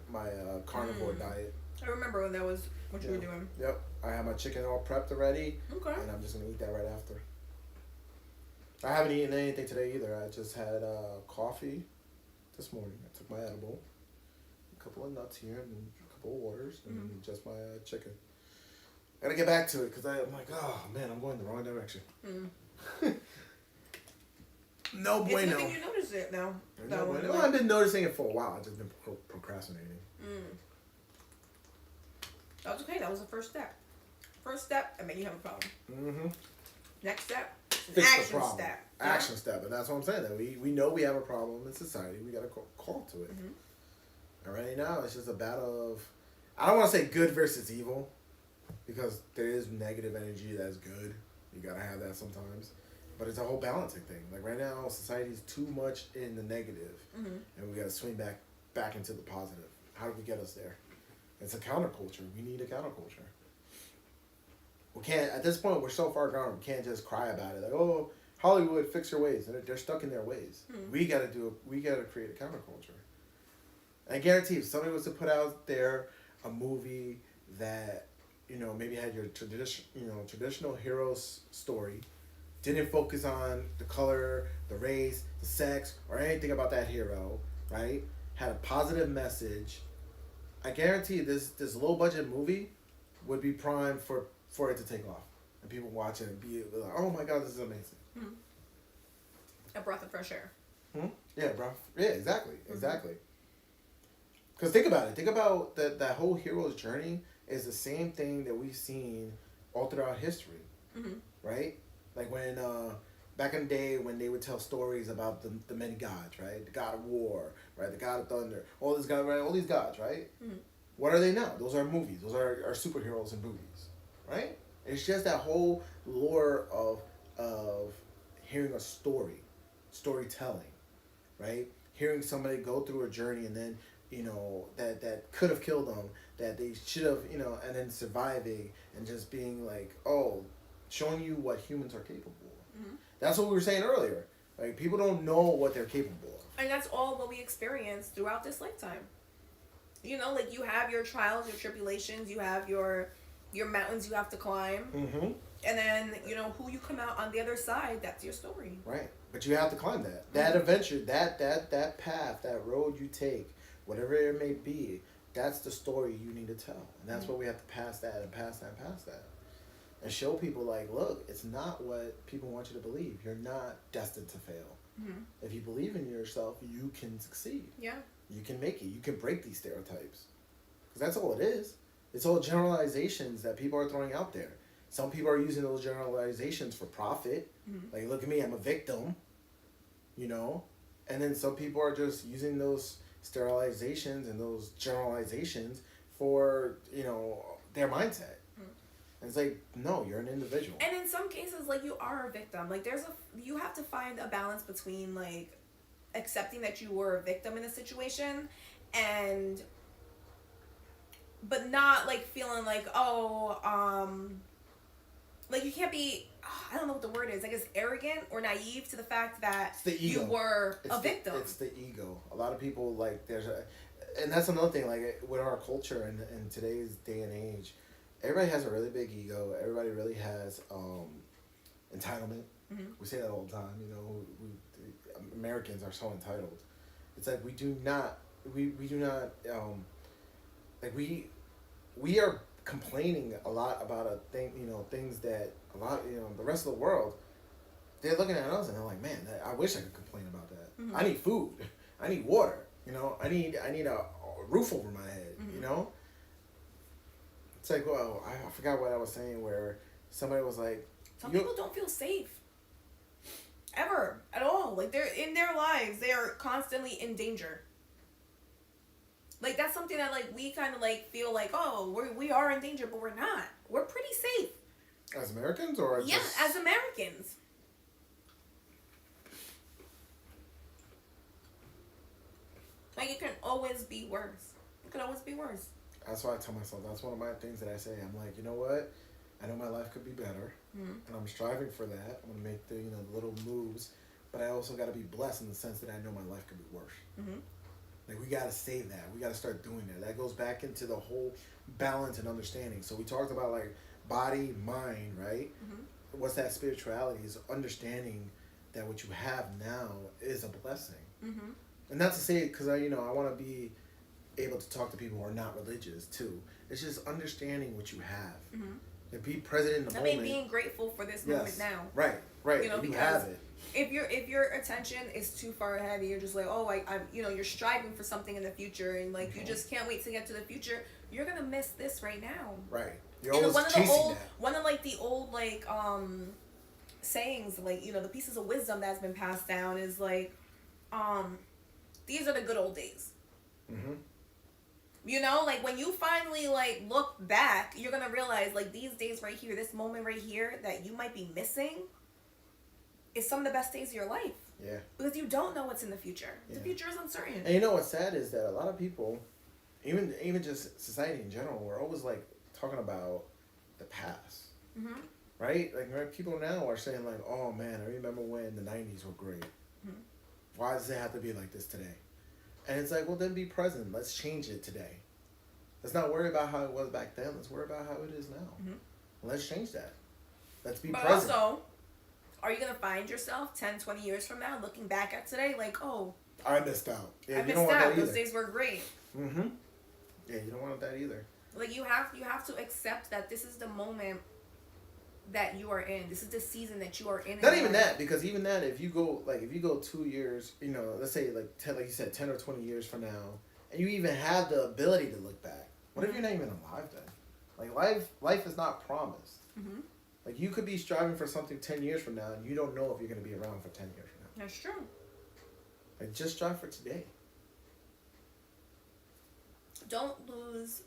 carnivore diet. I remember when that was what you were doing. Yep. I have my chicken all prepped already. Okay. And I'm just going to eat that right after. I haven't eaten anything today either. I just had coffee this morning. I took my edible, a couple of nuts here, and a couple of waters, and just my chicken. I gotta get back to it because I'm like, oh man, I'm going the wrong direction. No bueno. It's a good thing you noticed it now. No bueno. Well, I've been noticing it for a while. I've just been procrastinating. That was okay. That was the first step. First step, I mean, you have a problem. Next step, fix action the problem. step. Action step, and that's what I'm saying. That we know we have a problem in society. We got to call to it. And right now, it's just a battle of, I don't want to say good versus evil, because there is negative energy that's good. You gotta have that sometimes, but it's a whole balancing thing. Like right now, society's too much in the negative, and we gotta swing back into the positive. How do we get us there? It's a counterculture. We need a counterculture. We can't, at this point, we're so far gone, we can't just cry about it. Like, oh, Hollywood, fix your ways. They're stuck in their ways. We gotta create a counterculture. And I guarantee if somebody was to put out there a movie that, maybe had your traditional hero's story, didn't focus on the color, the race, the sex, or anything about that hero, right? Had a positive message, I guarantee this low budget movie would be primed for it to take off, and people watch it and be like, oh my god, this is amazing. A breath of fresh air. Yeah, bro. Yeah, exactly. Because think about it. Think about that whole hero's journey is the same thing that we've seen all throughout history, right? Like when back in the day when they would tell stories about the many gods, right? The god of war, right? The god of thunder, all these gods, right? What are they now? Those are movies. Those are superheroes in movies, right? It's just that whole lore of hearing a storytelling, right? Hearing somebody go through a journey and then that could have killed them, that they should have, and then surviving and just being like, oh, showing you what humans are capable of. That's what we were saying earlier. Like, people don't know what they're capable of. And that's all what we experience throughout this lifetime. Like you have your trials, your tribulations, you have your mountains you have to climb. And then, who you come out on the other side, that's your story. Right. But you have to climb that. That adventure, that path, that road you take, whatever it may be, that's the story you need to tell. And that's what we have to pass that and pass that and pass that. And show people, like, look, it's not what people want you to believe. You're not destined to fail. If you believe in yourself, you can succeed. Yeah. You can make it. You can break these stereotypes. Because that's all it is. It's all generalizations that people are throwing out there. Some people are using those generalizations for profit. Like, look at me, I'm a victim. And then some people are just using those sterilizations and those generalizations for, their mindset. And it's like, no, you're an individual. And in some cases, like, you are a victim. Like, you have to find a balance between, like, accepting that you were a victim in a situation but not, like, feeling like, like, you can't be, I don't know what the word is, I guess arrogant or naive to the fact that you were a victim. It's the ego. A lot of people, like, and that's another thing, like, with our culture and in today's day and age, everybody has a really big ego. Everybody really has entitlement. We say that all the time, Americans are so entitled. It's like we do not, like we are complaining a lot about a thing, things that a lot, the rest of the world, they're looking at us and they're like, man, I wish I could complain about that. I need food. I need water. I need a roof over my head. It's like, well, I forgot what I was saying where somebody was like, some people don't feel safe. Ever. At all. Like, they're in their lives, they are constantly in danger. Like, that's something that, like, we kind of, like, feel like, oh, we are in danger, but we're not. We're pretty safe. As Americans or yeah, as Americans. Like, it can always be worse. It could always be worse. That's why I tell myself, that's one of my things that I say. I'm like, you know what? I know my life could be better, and I'm striving for that. I'm gonna make the little moves, but I also got to be blessed in the sense that I know my life could be worse. Like, we got to save that. We got to start doing that. That goes back into the whole balance and understanding. So we talked about, like, body, mind, right? What's that spirituality? Is understanding that what you have now is a blessing. And not to say it because I want to be able to talk to people who are not religious too. It's just understanding what you have. And be present in the moment. Being grateful for this moment now. Right. You have it. If your attention is too far ahead and you're just like, I'm you're striving for something in the future and like you just can't wait to get to the future, you're gonna miss this right now. Right. You're always chasing that. One of like the old like sayings, like, you know, the pieces of wisdom that's been passed down is like, these are the good old days. Mm-hmm. You know, like when you finally like look back, you're gonna realize like these days right here, this moment right here that you might be missing is some of the best days of your life. Yeah. Because you don't know what's in the future. Yeah. The future is uncertain. And you know what's sad is that a lot of people, even just society in general, we're always like talking about the past. Mm-hmm. Right? Like people now are saying like, oh man, I remember when the 90s were great. Mm-hmm. Why does it have to be like this today? And it's like, well, then be present. Let's change it today. Let's not worry about how it was back then. Let's worry about how it is now. Mm-hmm. Let's change that. Let's be but present. Also, are you going to find yourself 10, 20 years from now looking back at today like, oh, I missed out. Yeah, I you missed don't want out. that either. Those days were great. Mm-hmm. Yeah, you don't want that either. Like you have to accept that this is the moment that you are in. This is the season that you are in. Not even that, because even that, if you go 2 years, you know, let's say like 10, like you said, 10 or 20 years from now, and you even have the ability to look back. What if you're not even alive then? Like life is not promised. Mm-hmm. Like you could be striving for something 10 years from now, and you don't know if you're going to be around for 10 years from now. That's true. Like just strive for today. Don't lose.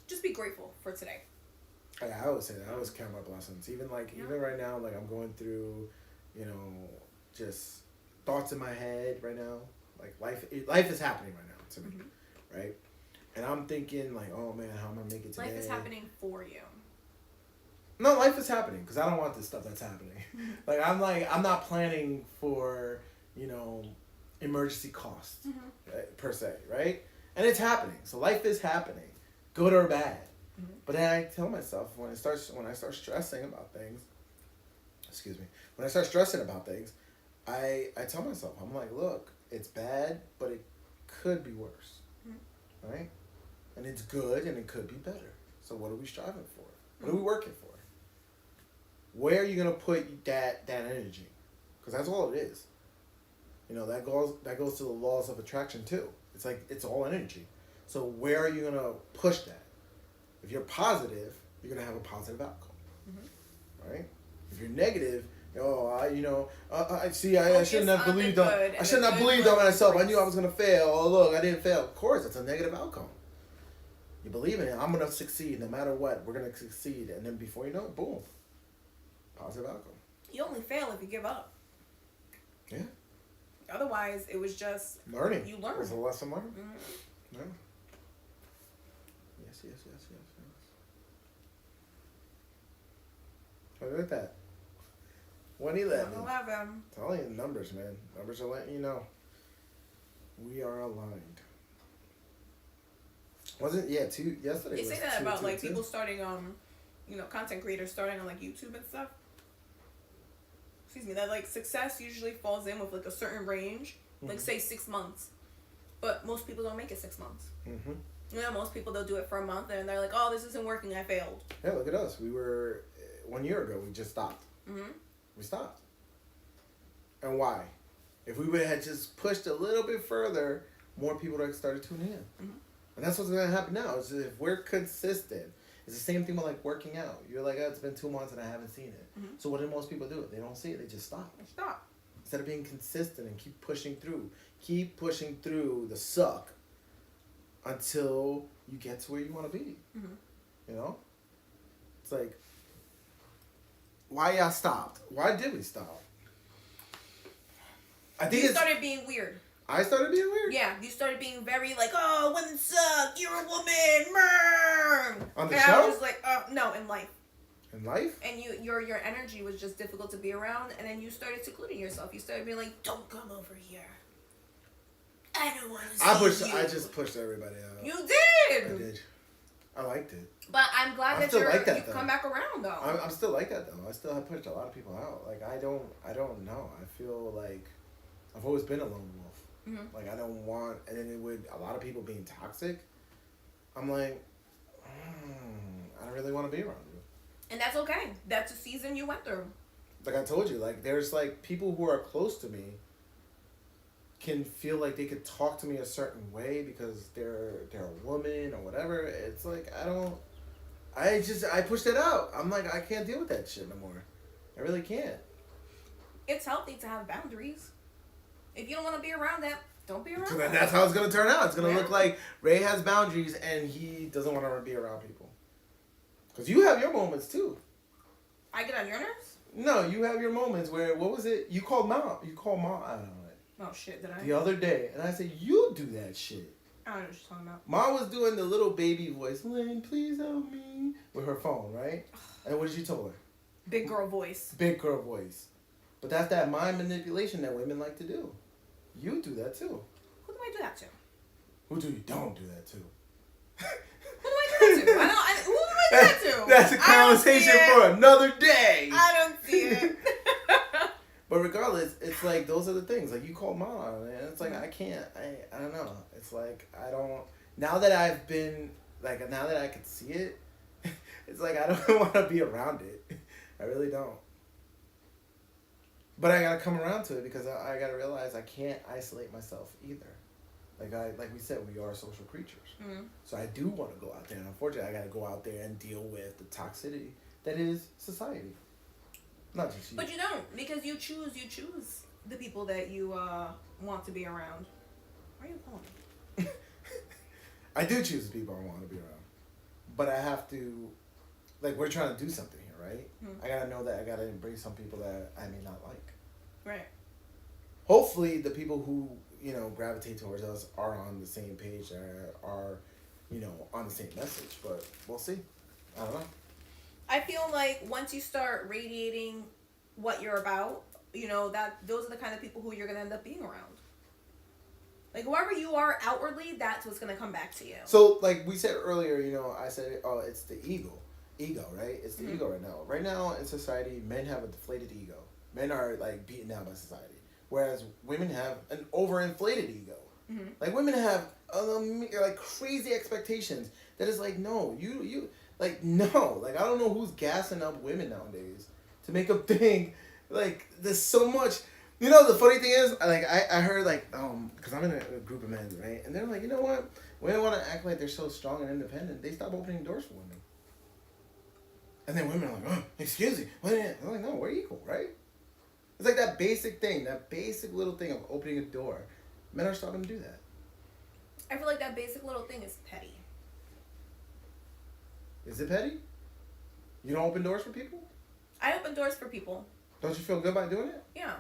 Just be grateful for today. I always say that. I always count my blessings. Even right now, like I'm going through, you know, just thoughts in my head right now. Like life is happening right now to me, Mm-hmm. right? And I'm thinking like, oh man, how am I gonna make it today? Life is happening for you. No, life is happening because I don't want this stuff that's happening. I'm not planning for, you know, emergency costs per se, right? And it's happening. So life is happening, good or bad. Mm-hmm. But then I tell myself when I start stressing about things, when I start stressing about things, I tell myself, I'm like, look, it's bad, but it could be worse, right? And it's good, and it could be better. So what are we striving for? What are we working for? Where are you gonna put that energy? Because that's all it is. You know, that goes to the laws of attraction too. It's like it's all energy. So where are you gonna push that? If you're positive, you're gonna have a positive outcome, right? If you're negative, I shouldn't have believed on. I shouldn't have believed on myself. I knew I was gonna fail. Oh look, I didn't fail. Of course, it's a negative outcome. You believe in it. I'm gonna succeed no matter what. We're gonna succeed, and then before you know it, boom, positive outcome. You only fail if you give up. Yeah. Otherwise, it was just learning. You learn. It was a lesson learned. Mm-hmm. Yeah. Yes. Look at that. 111. 111. Telling you numbers, man. Numbers are letting you know. We are aligned. Wasn't yesterday? They say that about like 222? people starting content creators starting on like YouTube and stuff. Excuse me, that like success usually falls in with like a certain range, like say 6 months, but most people don't make it 6 months. Mm-hmm. You know, most people they'll do it for a month and they're like, oh, this isn't working, I failed. Yeah, look at us. We were 1 year ago. We just stopped. Mm-hmm. We stopped. And why? If we would have just pushed a little bit further, more people would have started tuning in. Mm-hmm. And that's what's going to happen now. Is if we're consistent. It's the same thing with like working out. You're like, oh, it's been 2 months and I haven't seen it. Mm-hmm. So what do most people do? They don't see it. They just stop. Stop. Instead of being consistent and keep pushing through. Keep pushing through the suck until you get to where you want to be. Mm-hmm. You know? It's like, why y'all stopped? Why did we stop? I think you started being weird. I started being weird? Yeah, you started being very like, oh, women suck, you're a woman, murr. On the and show? I was just like, no, in life. In life? And your energy was just difficult to be around, and then you started secluding yourself. You started being like, don't come over here. I don't want to see you. I just pushed everybody out. You did. I did. I liked it. But I'm glad that you've come back around though. I'm still like that though. I still have pushed a lot of people out. Like I don't know. I feel like I've always been a lone wolf. Mm-hmm. Like I don't want, and then a lot of people being toxic. I'm like, I don't really want to be around you. And that's okay. That's a season you went through. Like I told you, like there's like people who are close to me can feel like they could talk to me a certain way because they're a woman or whatever. It's like I pushed it out. I'm like, I can't deal with that shit no more. I really can't. it's healthy to have boundaries. If you don't want to be around that, don't be around So that. that's how it's gonna turn out. It's gonna Yeah. look like Ray has boundaries and he doesn't want to be around people. Because you have your moments too. I get on your nerves? No, you have your moments where, what was it? You called mom. I don't know. Oh, shit, did I? The other day. And I said, you do that shit. I don't know what you're talking about. Mom was doing the little baby voice, Lynn, please help me, with her phone, right? And what did you tell her? Big girl voice. Big girl voice. But that's that mind manipulation that women like to do. You do that too. Who do I do that to? Who do you don't do that to? Who do I do that to? Who do I do that to? That's a conversation for another day. I don't see it. But regardless, it's like those are the things. Like you called mom on it, and it's like I can't. I don't know. It's like I don't. Now that I've been like now that I can see it, it's like I don't want to be around it. I really don't. But I gotta come around to it because I gotta realize I can't isolate myself either. Like we said, we are social creatures. Mm-hmm. So I do want to go out there, and unfortunately, I gotta go out there and deal with the toxicity that is society. Not just you. But you don't, because you choose the people that you want to be around. Why are you calling me? I do choose the people I want to be around. But I have to, like, we're trying to do something here, right? Hmm. I gotta know that I gotta embrace some people that I may not like. Right. Hopefully, the people who, gravitate towards us are on the same page, are on the same message. But we'll see. I don't know. I feel like once you start radiating what you're about, that those are the kind of people who you're gonna end up being around. Like whoever you are outwardly, that's what's gonna come back to you. So, like we said earlier, I said, oh, it's the ego, right? It's the ego right now. Right now in society, men have a deflated ego. Men are like beaten down by society, whereas women have an overinflated ego. Mm-hmm. Like women have like crazy expectations. That is like no, you. Like, no. Like, I don't know who's gassing up women nowadays to make them think, like, there's so much. The funny thing is, like, I heard, like, because I'm in a group of men, right? And they're like, you know what? Women want to act like they're so strong and independent. They stop opening doors for women. And then women are like, oh, excuse me. I'm like, no, we're equal, right? It's like that basic thing, that basic little thing of opening a door. Men are starting to do that. I feel like that basic little thing is petty. Is it petty? You don't open doors for people? I open doors for people. Don't you feel good by doing it? Yeah.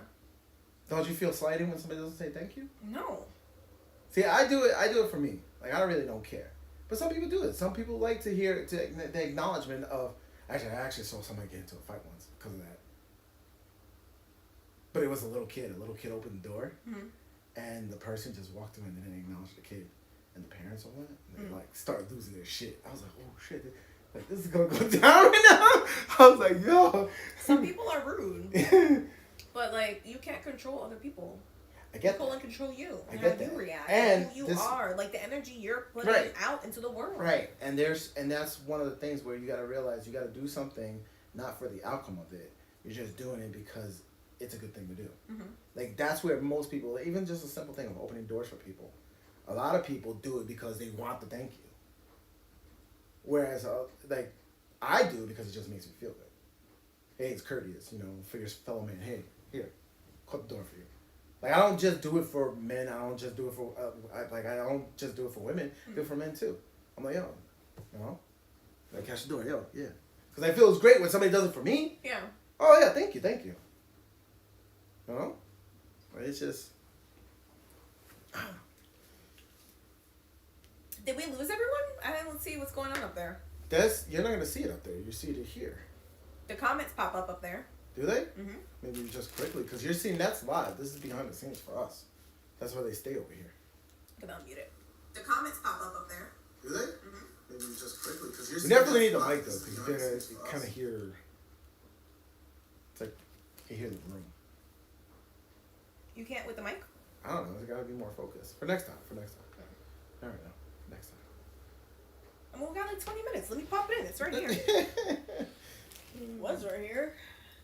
Don't you feel slighted when somebody doesn't say thank you? No. See, I do it for me. Like, I really don't care. But some people do it. Some people like to hear the acknowledgement of... I actually saw somebody get into a fight once because of that. But it was a little kid. A little kid opened the door. Mm-hmm. And the person just walked through and didn't acknowledge the kid. And the parents all went. And they, started losing their shit. I was like, oh, shit. Like, this is going to go down right now. I was like, yo. Some people are rude. But, like, you can't control other people. I get people that. can control you. I And get how that. you react. And who you are. Like, the energy you're putting Right. out into the world. Right. And that's one of the things where you got to realize you got to do something not for the outcome of it. You're just doing it because it's a good thing to do. Mm-hmm. Like, that's where most people, even just a simple thing of opening doors for people, a lot of people do it because they want to thank you. Whereas, like, I do it because it just makes me feel good. Hey, it's courteous, for your fellow man. Hey, here, cut the door for you. Like, I don't just do it for men. I don't just do it for, I don't just do it for women. I do it for men, too. I'm like, yo, like, catch the door, yo, yeah. Because I feel it's great when somebody does it for me. Yeah. Oh, yeah, thank you. But it's just... Did we lose everyone? I didn't see what's going on up there. You're not going to see it up there. You see it here. The comments pop up there. Do they? Mm-hmm. Maybe just quickly, because you're seeing that's live. This is behind the scenes for us. That's where they stay over here. I'm gonna unmute it. The comments pop up there. Do they? Mm-hmm. Maybe just quickly, because you're. We definitely need the mic though, because you kind of hear. It's like you hear the room. You can't with the mic. I don't know. There's got to be more focus for next time. All right, now next time. I mean, we got like 20 minutes. Let me pop it in. It's right here. It was right here.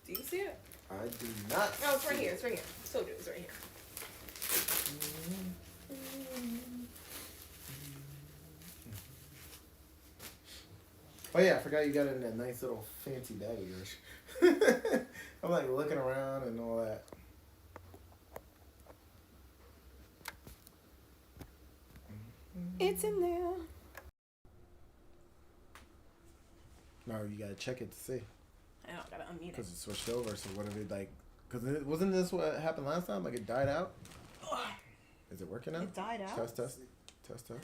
Do you see it? I do not. No, it's right here. It's right here. So do. It's right here. Oh yeah, I forgot you got it in that nice little fancy bag of yours. I'm like looking around and all that. It's in there. No, you gotta check it to see. I don't gotta unmute it. Because it switched over, so what if it like... Because wasn't this what happened last time? Like it died out? Is it working now? It died out. Test. Testing.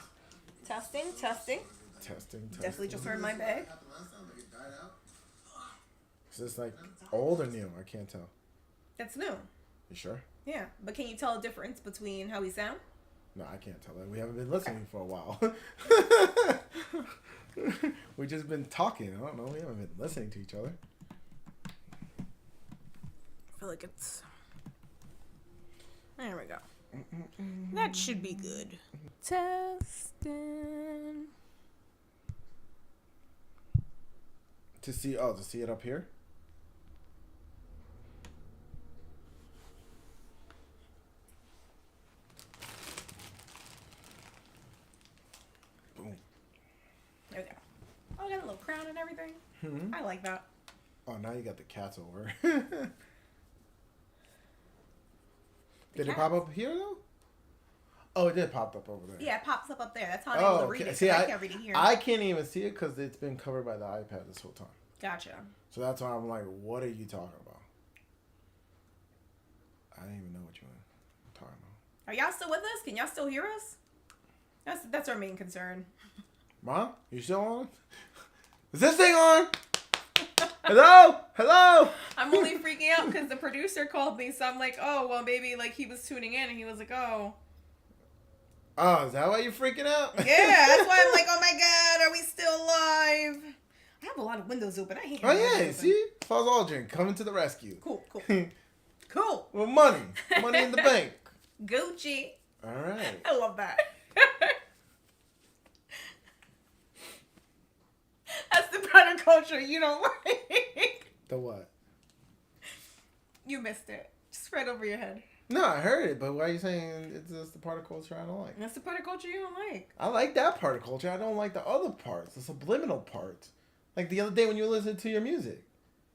Definitely just heard my bag. Is this like old or new? I can't tell. That's new. You sure? Yeah, but can you tell a difference between how we sound? No, I can't tell that. We haven't been listening for a while. We've just been talking. I don't know. We haven't been listening to each other. I feel like it's... There we go. That should be good. Testing. To see it up here? Boom. There we go. Oh, I got a little crown and everything. Mm-hmm. I like that. Oh, now you got the cats over. Did it pop up here though? Oh, it did pop up over there. Yeah, it pops up there. That's how I'm able to read it. See, I can't read it here. I can't even see it because it's been covered by the iPad this whole time. Gotcha. So that's why I'm like, what are you talking about? I didn't even know what you were talking about. Are y'all still with us? Can y'all still hear us? That's our main concern. Mom, you still on? Is this thing on? Hello? I'm only freaking out because the producer called me, so I'm like, oh, well, maybe like he was tuning in and he was like, oh. Oh, is that why you're freaking out? Yeah, that's why I'm like, oh my God, are we still live? I have a lot of windows open. I hate. Oh yeah, see, Fuzz Aldrin coming to the rescue. Cool. Cool. Well, money in the bank. Gucci. All right. I love that. That's the part of culture you don't like. The what? You missed it. Just right over your head. No, I heard it, but why are you saying it's just the part of culture I don't like? That's the part of culture you don't like. I like that part of culture. I don't like the other parts, the subliminal parts. Like the other day when you listened to your music.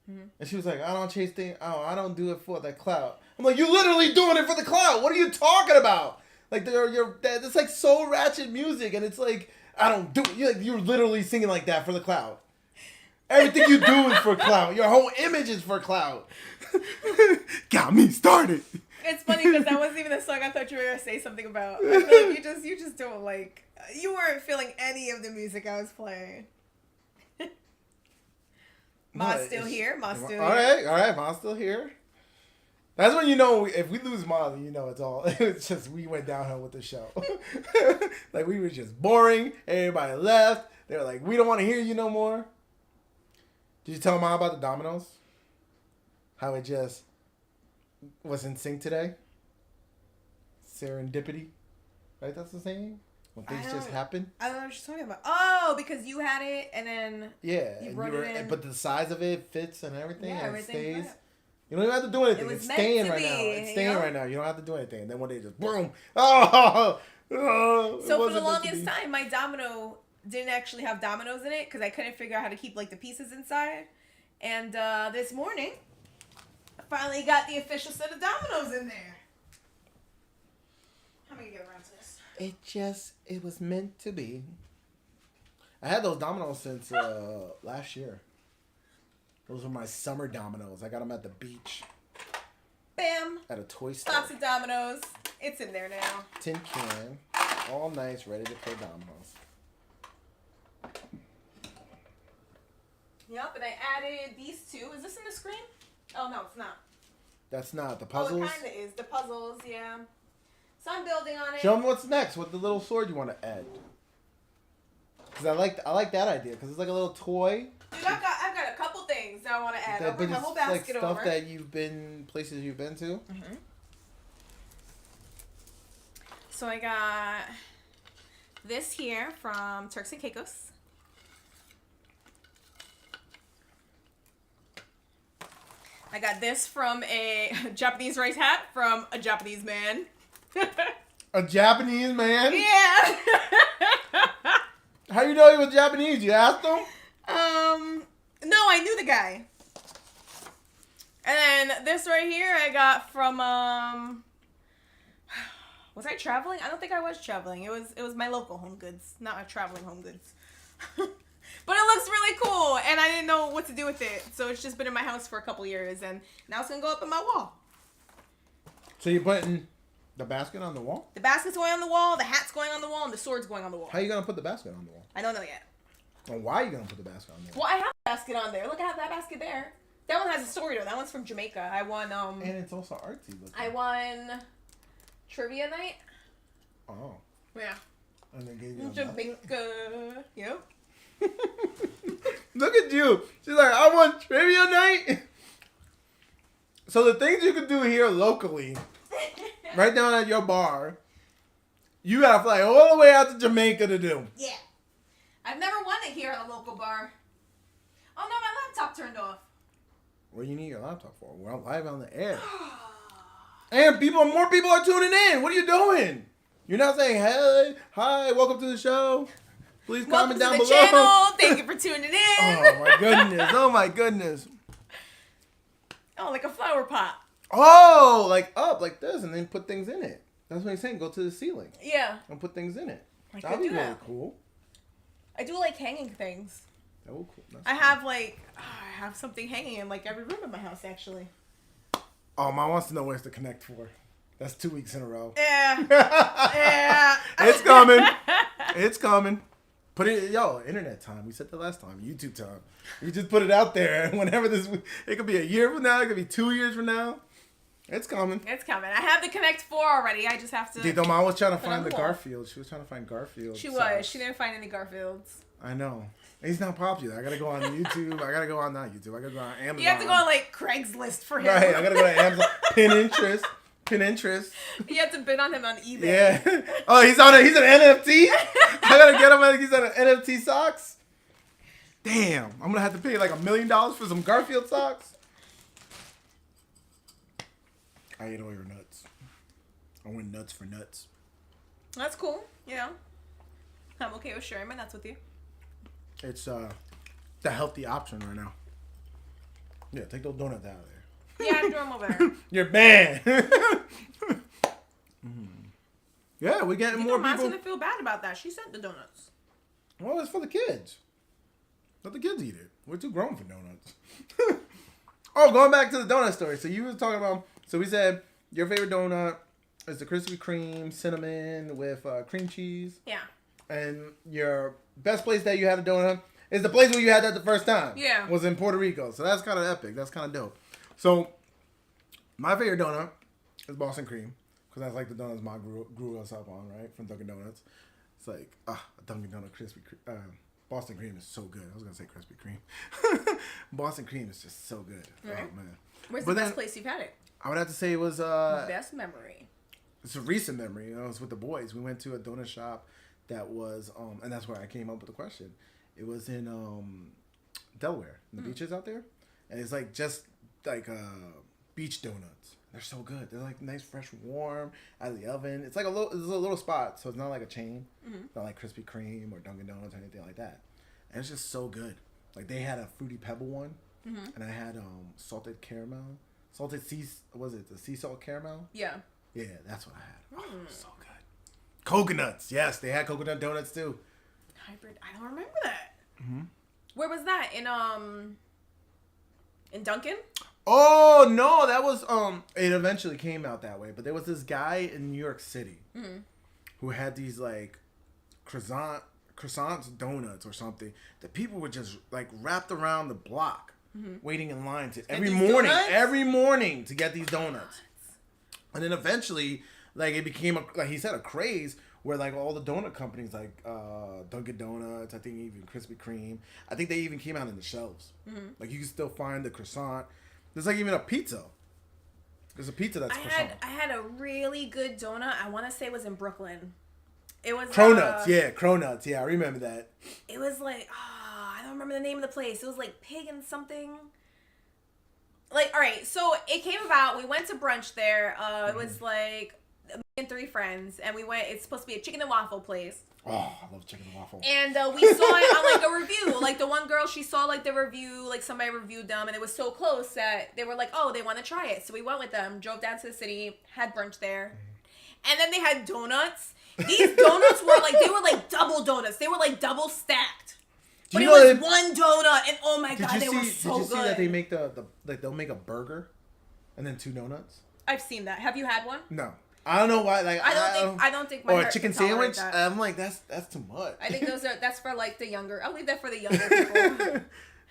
Mm-hmm. And she was like, I don't chase things. Oh, I don't do it for the clout. I'm like, you literally doing it for the clout. What are you talking about? Like, it's like so ratchet music, and it's like, I don't do it. You're literally singing like that for the clout. Everything you do is for clout. Your whole image is for clout. Got me started. It's funny because that wasn't even the song I thought you were going to say something about. I feel like you just don't like... You weren't feeling any of the music I was playing. Ma's still here. Ma's still here. All right. Ma's still here. That's when you know, if we lose Ma, then you know it's just we went downhill with the show. Like, we were just boring. Everybody left. They were like, we don't want to hear you no more. Did you tell Ma about the dominoes? How it just was in sync today? Serendipity. Right, that's the saying? When things just happen? I don't know what you're talking about. Oh, because you had it and then you brought it in. But the size of it fits and everything, and it stays. Right. You don't even have to do anything. It's staying right now. It's staying right now. You don't have to do anything. And then one day just boom. Oh, so for the longest time, my domino didn't actually have dominoes in it because I couldn't figure out how to keep like the pieces inside. And this morning, I finally got the official set of dominoes in there. How am I gonna get around to this? It was meant to be. I had those dominoes since last year. Those were my summer dominoes. I got them at the beach. Bam. At a toy store. Lots of dominoes. It's in there now. Tin can. All nice, ready to play dominoes. Yep, and I added these two. Is this in the screen? Oh, no, it's not. That's not. The puzzles? Oh, it kind of is. The puzzles, yeah. So I'm building on it. Show them what's next. What the little sword you want to add. Because I like that idea. Because it's like a little toy. Dude, I've got a couple things that I want to add. I'll bring my whole basket over. Like stuff that places you've been to. Mm-hmm. So I got this here from Turks and Caicos. I got this from a Japanese rice hat from a Japanese man. A Japanese man? Yeah. How you know he was Japanese? You asked him? No, I knew the guy. And then this right here I got from was I traveling? I don't think I was traveling. It was my local Home Goods, not my traveling Home Goods. But it looks really cool, and I didn't know what to do with it, so it's just been in my house for a couple years, and now it's gonna go up on my wall. So you're putting the basket on the wall? The basket's going on the wall, the hat's going on the wall, and the sword's going on the wall. How are you gonna put the basket on the wall? I don't know yet. And why are you gonna put the basket on the wall? Well, I have a basket on there. Look, I have that basket there. That one has a story though. That one's from Jamaica. I won And it's also artsy looking. I won trivia night. Oh. Yeah. And they gave you a Jamaica. Yep. Look at you. She's like, I want trivia night. So the things you can do here locally, right down at your bar, you gotta fly all the way out to Jamaica to do. Yeah. I've never won it here at a local bar. Oh no, my laptop turned off. What do you need your laptop for? We're live on the air. And more people are tuning in. What are you doing? You're not saying, hey, hi, welcome to the show. Please comment down below. Welcome to the channel. Thank you for tuning in. Oh my goodness. Oh my goodness. Oh, like a flower pot. Oh, like up like this and then put things in it. That's what he's saying. Go to the ceiling Yeah. and put things in it. I That'd could be do really that. cool. I do like hanging things. That would cool. That's I cool. have I have something hanging in like every room in my house actually. Oh, Mom wants to know where's the connect for. That's 2 weeks in a row. Yeah. Yeah. It's coming. It's coming. Put it, internet time. We said that last time. YouTube time. You just put it out there, and whenever it could be a year from now. It could be 2 years from now. It's coming. It's coming. I have the Connect 4 already. I just have to. Dude, Mom was trying to put on find the the wall. Garfield. She was trying to find Garfield. She socks. was. She didn't find any Garfields. I know. He's not popular. I gotta go on YouTube. I gotta go on not YouTube. I gotta go on Amazon. You have to go on like Craigslist for him. Right. I gotta go to Amazon. Pinterest. You have to bid on him on eBay. Yeah. Oh, he's an NFT? I gotta get him. He's on an NFT socks. Damn. I'm gonna have to pay like $1 million for some Garfield socks. I ate all your nuts. I went nuts for nuts. That's cool. You know, I'm okay with sharing my nuts with you. It's the healthy option right now. Yeah, take those donuts out of there. Yeah, I threw them over there. You're banned. Yeah, we're getting more Mom's people. gonna feel bad about that. She sent the donuts. Well, it's for the kids. Let the kids eat it. We're too grown for donuts. Oh, going back to the donut story. So you were talking about. So we said your favorite donut is the Krispy Kreme cinnamon with cream cheese. Yeah. And your best place that you had a donut is the place where you had that the first time. Yeah. Was in Puerto Rico. So that's kind of epic. That's kind of dope. So my favorite donut is Boston Cream. Because that's like the donuts Mom grew us up on, right? From Dunkin' Donuts. It's like, a Dunkin' Donut Boston Cream is so good. I was going to say Krispy Kreme. Boston Cream is just so good. Right. Oh, man. Where's the best place you've had it? I would have to say it was... Best memory. It's a recent memory. It was with the boys. We went to a donut shop that was... and that's where I came up with the question. It was in Delaware. In the beaches out there. And it's like just like beach donuts. They're so good. They're like nice, fresh, warm out of the oven. It's like a little spot, so it's not like a chain. It's not like Krispy Kreme or Dunkin' Donuts or anything like that. And it's just so good. Like they had a Fruity Pebble one, and I had salted caramel, the sea salt caramel? Yeah. Yeah, that's what I had. Oh, so good. Coconuts, yes, they had coconut donuts too. Hybrid. I don't remember that. Where was that? In Duncan? Oh no, that was it eventually came out that way, but there was this guy in New York City who had these like croissants donuts or something that people were just like wrapped around the block waiting in line to every morning to get these donuts. And then eventually like it became like he said a craze where like all the donut companies like Dunkin' Donuts, I think even Krispy Kreme, I think they even came out in the shelves. Like you can still find the croissant. There's like even a pizza. There's a pizza that's croissant. I had a really good donut. I want to say it was in Brooklyn. It was Cronuts. Cronuts. Yeah, I remember that. It was like I don't remember the name of the place. It was like Pig and something. Like all right, so it came about. We went to brunch there. It was like and 3 friends, and we went. It's supposed to be a chicken and waffle place. Oh, I love chicken and waffle. And we saw it on like a review. Like the one girl, she saw like the review, like somebody reviewed them, and it was so close that they were like, oh, they want to try it. So we went with them, drove down to the city, had brunch there, and then they had donuts. These donuts were like double donuts. They were like double stacked. But it was one donut, and oh my god, they were so good. Did you see that they make they'll make a burger, and then 2 donuts? I've seen that. Have you had one? No. I don't know why. Like I don't think my or heart a chicken can tolerate sandwich. that. I'm like that's too much. I think that's for like the younger. I'll leave that for the younger people.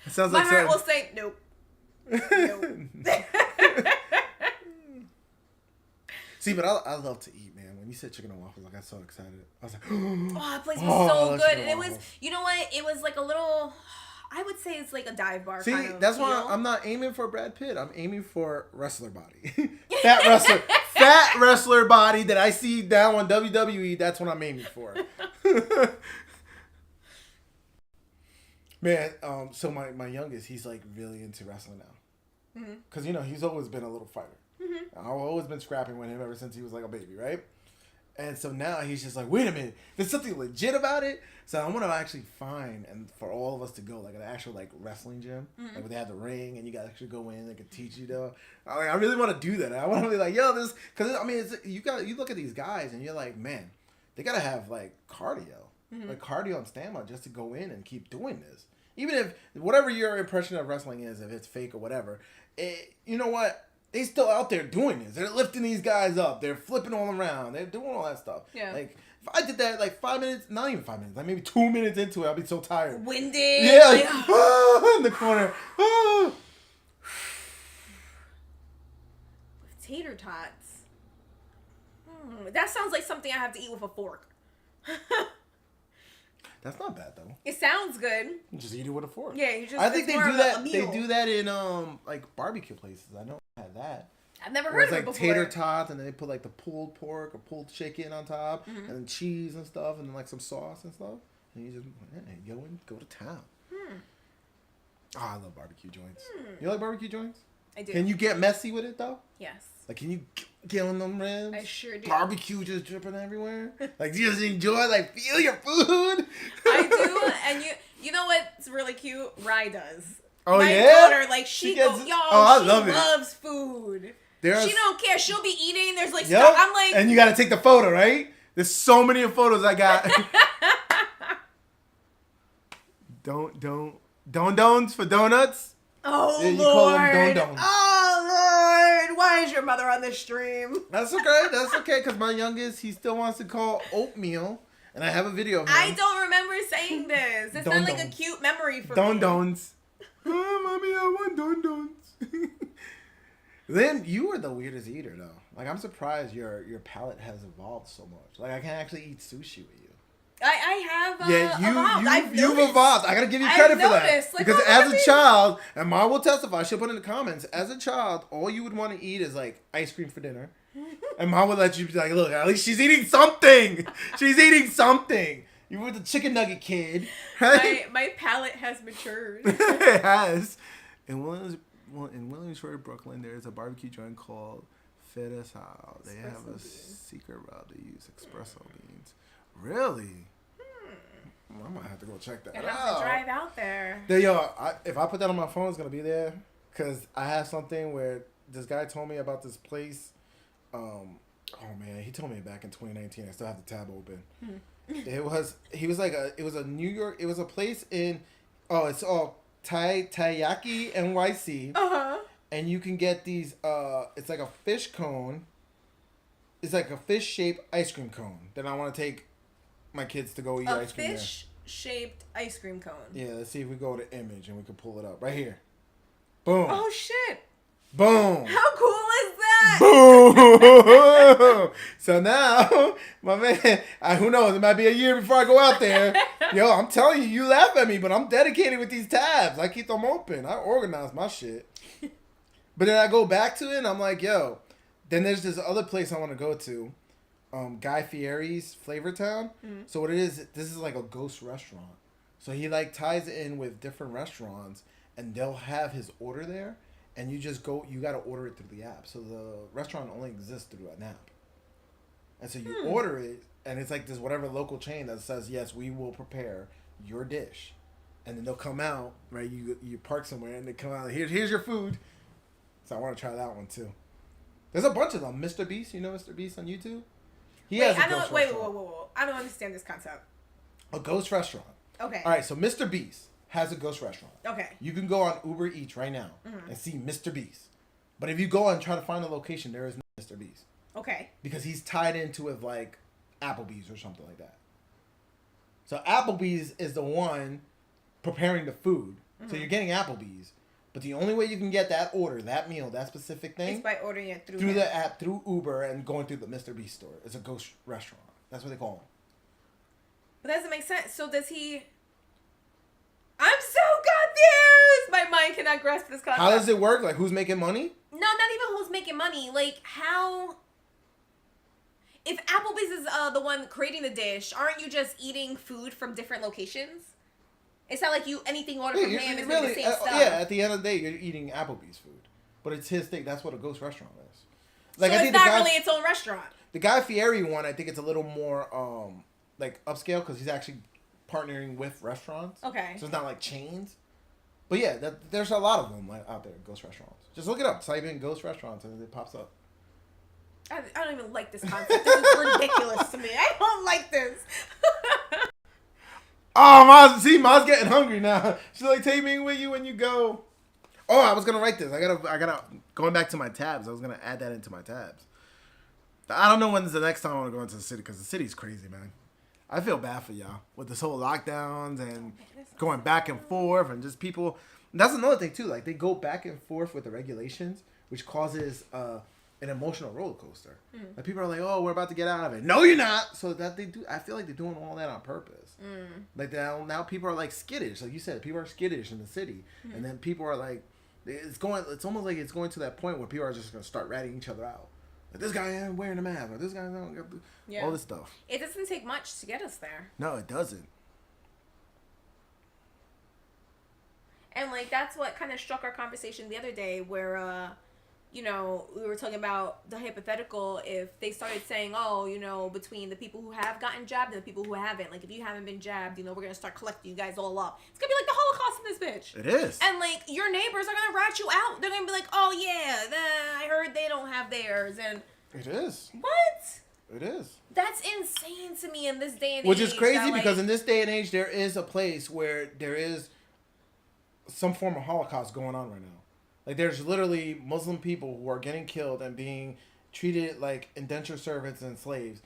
It sounds my like heart will say nope. Nope. See, but I love to eat, man. When you said chicken and waffles, I got so excited. I was like, oh, that place was so good. And it was, you know what? It was like a little. I would say it's like a dive bar. See, kind of that's feel. why I'm not aiming for Brad Pitt. I'm aiming for wrestler body. fat wrestler body that I see down on WWE. That's what I'm aiming for. Man, so my youngest, he's like really into wrestling now. Because, he's always been a little fighter. I've always been scrapping with him ever since he was like a baby, right? And so now he's just like, wait a minute, there's something legit about it. So I want to actually find, and for all of us to go, like an actual like wrestling gym, like where they have the ring and you got to actually go in, they can teach you though. I really want to do that. I want to be like, yo, this, because I mean, you look at these guys and you're like, man, they got to have like cardio, like cardio and stamina just to go in and keep doing this. Even if whatever your impression of wrestling is, if it's fake or whatever, you know what? They still out there doing this. They're lifting these guys up. They're flipping all around. They're doing all that stuff. Yeah. Like, if I did that like 5 minutes, not even 5 minutes, like maybe 2 minutes into it, I'll be so tired. Winded. Yeah, like, in the corner. With tater tots. That sounds like something I have to eat with a fork. That's not bad though. It sounds good. You just eat it with a fork. Yeah, you just. I think they do that. They meal. do that in like barbecue places. I know I had that. I've never heard of it before. It's like tater tots, and then they put like the pulled pork or pulled chicken on top, and then cheese and stuff, and then like some sauce and stuff. And you just go to town. Oh, I love barbecue joints. You like barbecue joints? I do. Can you get messy with it though? Yes. Like, can you get on them ribs? I sure do. Barbecue just dripping everywhere. Like, you just enjoy, like, feel your food. I do, and you know what's really cute? Rye does. Oh, my daughter, like, she loves food. She don't care. She'll be eating. There's like stuff. I'm like, and you got to take the photo, right? There's so many photos I got. Don'ts for donuts. Oh, yeah, you Lord. call them don-dons. Oh, Lord. Why is your mother on this stream? That's okay, because my youngest, he still wants to call oatmeal, and I have a video of him. I don't remember saying this. It's not like a cute memory for me. Don-dons. Oh, mommy, I want don-dons. Then you were the weirdest eater, though. Like, I'm surprised your palate has evolved so much. Like, I can actually eat sushi with you. I have evolved. You've evolved. I gotta give you credit for that. Like, because as a child, and Ma will testify, she'll put in the comments, as a child, all you would want to eat is like ice cream for dinner. And Ma would let you be like, look, at least she's eating something. She's eating something. You were the chicken nugget kid. Right? My palate has matured. It has. In Williamsburg, Brooklyn, there's a barbecue joint called Fedesal. They have a secret rub. They use espresso beans. Really? I might have to go check that out. I have to drive out there. If I put that on my phone, it's going to be there. Because I have something where this guy told me about this place. Oh, man. He told me back in 2019. I still have the tab open. It was a New York. It was a place in, it's all Taiyaki NYC. Uh-huh. And you can get these, it's like a fish cone. It's like a fish-shaped ice cream cone that I want to take my kids to go eat ice cream there. A fish-shaped ice cream cone. Yeah, let's see if we go to image and we can pull it up. Right here. Boom. Oh, shit. Boom. How cool is that? Boom. So now, my man, who knows? It might be a year before I go out there. Yo, I'm telling you, you laugh at me, but I'm dedicated with these tabs. I keep them open. I organize my shit. But then I go back to it and I'm like, yo, then there's this other place I want to go to. Guy Fieri's Flavor Town. So what it is, this is like a ghost restaurant. So he like ties it in with different restaurants and they'll have his order there and you just go, you got to order it through the app. So the restaurant only exists through an app. And so you order it, and it's like this whatever local chain that says, yes, we will prepare your dish. And then they'll come out, right? You park somewhere, and they come out, here's your food. So I want to try that one, too. There's a bunch of them. Mr. Beast, you know Mr. Beast on YouTube? He has a ghost restaurant. Wait. I don't understand this concept. A ghost restaurant. Okay. All right, so Mr. Beast has a ghost restaurant. Okay. You can go on Uber Eats right now and see Mr. Beast. But if you go and try to find a location, there is no Mr. Beast. Okay. Because he's tied into it like Applebee's or something like that. So Applebee's is the one preparing the food. So you're getting Applebee's. But the only way you can get that order, that meal, that specific thing... is by ordering it through the app, through Uber, and going through the Mr. Beast store. It's a ghost restaurant. That's what they call them. But that doesn't make sense. So does he... I'm so confused! My mind cannot grasp this concept. How does it work? Like, who's making money? No, not even who's making money. Like, how... If Applebee's is the one creating the dish, aren't you just eating food from different locations? It's not like anything ordered from him is really, the same stuff. Yeah, at the end of the day, you're eating Applebee's food. But it's his thing. That's what a ghost restaurant is. Like, so it's not really its own restaurant. The Guy Fieri one, I think it's a little more, like, upscale because he's actually partnering with restaurants. Okay. So it's not like chains. But yeah, there's a lot of them out there, ghost restaurants. Just look it up. Type in ghost restaurants and it pops up. I don't even like this concept. This is ridiculous to me. I don't like this. Oh, Ma's getting hungry now. She's like, take me with you when you go. Oh, I was gonna write this. I gotta going back to my tabs. I was gonna add that into my tabs. I don't know when's the next time I want to go into the city because the city's crazy, man. I feel bad for y'all with this whole lockdowns and going back and forth and just people. And that's another thing too. Like they go back and forth with the regulations, which causes an emotional roller coaster. Like people are like, "Oh, we're about to get out of it." No, you're not. So that they do. I feel like they're doing all that on purpose. Like now people are like skittish. Like you said, people are skittish in the city, and then people are like, it's almost like it's going to that point where people are just gonna start ratting each other out. Like this guy ain't wearing a mask, or this guy don't. All this stuff. It doesn't take much to get us there. No, it doesn't. And like that's what kind of struck our conversation the other day, where we were talking about the hypothetical if they started saying, oh, between the people who have gotten jabbed and the people who haven't. Like, if you haven't been jabbed, we're going to start collecting you guys all up. It's going to be like the Holocaust in this bitch. It is. And, like, your neighbors are going to rat you out. They're going to be like, oh, yeah, I heard they don't have theirs. And it is. What? It is. That's insane to me in this day and age. Which is crazy because in this day and age, there is a place where there is some form of Holocaust going on right now. Like, there's literally Muslim people who are getting killed and being treated like indentured servants and slaves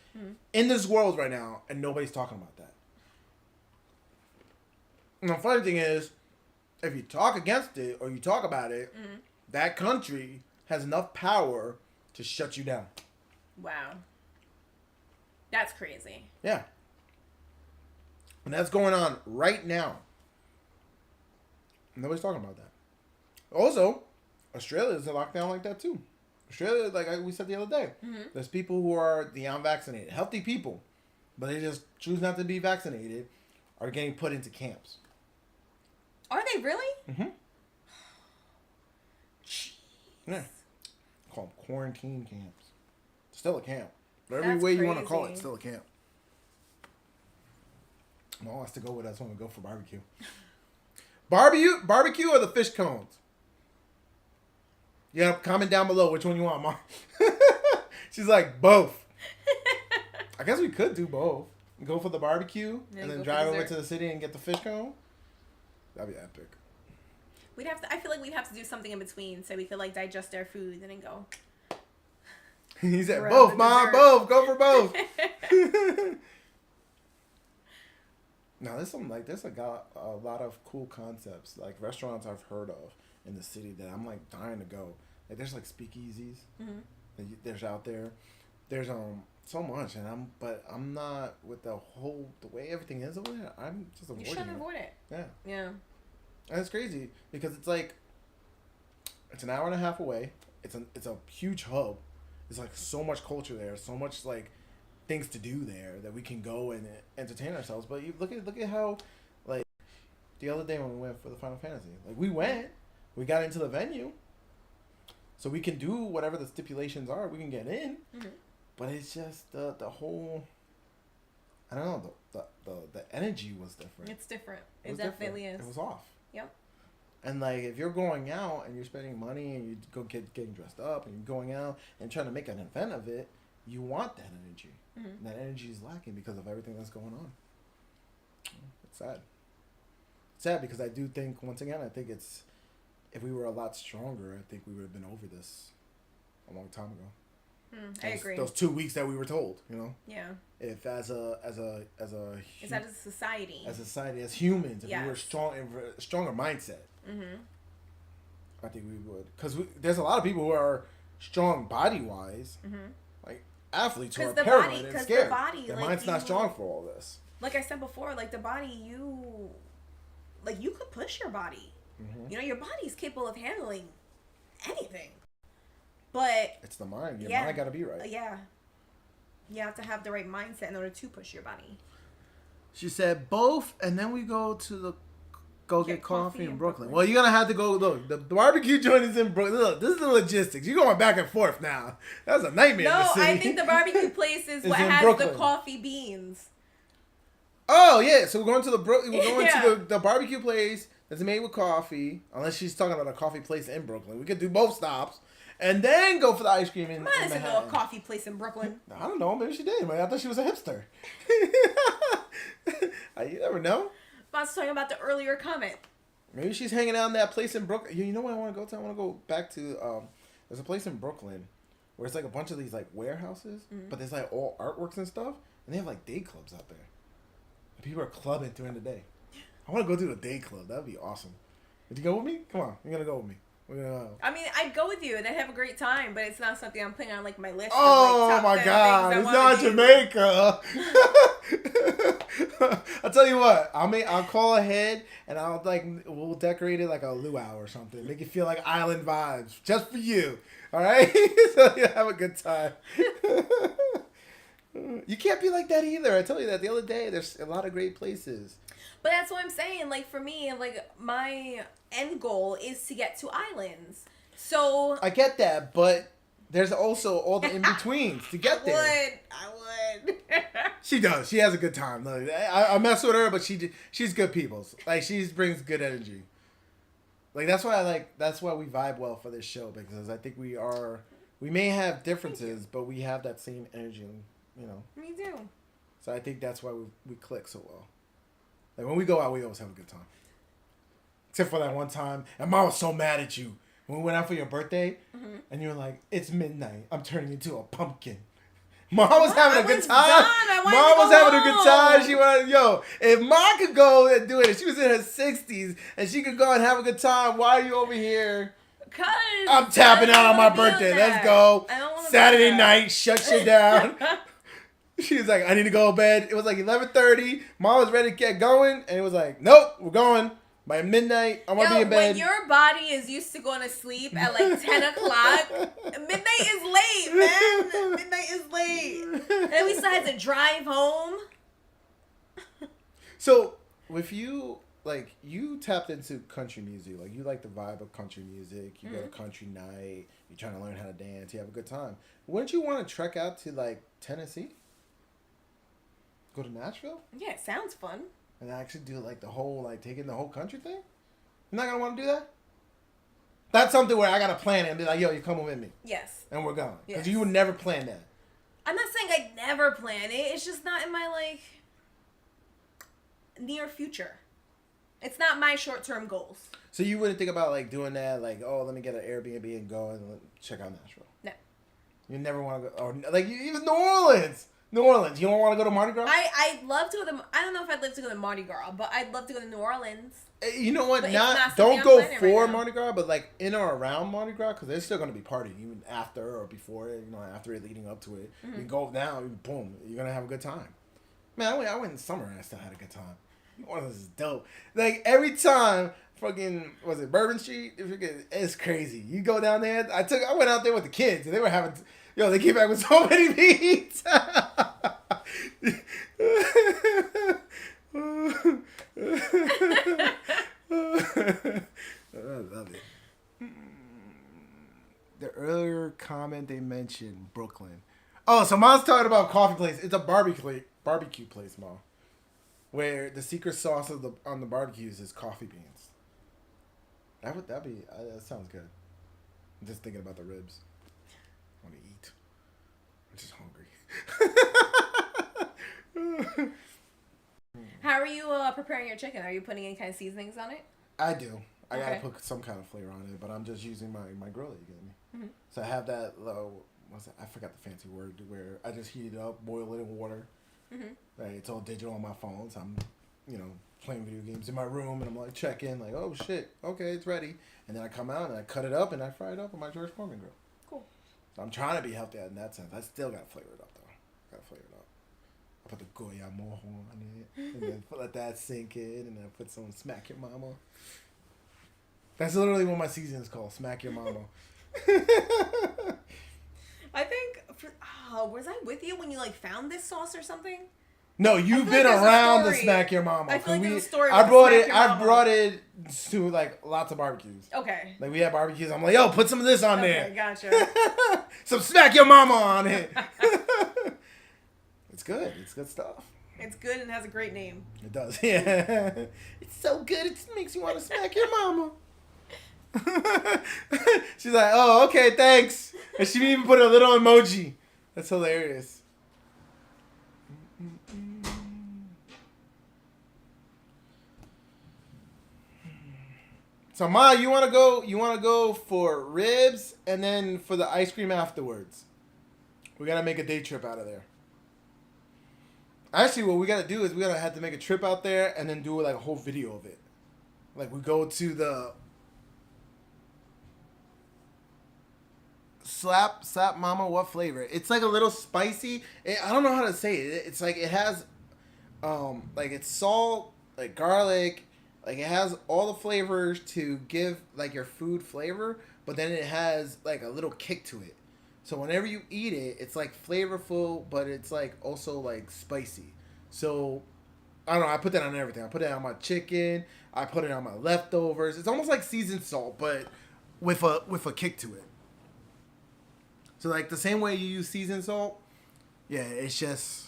in this world right now, and nobody's talking about that. And the funny thing is, if you talk against it or you talk about it, that country has enough power to shut you down. Wow. That's crazy. Yeah. And that's going on right now. Nobody's talking about that. Also, Australia is a lockdown like that too. Australia, like we said the other day, there's people who are the unvaccinated, healthy people, but they just choose not to be vaccinated, are getting put into camps. Are they really? Jeez. Yeah. Call them quarantine camps. Still a camp. But every That's way you crazy. want to call it, still a camp. Mom wants to go with us when we go for barbecue. Barbecue or the fish cones? Yeah, comment down below which one you want, Mom. She's like, both. I guess we could do both. Go for the barbecue and then drive over to the city and get the fish cone. That'd be epic. I feel like we'd have to do something in between so we could like digest our food and then go. He said, both, Mom, both. Go for both. No, there's a lot of cool concepts, like restaurants I've heard of in the city that I'm like dying to go. Like there's like speakeasies that there's out there. There's so much, and I'm not with the way everything is over there. I'm just avoiding it. You shouldn't avoid it. Yeah. Yeah. And it's crazy because it's like it's an hour and a half away. It's a huge hub. There's like so much culture there, so much like things to do there that we can go and entertain ourselves. But you look at how like the other day when we went for the Final Fantasy, like we got into the venue, so we can do whatever the stipulations are. We can get in, But it's just the whole. I don't know. The energy was different. It's different. It was definitely different. is. It was off. Yep. And like if you're going out and you're spending money and you go getting dressed up and you're going out and trying to make an event of it, you want that energy. Mm-hmm. And that energy is lacking because of everything that's going on. It's sad. It's sad because I do think once again I think it's if we were a lot stronger, I think we would have been over this a long time ago. I agree. Those 2 weeks that we were told, Yeah. If as a Is that as a society? As a society, as humans, if we were Yes. stronger mindset, Mm-hmm. I think we would. Because there's a lot of people who are strong body wise, like athletes who are paranoid and scared. The body, their like, mind's not strong for all this. Like I said before, like the body, you could push your body. Mm-hmm. Your body's capable of handling anything. But it's the mind. Your mind got to be right. Yeah. You have to have the right mindset in order to push your body. She said both, and then we go to get coffee in Brooklyn. Well, you're gonna have to go. Look, the barbecue joint is in Brooklyn. Look, this is the logistics. You're going back and forth now. That's a nightmare. No, in the city. I think the barbecue place is what has Brooklyn. The coffee beans. Oh yeah, so we're going to to the barbecue place that's made with coffee. Unless she's talking about a coffee place in Brooklyn, we could do both stops. And then go for the ice cream in Manhattan. Might know a coffee place in Brooklyn. I don't know. Maybe she did. I thought she was a hipster. You never know. I was talking about the earlier comment. Maybe she's hanging out in that place in Brooklyn. You know what I want to go to? I want to go back to... there's a place in Brooklyn where it's like a bunch of these like warehouses, but there's like all artworks and stuff. And they have like day clubs out there. And people are clubbing during the day. I want to go to a day club. That would be awesome. Would you go with me? Come on. You're going to go with me. I mean, I'd go with you and I'd have a great time, but it's not something I'm putting on like my list. Oh of, like, my God! It's not Jamaica. I'll tell you what. I'll call ahead and we'll decorate it like a luau or something. Make it feel like island vibes just for you. All right, so you have a good time. You can't be like that either. I told you that the other day. There's a lot of great places. But that's what I'm saying. Like, for me, like, my end goal is to get to islands. So... I get that, but there's also all the in-betweens to get there. I would. She does. She has a good time. Look, I mess with her, but she's good people. Like, she brings good energy. Like, that's why we vibe well for this show, because I think we may have differences, but we have that same energy, Me too. So I think that's why we click so well. Like, when we go out, we always have a good time. Except for that one time. And Mom was so mad at you. When we went out for your birthday, and you were like, it's midnight. I'm turning into a pumpkin. Mom was having a good time. Mom was having a good time. She wanted, if Mom could go and do it, if she was in her 60s, and she could go and have a good time, why are you over here? Because I'm tapping out on my birthday. Let's go. Saturday night, shut shit down. She was like, I need to go to bed. It was like 11:30. Mom was ready to get going. And it was like, nope, we're going. By midnight, I'm going to be in bed. When your body is used to going to sleep at like 10 o'clock, midnight is late, man. Midnight is late. And we still had to drive home. So, with you, like, you tapped into country music. Like, you like the vibe of country music. You go to country night. You're trying to learn how to dance. You have a good time. Wouldn't you want to trek out to, like, Tennessee? Go to Nashville? Yeah, it sounds fun. And actually do like the whole, like taking the whole country thing? You're not going to want to do that? That's something where I got to plan it and be like, yo, you're coming with me. Yes. And we're going. Because Yes. you would never plan that. I'm not saying I'd never plan it. It's just not in my, like, near future. It's not my short-term goals. So you wouldn't think about like doing that, like, oh, let me get an Airbnb and go and check out Nashville? No. You never want to go, or like even New Orleans. New Orleans. You don't want to go to Mardi Gras? I'd love to go to, I don't know if I'd love to go to Mardi Gras, but I'd love to go to New Orleans. You know what? But Don't go for right Mardi Gras, but like in or around Mardi Gras, because they're still going to be partying even after or before it. After it, leading up to it. You go now, boom, you're gonna have a good time. Man, I went in summer and I still had a good time. New Orleans is dope. Like every time, fucking was it Bourbon Street? It's crazy. You go down there. I went out there with the kids and they were having. They came back with so many beats. I love it. The earlier comment they mentioned Brooklyn. Oh, so Mom's talking about coffee place. It's a barbecue place, Mom. Where the secret sauce on the barbecues is coffee beans. That sounds good. I'm just thinking about the ribs. I want to eat. I'm just hungry. How are you preparing your chicken? Are you putting any kind of seasonings on it? I do. I Okay. gotta put some kind of flavor on it, but I'm just using my grill that you gave me. Mm-hmm. So I have that I forgot the fancy word where I just heat it up, boil it in water. Mm-hmm. Right, it's all digital on my phone, so I'm, playing video games in my room, and I'm like checking, like, oh shit, okay, it's ready, and then I come out and I cut it up and I fry it up on my George Foreman grill. Cool. So I'm trying to be healthy in that sense. I still gotta flavor it up though. Gotta flavor it up. I put the goya mojo on it, and then let that sink in, and then I put some smack your mama. That's literally what my season is called, smack your mama. I think, was I with you when you like found this sauce or something? No, you've been like around the smack your mama. I feel like there's a story. I brought it to like lots of barbecues. Okay. Like we had barbecues. I'm like, yo, put some of this on there. Okay, gotcha. Some smack your mama on it. It's good. It's good stuff. It's good and has a great name. It does. Yeah. It's so good. It makes you want to smack your mama. She's like, oh, okay, thanks. And she even put a little emoji. That's hilarious. So Ma, you wanna go for ribs and then for the ice cream afterwards. We gotta make a day trip out of there. Actually, what we gotta do is we gotta have to make a trip out there and then do like a whole video of it. Like we go to the Slap Mama, what flavor? It's like a little spicy. I don't know how to say it. It's like it has, like it's salt, like garlic, like it has all the flavors to give like your food flavor, but then it has like a little kick to it. So whenever you eat it, it's like flavorful, but it's like also like spicy. So I don't know. I put that on everything. I put it on my chicken. I put it on my leftovers. It's almost like seasoned salt, but with a kick to it. So, like, the same way you use seasoned salt, yeah, it's just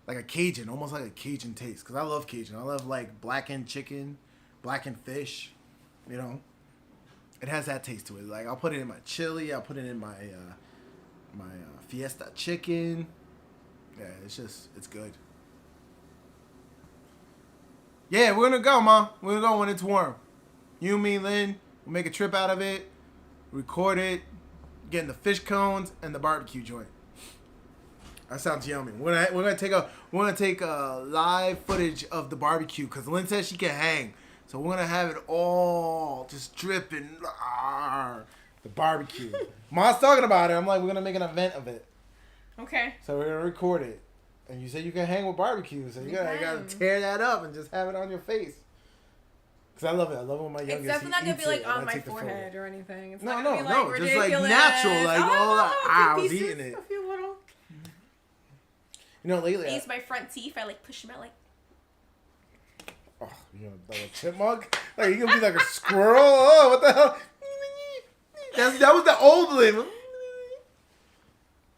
like a Cajun, almost like a Cajun taste. Because I love Cajun. I love, like, blackened chicken, blackened fish, you know. It has that taste to it. Like, I'll put it in my chili. I'll put it in my Fiesta chicken. Yeah, it's good. Yeah, we're going to go, Ma. We're going to go when it's warm. You, me, Lynn, we'll make a trip out of it, record it. Getting the fish cones and the barbecue joint. That sounds yummy. We're gonna take a live footage of the barbecue because Lynn says she can hang, so we're gonna have it all just dripping. The barbecue. Ma's talking about it. I'm like, we're gonna make an event of it. Okay. So we're gonna record it, and you said you can hang with barbecue, so you gotta tear that up and just have it on your face. Cause I love it. I love when my youngest. It's definitely not gonna be like on my take the photo. forehead or anything. It's No, not gonna be like just ridiculous. like natural, like all that. I was pieces, eating it. A few little. You know, lately I use my front teeth. I like push them out like. Oh, you know, like a chipmunk? Like you gonna be like a squirrel? Oh, what the hell? That was the old Lynn.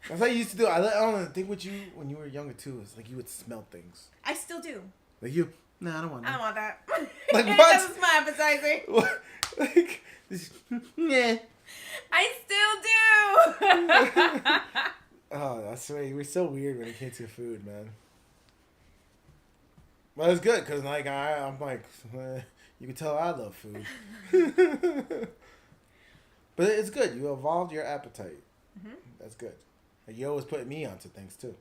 That's how you used to do. I don't know. Think what you when you were younger too is like you would smell things. I still do. Like you. No, I don't want that. I don't want that. Like what? That was my appetizing. What? Like, yeah. I still do. Oh, that's right. You were so weird when it came to food, man. But it's good because like I'm like you can tell I love food. But it's good. You evolved your appetite. Mm-hmm. That's good. Like you always put me onto things too.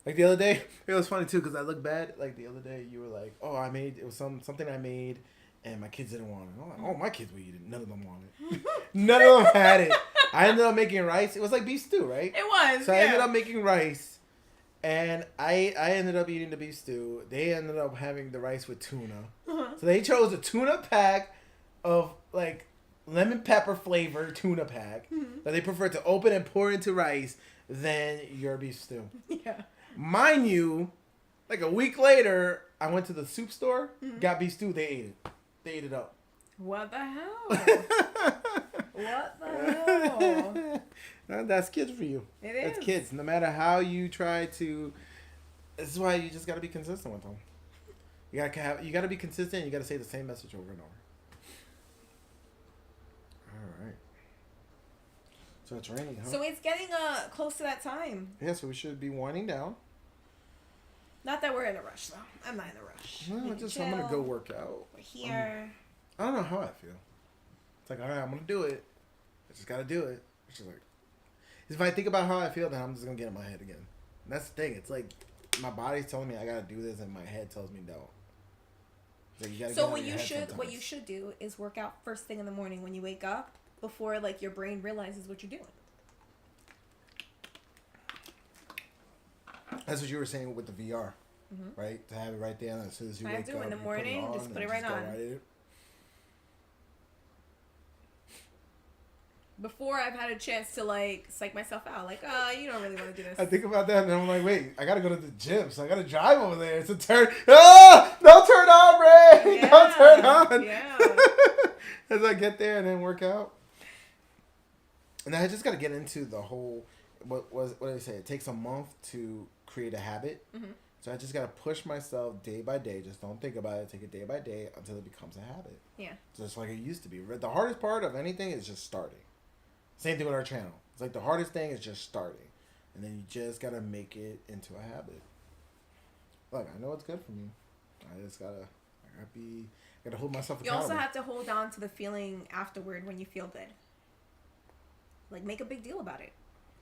Like the other day, it was funny too because I look bad. Like the other day, you were like, "Oh, it was something I made, and my kids didn't want it." I'm like, "Oh, my kids would eat it. None of them want it. None of them had it." I ended up making rice. It was like beef stew, right? It was. So I ended up making rice, and I ended up eating the beef stew. They ended up having the rice with tuna. Uh-huh. So they chose a tuna pack of like lemon pepper flavored tuna pack that they preferred to open and pour into rice than your beef stew. Yeah. Mind you, like a week later, I went to the soup store, got beef stew. They ate it. They ate it up. What the hell? What the hell? That's kids for you. It is. That's kids. No matter how you try to, this is why you just got to be consistent with them. You got to be consistent. You got to say the same message over and over. All right. So it's raining, huh? So it's getting close to that time. Yeah, so we should be winding down. Not that we're in a rush, though. I'm not in a rush. No, I'm going to go work out. We're here. I don't know how I feel. It's like, all right, I'm going to do it. I just got to do it. It's just like, if I think about how I feel, then I'm just going to get in my head again. And that's the thing. It's like, my body's telling me I got to do this, and my head tells me no. Like, you gotta So get what you should do is work out first thing in the morning when you wake up, before like your brain realizes what you're doing. That's what you were saying with the VR, right? To have it right there, and as soon as you wake up, in the morning, just put it right on. Before I've had a chance to like psych myself out, like, you don't really want to do this. I think about that, and I'm like, wait, I gotta go to the gym, so I gotta drive over there. It's a turn. Oh, don't turn on, Ray. Yeah, don't turn on. Yeah. As I get there and then work out, and then I just gotta get into the whole. What did I say? It takes a month to create a habit. Mm-hmm. So I just gotta push myself day by day. Just don't think about it. Take it day by day until it becomes a habit. Yeah. Just like it used to be. The hardest part of anything is just starting. Same thing with our channel. It's like the hardest thing is just starting. And then you just gotta make it into a habit. Look, I know it's good for me. I gotta hold myself accountable. You also have to hold on to the feeling afterward when you feel good. Like, make a big deal about it.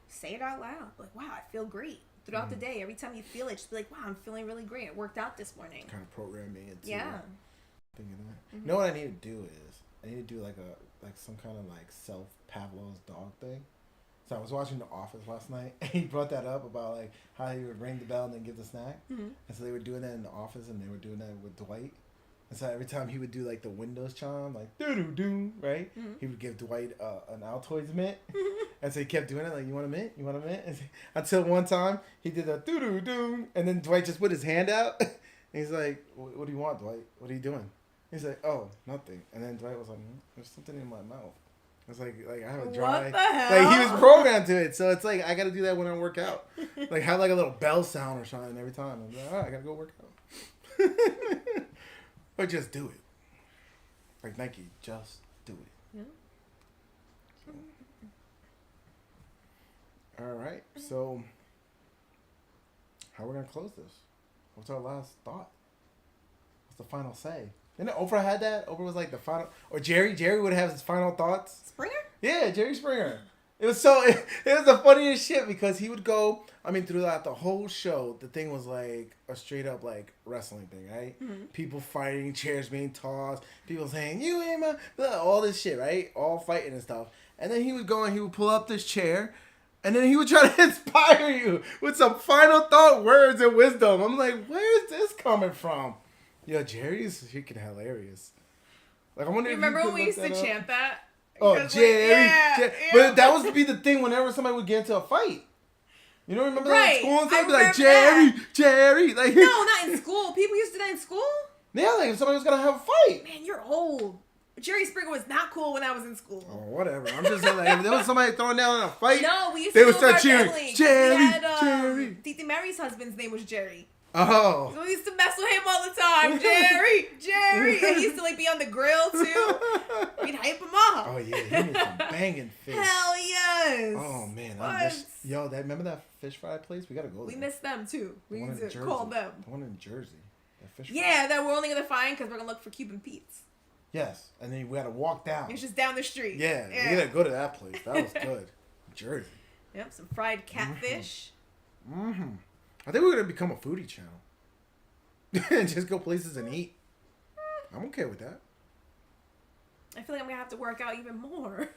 Say it out loud. Like, wow, I feel great. Throughout the day, every time you feel it, just be like, wow, I'm feeling really great. It worked out this morning. Kind of program me into thinking that. Mm-hmm. You know what I need to do is, I need to do like some kind of like self Pavlov's dog thing. So I was watching The Office last night, and he brought that up about like how he would ring the bell and then give the snack. Mm-hmm. And so they were doing that in The Office, and they were doing that with Dwight. And so every time he would do like the Windows chime, like doo doo doo, right? Mm-hmm. He would give Dwight an Altoids mint, and so he kept doing it like, you want a mint? You want a mint? And until one time he did a doo doo doo, and then Dwight just put his hand out, and he's like, "What do you want, Dwight? What are you doing?" He's like, "Oh, nothing." And then Dwight was like, "There's something in my mouth." It's like I have a dry. What the hell? Like he was programmed to it, so it's like I got to do that when I work out. Like have like a little bell sound or something every time. I'm like, all right, I gotta go work out. Or just do it. Like Nike, just do it. Yeah. So. All right. So, how are we going to close this? What's our last thought? What's the final say? Didn't Oprah had that? Oprah was like the final... Or Jerry would have his final thoughts. Springer? Yeah, Jerry Springer. It was the funniest shit because he would go, I mean, throughout the whole show, the thing was like a straight up like wrestling thing, right? Mm-hmm. People fighting, chairs being tossed, people saying, you ain't my, blah, all this shit, right? All fighting and stuff. And then he would go and he would pull up this chair and then he would try to inspire you with some final thought, words, and wisdom. I'm like, where's this coming from? Yo, Jerry's freaking hilarious. Like, I wonder if you remember when we used to chant that? Oh, Jerry. Yeah. But that was be the thing whenever somebody would get into a fight. You don't remember that in school and stuff? Be like, Jerry. Like, no, not in school. People used to do that in school? Yeah, like if somebody was going to have a fight. Man, you're old. Jerry Springer was not cool when I was in school. Oh, whatever. I'm just saying, like, if there was somebody throwing down in a fight, no, we used they to would start cheering, Jerry. Jerry. Titi Mary's husband's name was Jerry. Oh. So we used to mess with him all the time. Jerry. And he used to like be on the grill too. We'd hype him up. Oh yeah, he made some banging fish. Hell yes. Oh man, remember that fish fry place? We gotta go there. We miss them too. We need to call them. The one in Jersey. That fish fry. Yeah, that we're only gonna find because we're gonna look for Cuban Pete's. Yes, and then we gotta walk down. It's just down the street. Yeah, we gotta go to that place. That was good. Jersey. Yep, some fried catfish. Mm-hmm. I think we're gonna become a foodie channel. And just go places and eat. I'm okay with that. I feel like I'm gonna have to work out even more.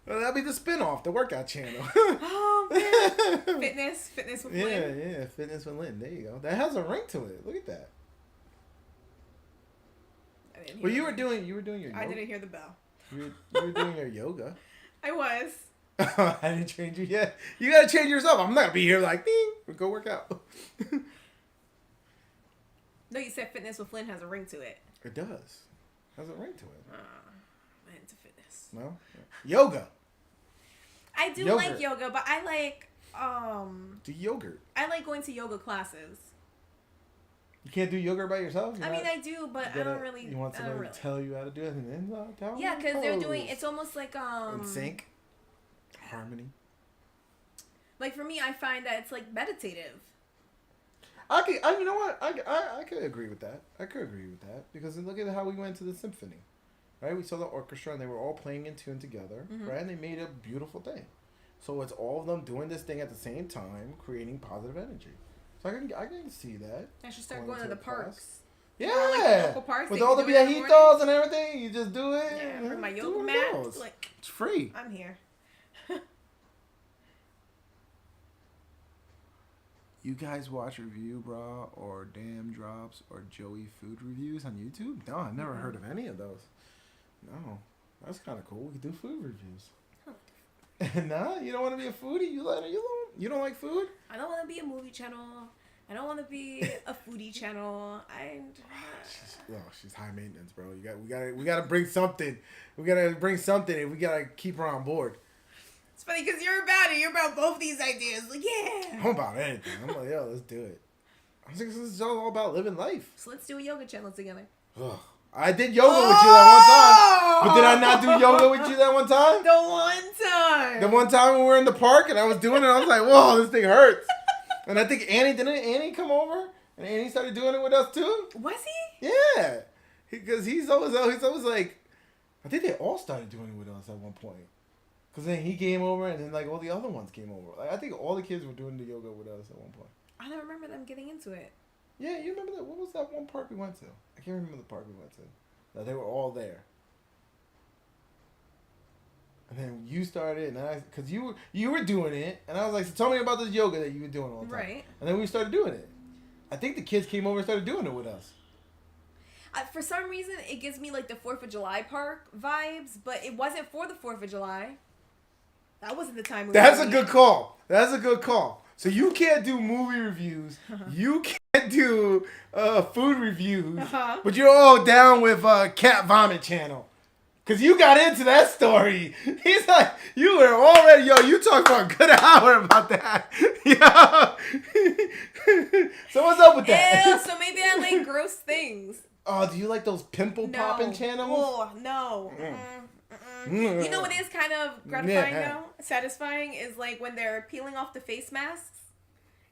Well, that'll be the spinoff, the workout channel. Oh man, fitness with Lynn. Yeah, fitness with Lynn. There you go. That has a ring to it. Look at that. Well, you were doing your yoga. I didn't hear the bell. You were doing your yoga. I was. I didn't change you yet. You gotta change yourself. I'm not gonna be here like, ding, go work out. No, you said fitness with Flynn has a ring to it. It does. Has a ring to it. I didn't No? Yoga. I do Yogurt. like yoga, but I like Do yogurt. I like going to yoga classes. You can't do yogurt by yourself? I mean, I do, but I don't really. You want somebody to tell you how to do it? And then yeah, because they're doing. It's almost like in sync, harmony. Like for me, I find that it's like meditative. You know what? I could agree with that. I could agree with that because look at how we went to the symphony, right? We saw the orchestra and they were all playing in tune together, right? And they made a beautiful thing. So it's all of them doing this thing at the same time, creating positive energy. So I can see that. I should start going to the parks. Yeah, like the local parks, with all the viejitos and everything, you just do it. Yeah, bring my yoga mat. Like, it's free. I'm here. You guys watch Review Bra or Damn Drops or Joey Food Reviews on YouTube? No, I've never heard of any of those. No, that's kind of cool. We can do food reviews. Nah, you don't want to be a foodie? You don't like food? I don't want to be a movie channel. I don't want to be a foodie channel. She's high maintenance, bro. We gotta bring something. We gotta bring something, and we gotta keep her on board. It's funny because you're about it. You're about both these ideas. Like, yeah. I'm about anything. I'm like, yo, let's do it. I think this is all about living life. So let's do a yoga channel together. Ugh. I did yoga with you that one time. But did I not do yoga with you that one time? The one time. The one time when we were in the park and I was doing it, I was like, whoa, this thing hurts. And I think didn't Annie come over? And Annie started doing it with us too? Was he? Yeah. Because he's always like, I think they all started doing it with us at one point. Because then he came over and then like all the other ones came over. Like I think all the kids were doing the yoga with us at one point. I don't remember them getting into it. Yeah, you remember that? What was that one park we went to? I can't remember the park we went to. No, they were all there. And then you started, and because you were doing it, and I was like, so tell me about this yoga that you were doing all the time. Right. And then we started doing it. I think the kids came over and started doing it with us. For some reason, it gives me like the 4th of July park vibes, but it wasn't for the 4th of July. That wasn't the time. That's a good call. That's a good call. So you can't do movie reviews. You can't do food reviews. But you're all down with Cat Vomit Channel. Because you got into that story. He's like, you were already, you talked for a good hour about that. So what's up with that? Ew, so maybe I like gross things. Oh, do you like those pimple popping channels? Oh, no. You know what is kind of gratifying though? Satisfying is like when they're peeling off the face masks.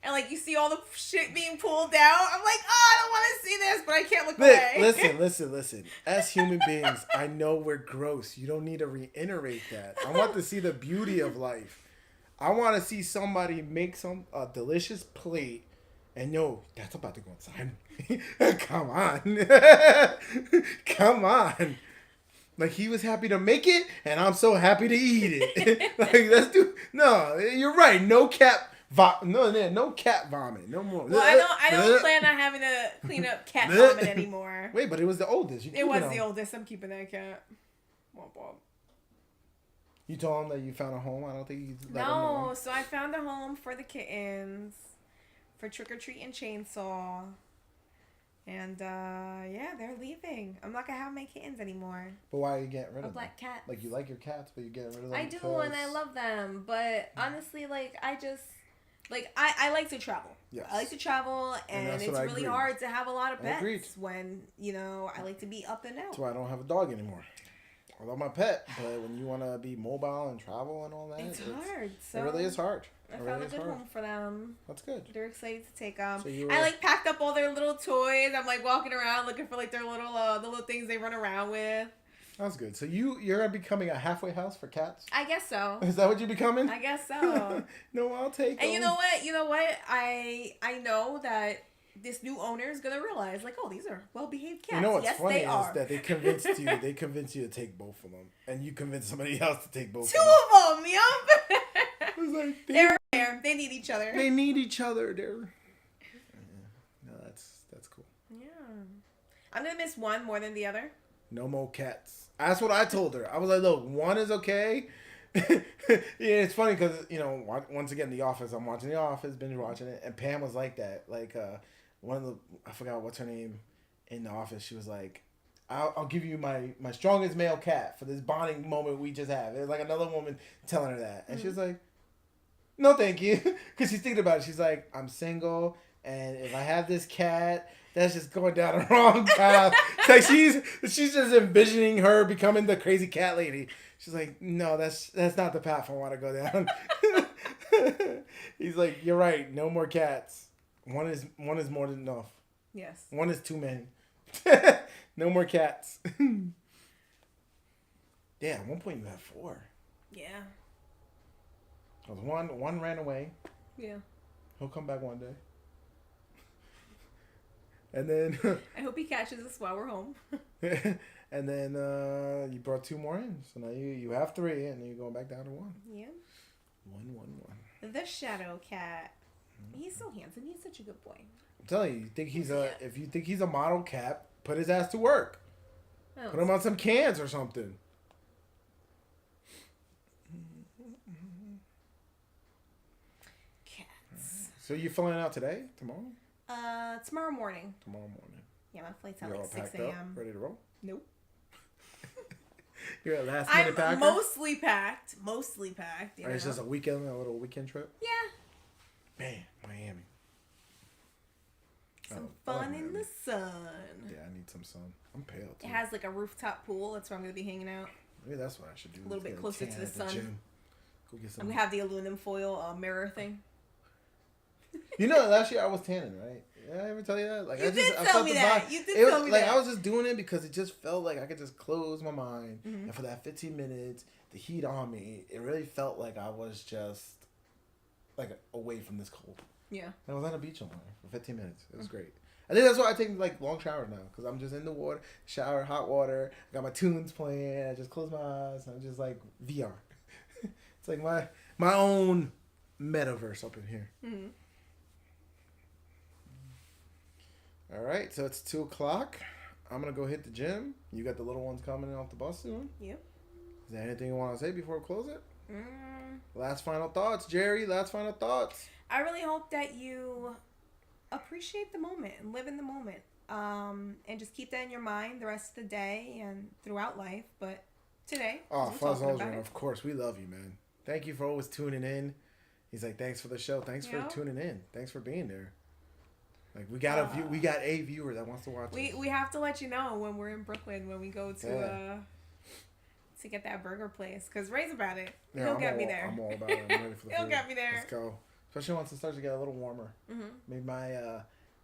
And like you see all the shit being pulled out. I'm like, I don't want to see this, but I can't look away. Listen. As human beings, I know we're gross. You don't need to reiterate that. I want to see the beauty of life. I want to see somebody make a delicious plate. And that's about to go inside. Come on. Come on. Like, he was happy to make it, and I'm so happy to eat it. Like, let's do... No, you're right. No cat vomit. No cat vomit. No more. Well, I don't plan on having to clean up cat vomit anymore. Wait, but it was the oldest. It was the oldest. I'm keeping that cat. Womp womp. You told him that you found a home? I don't think you let him know. No, so I found a home for the kittens. For Trick or Treat and Chainsaw. And, they're leaving. I'm not going to have my kittens anymore. But why are you getting rid of them? Black cats. Like, you like your cats, but you're getting rid of them? I do, and I love them. But, honestly, like, I just... Like, I like to travel. Yes. I like to travel, and it's really hard to have a lot of pets when, I like to be up and out. That's why I don't have a dog anymore. I love my pet, but when you want to be mobile and travel and all that... It's hard. So it really is hard. I found a good home for them. That's good. They're excited to take them. I packed up all their little toys. I'm walking around looking for their little the little things they run around with. That's good. So you're becoming a halfway house for cats? I guess so. Is that what you're becoming? I guess so. No, I'll take them. And you know what? I know that this new owner is gonna realize these are well-behaved cats. You know what's funny they are. Is that they convinced you to take both of them, and you convinced somebody else to take both. Two of them, yup. I was like, they're there. They need each other. They need each other. No, that's cool. Yeah, I'm gonna miss one more than the other. No more cats. That's what I told her. I was like, look, one is okay. Yeah, it's funny because once again, The Office. I'm watching The Office, binge watching it, and Pam was like that. Like one of the I forgot what's her name in The Office. She was like, I'll give you my strongest male cat for this bonding moment we just have. It's like another woman telling her that. And she's like, no, thank you. Because she's thinking about it. She's like, I'm single. And if I have this cat, that's just going down the wrong path. It's like she's just envisioning her becoming the crazy cat lady. She's like, no, that's not the path I want to go down. He's like, you're right. No more cats. One is more than enough. Yes. One is too many. No more cats. Yeah, at one point you had 4. Yeah. Cause one ran away. Yeah. He'll come back one day. And then I hope he catches us while we're home. and then you brought 2 more in. So now you have 3 and then you're going back down to 1. Yeah. 1, 1, 1. The shadow cat. He's so handsome. He's such a good boy. I'm telling you, if you think he's a model cat, put his ass to work. Oh. Put him on some cans or something. Cats. So you flying out today? Tomorrow? Tomorrow morning. Tomorrow morning. Yeah, my flight's at You're like all 6 packed up, a.m. ready to roll? Nope. You're a last minute I'm packer? mostly packed. Mostly packed. You Or it's know? just a little weekend trip? Yeah. Man, Miami. Some I like fun in Miami. the sun. Yeah, I need some sun. I'm pale too. It has like a rooftop pool. That's where I'm going to be hanging out. Maybe that's what I should do. A little bit closer to the sun. Gym. Go get some. I'm going to have the aluminum foil mirror thing. You know, last year I was tanning, right? Yeah, I ever tell you that? Like, You I did I tell felt me the that. vibe. You did It was, tell me like, that. I was just doing it because it just felt like I could just close my mind. Mm-hmm. And for that 15 minutes, the heat on me, it really felt like I was just like away from this cold. Yeah. And I was on the beach on for 15 minutes. It was great. I think that's why I take like long showers now, because I'm just in the water, shower, hot water. I got my tunes playing. I just close my eyes. And I'm just like VR. It's like my own metaverse up in here. Mm-hmm. All right, so it's 2:00. I'm gonna go hit the gym. You got the little ones coming in off the bus soon. Yep. Is there anything you want to say before we close it? Mm. Last final thoughts, Jerry. Last final thoughts. I really hope that you appreciate the moment and live in the moment. And just keep that in your mind the rest of the day and throughout life. But today, Oh, we're Fuzz talking about Ozrin, it. of course, we love you, man. Thank you for always tuning in. He's like, thanks for the show. Thanks for Yeah. tuning in. Thanks for being there. Like we got we got a viewer that wants to watch. We have to let you know when we're in Brooklyn when we go to get that burger place, because Ray's about it. Yeah, He'll get me there. I'm all about it. I'm ready for the He'll food. get me there. Let's go. Especially once it starts to get a little warmer. Mm-hmm. Maybe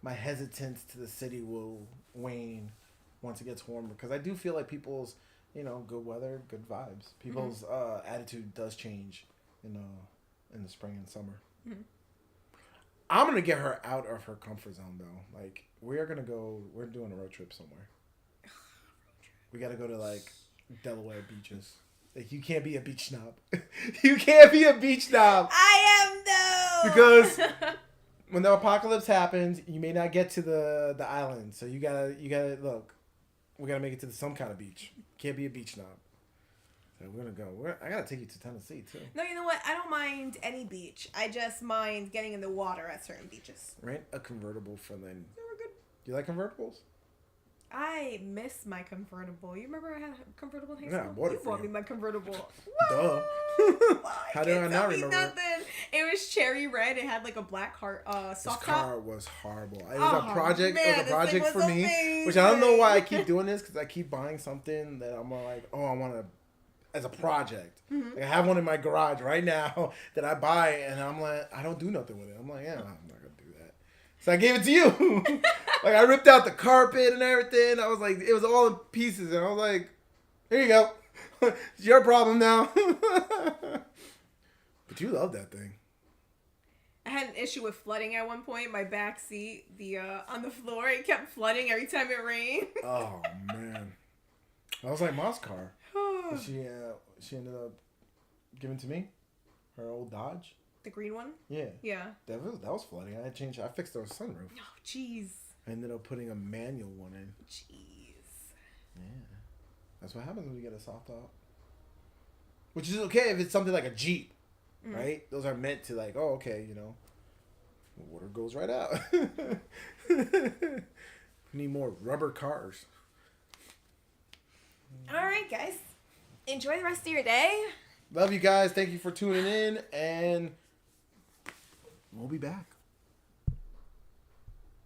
my hesitance to the city will wane once it gets warmer, because I do feel like people's good weather, good vibes. People's attitude does change in the spring and summer. Mm-hmm. I'm gonna get her out of her comfort zone though. Like we're doing a road trip somewhere. We gotta go to like Delaware beaches. Like you can't be a beach snob. You can't be a beach snob. I am though. Because when the apocalypse happens, you may not get to the island. So you gotta look. We gotta make it to some kind of beach. Can't be a beach snob. So we're gonna go. I gotta take you to Tennessee too. No, you know what? I don't mind any beach. I just mind getting in the water at certain beaches. Rent a convertible for then. Yeah, we're good. Do you like convertibles? I miss my convertible. You remember I had a convertible in high Yeah, school? I bought it You for bought you. me my convertible. Duh. How did I not remember? Nothing. It was cherry red. It had like a black heart This soft car top. was horrible. It was Oh, a project. man, it was a this project thing for was me, which I don't know why I amazing. keep doing this, because I keep buying something that I'm like, oh, I want to, as a project. Mm-hmm. Like I have one in my garage right now that I buy, and I'm like, I don't do nothing with it. I'm like, yeah, I'm not gonna do that. So I gave it to you. Like I ripped out the carpet and everything. I was like, it was all in pieces, and I was like, here you go. It's your problem now. But you love that thing. I had an issue with flooding at one point. My back seat, on the floor, it kept flooding every time it rained. Oh man, that was like Ma's car. She ended up giving to me her old Dodge. The green one? Yeah, Yeah. that was flooding. I fixed her sunroof. Oh, jeez. I ended up putting a manual one in. Jeez. Yeah, that's what happens when you get a soft top. Which is okay if it's something like a Jeep, right? Those are meant to like, oh, okay, water goes right out. We need more rubber cars. All right, guys. Enjoy the rest of your day. Love you guys. Thank you for tuning in, and we'll be back.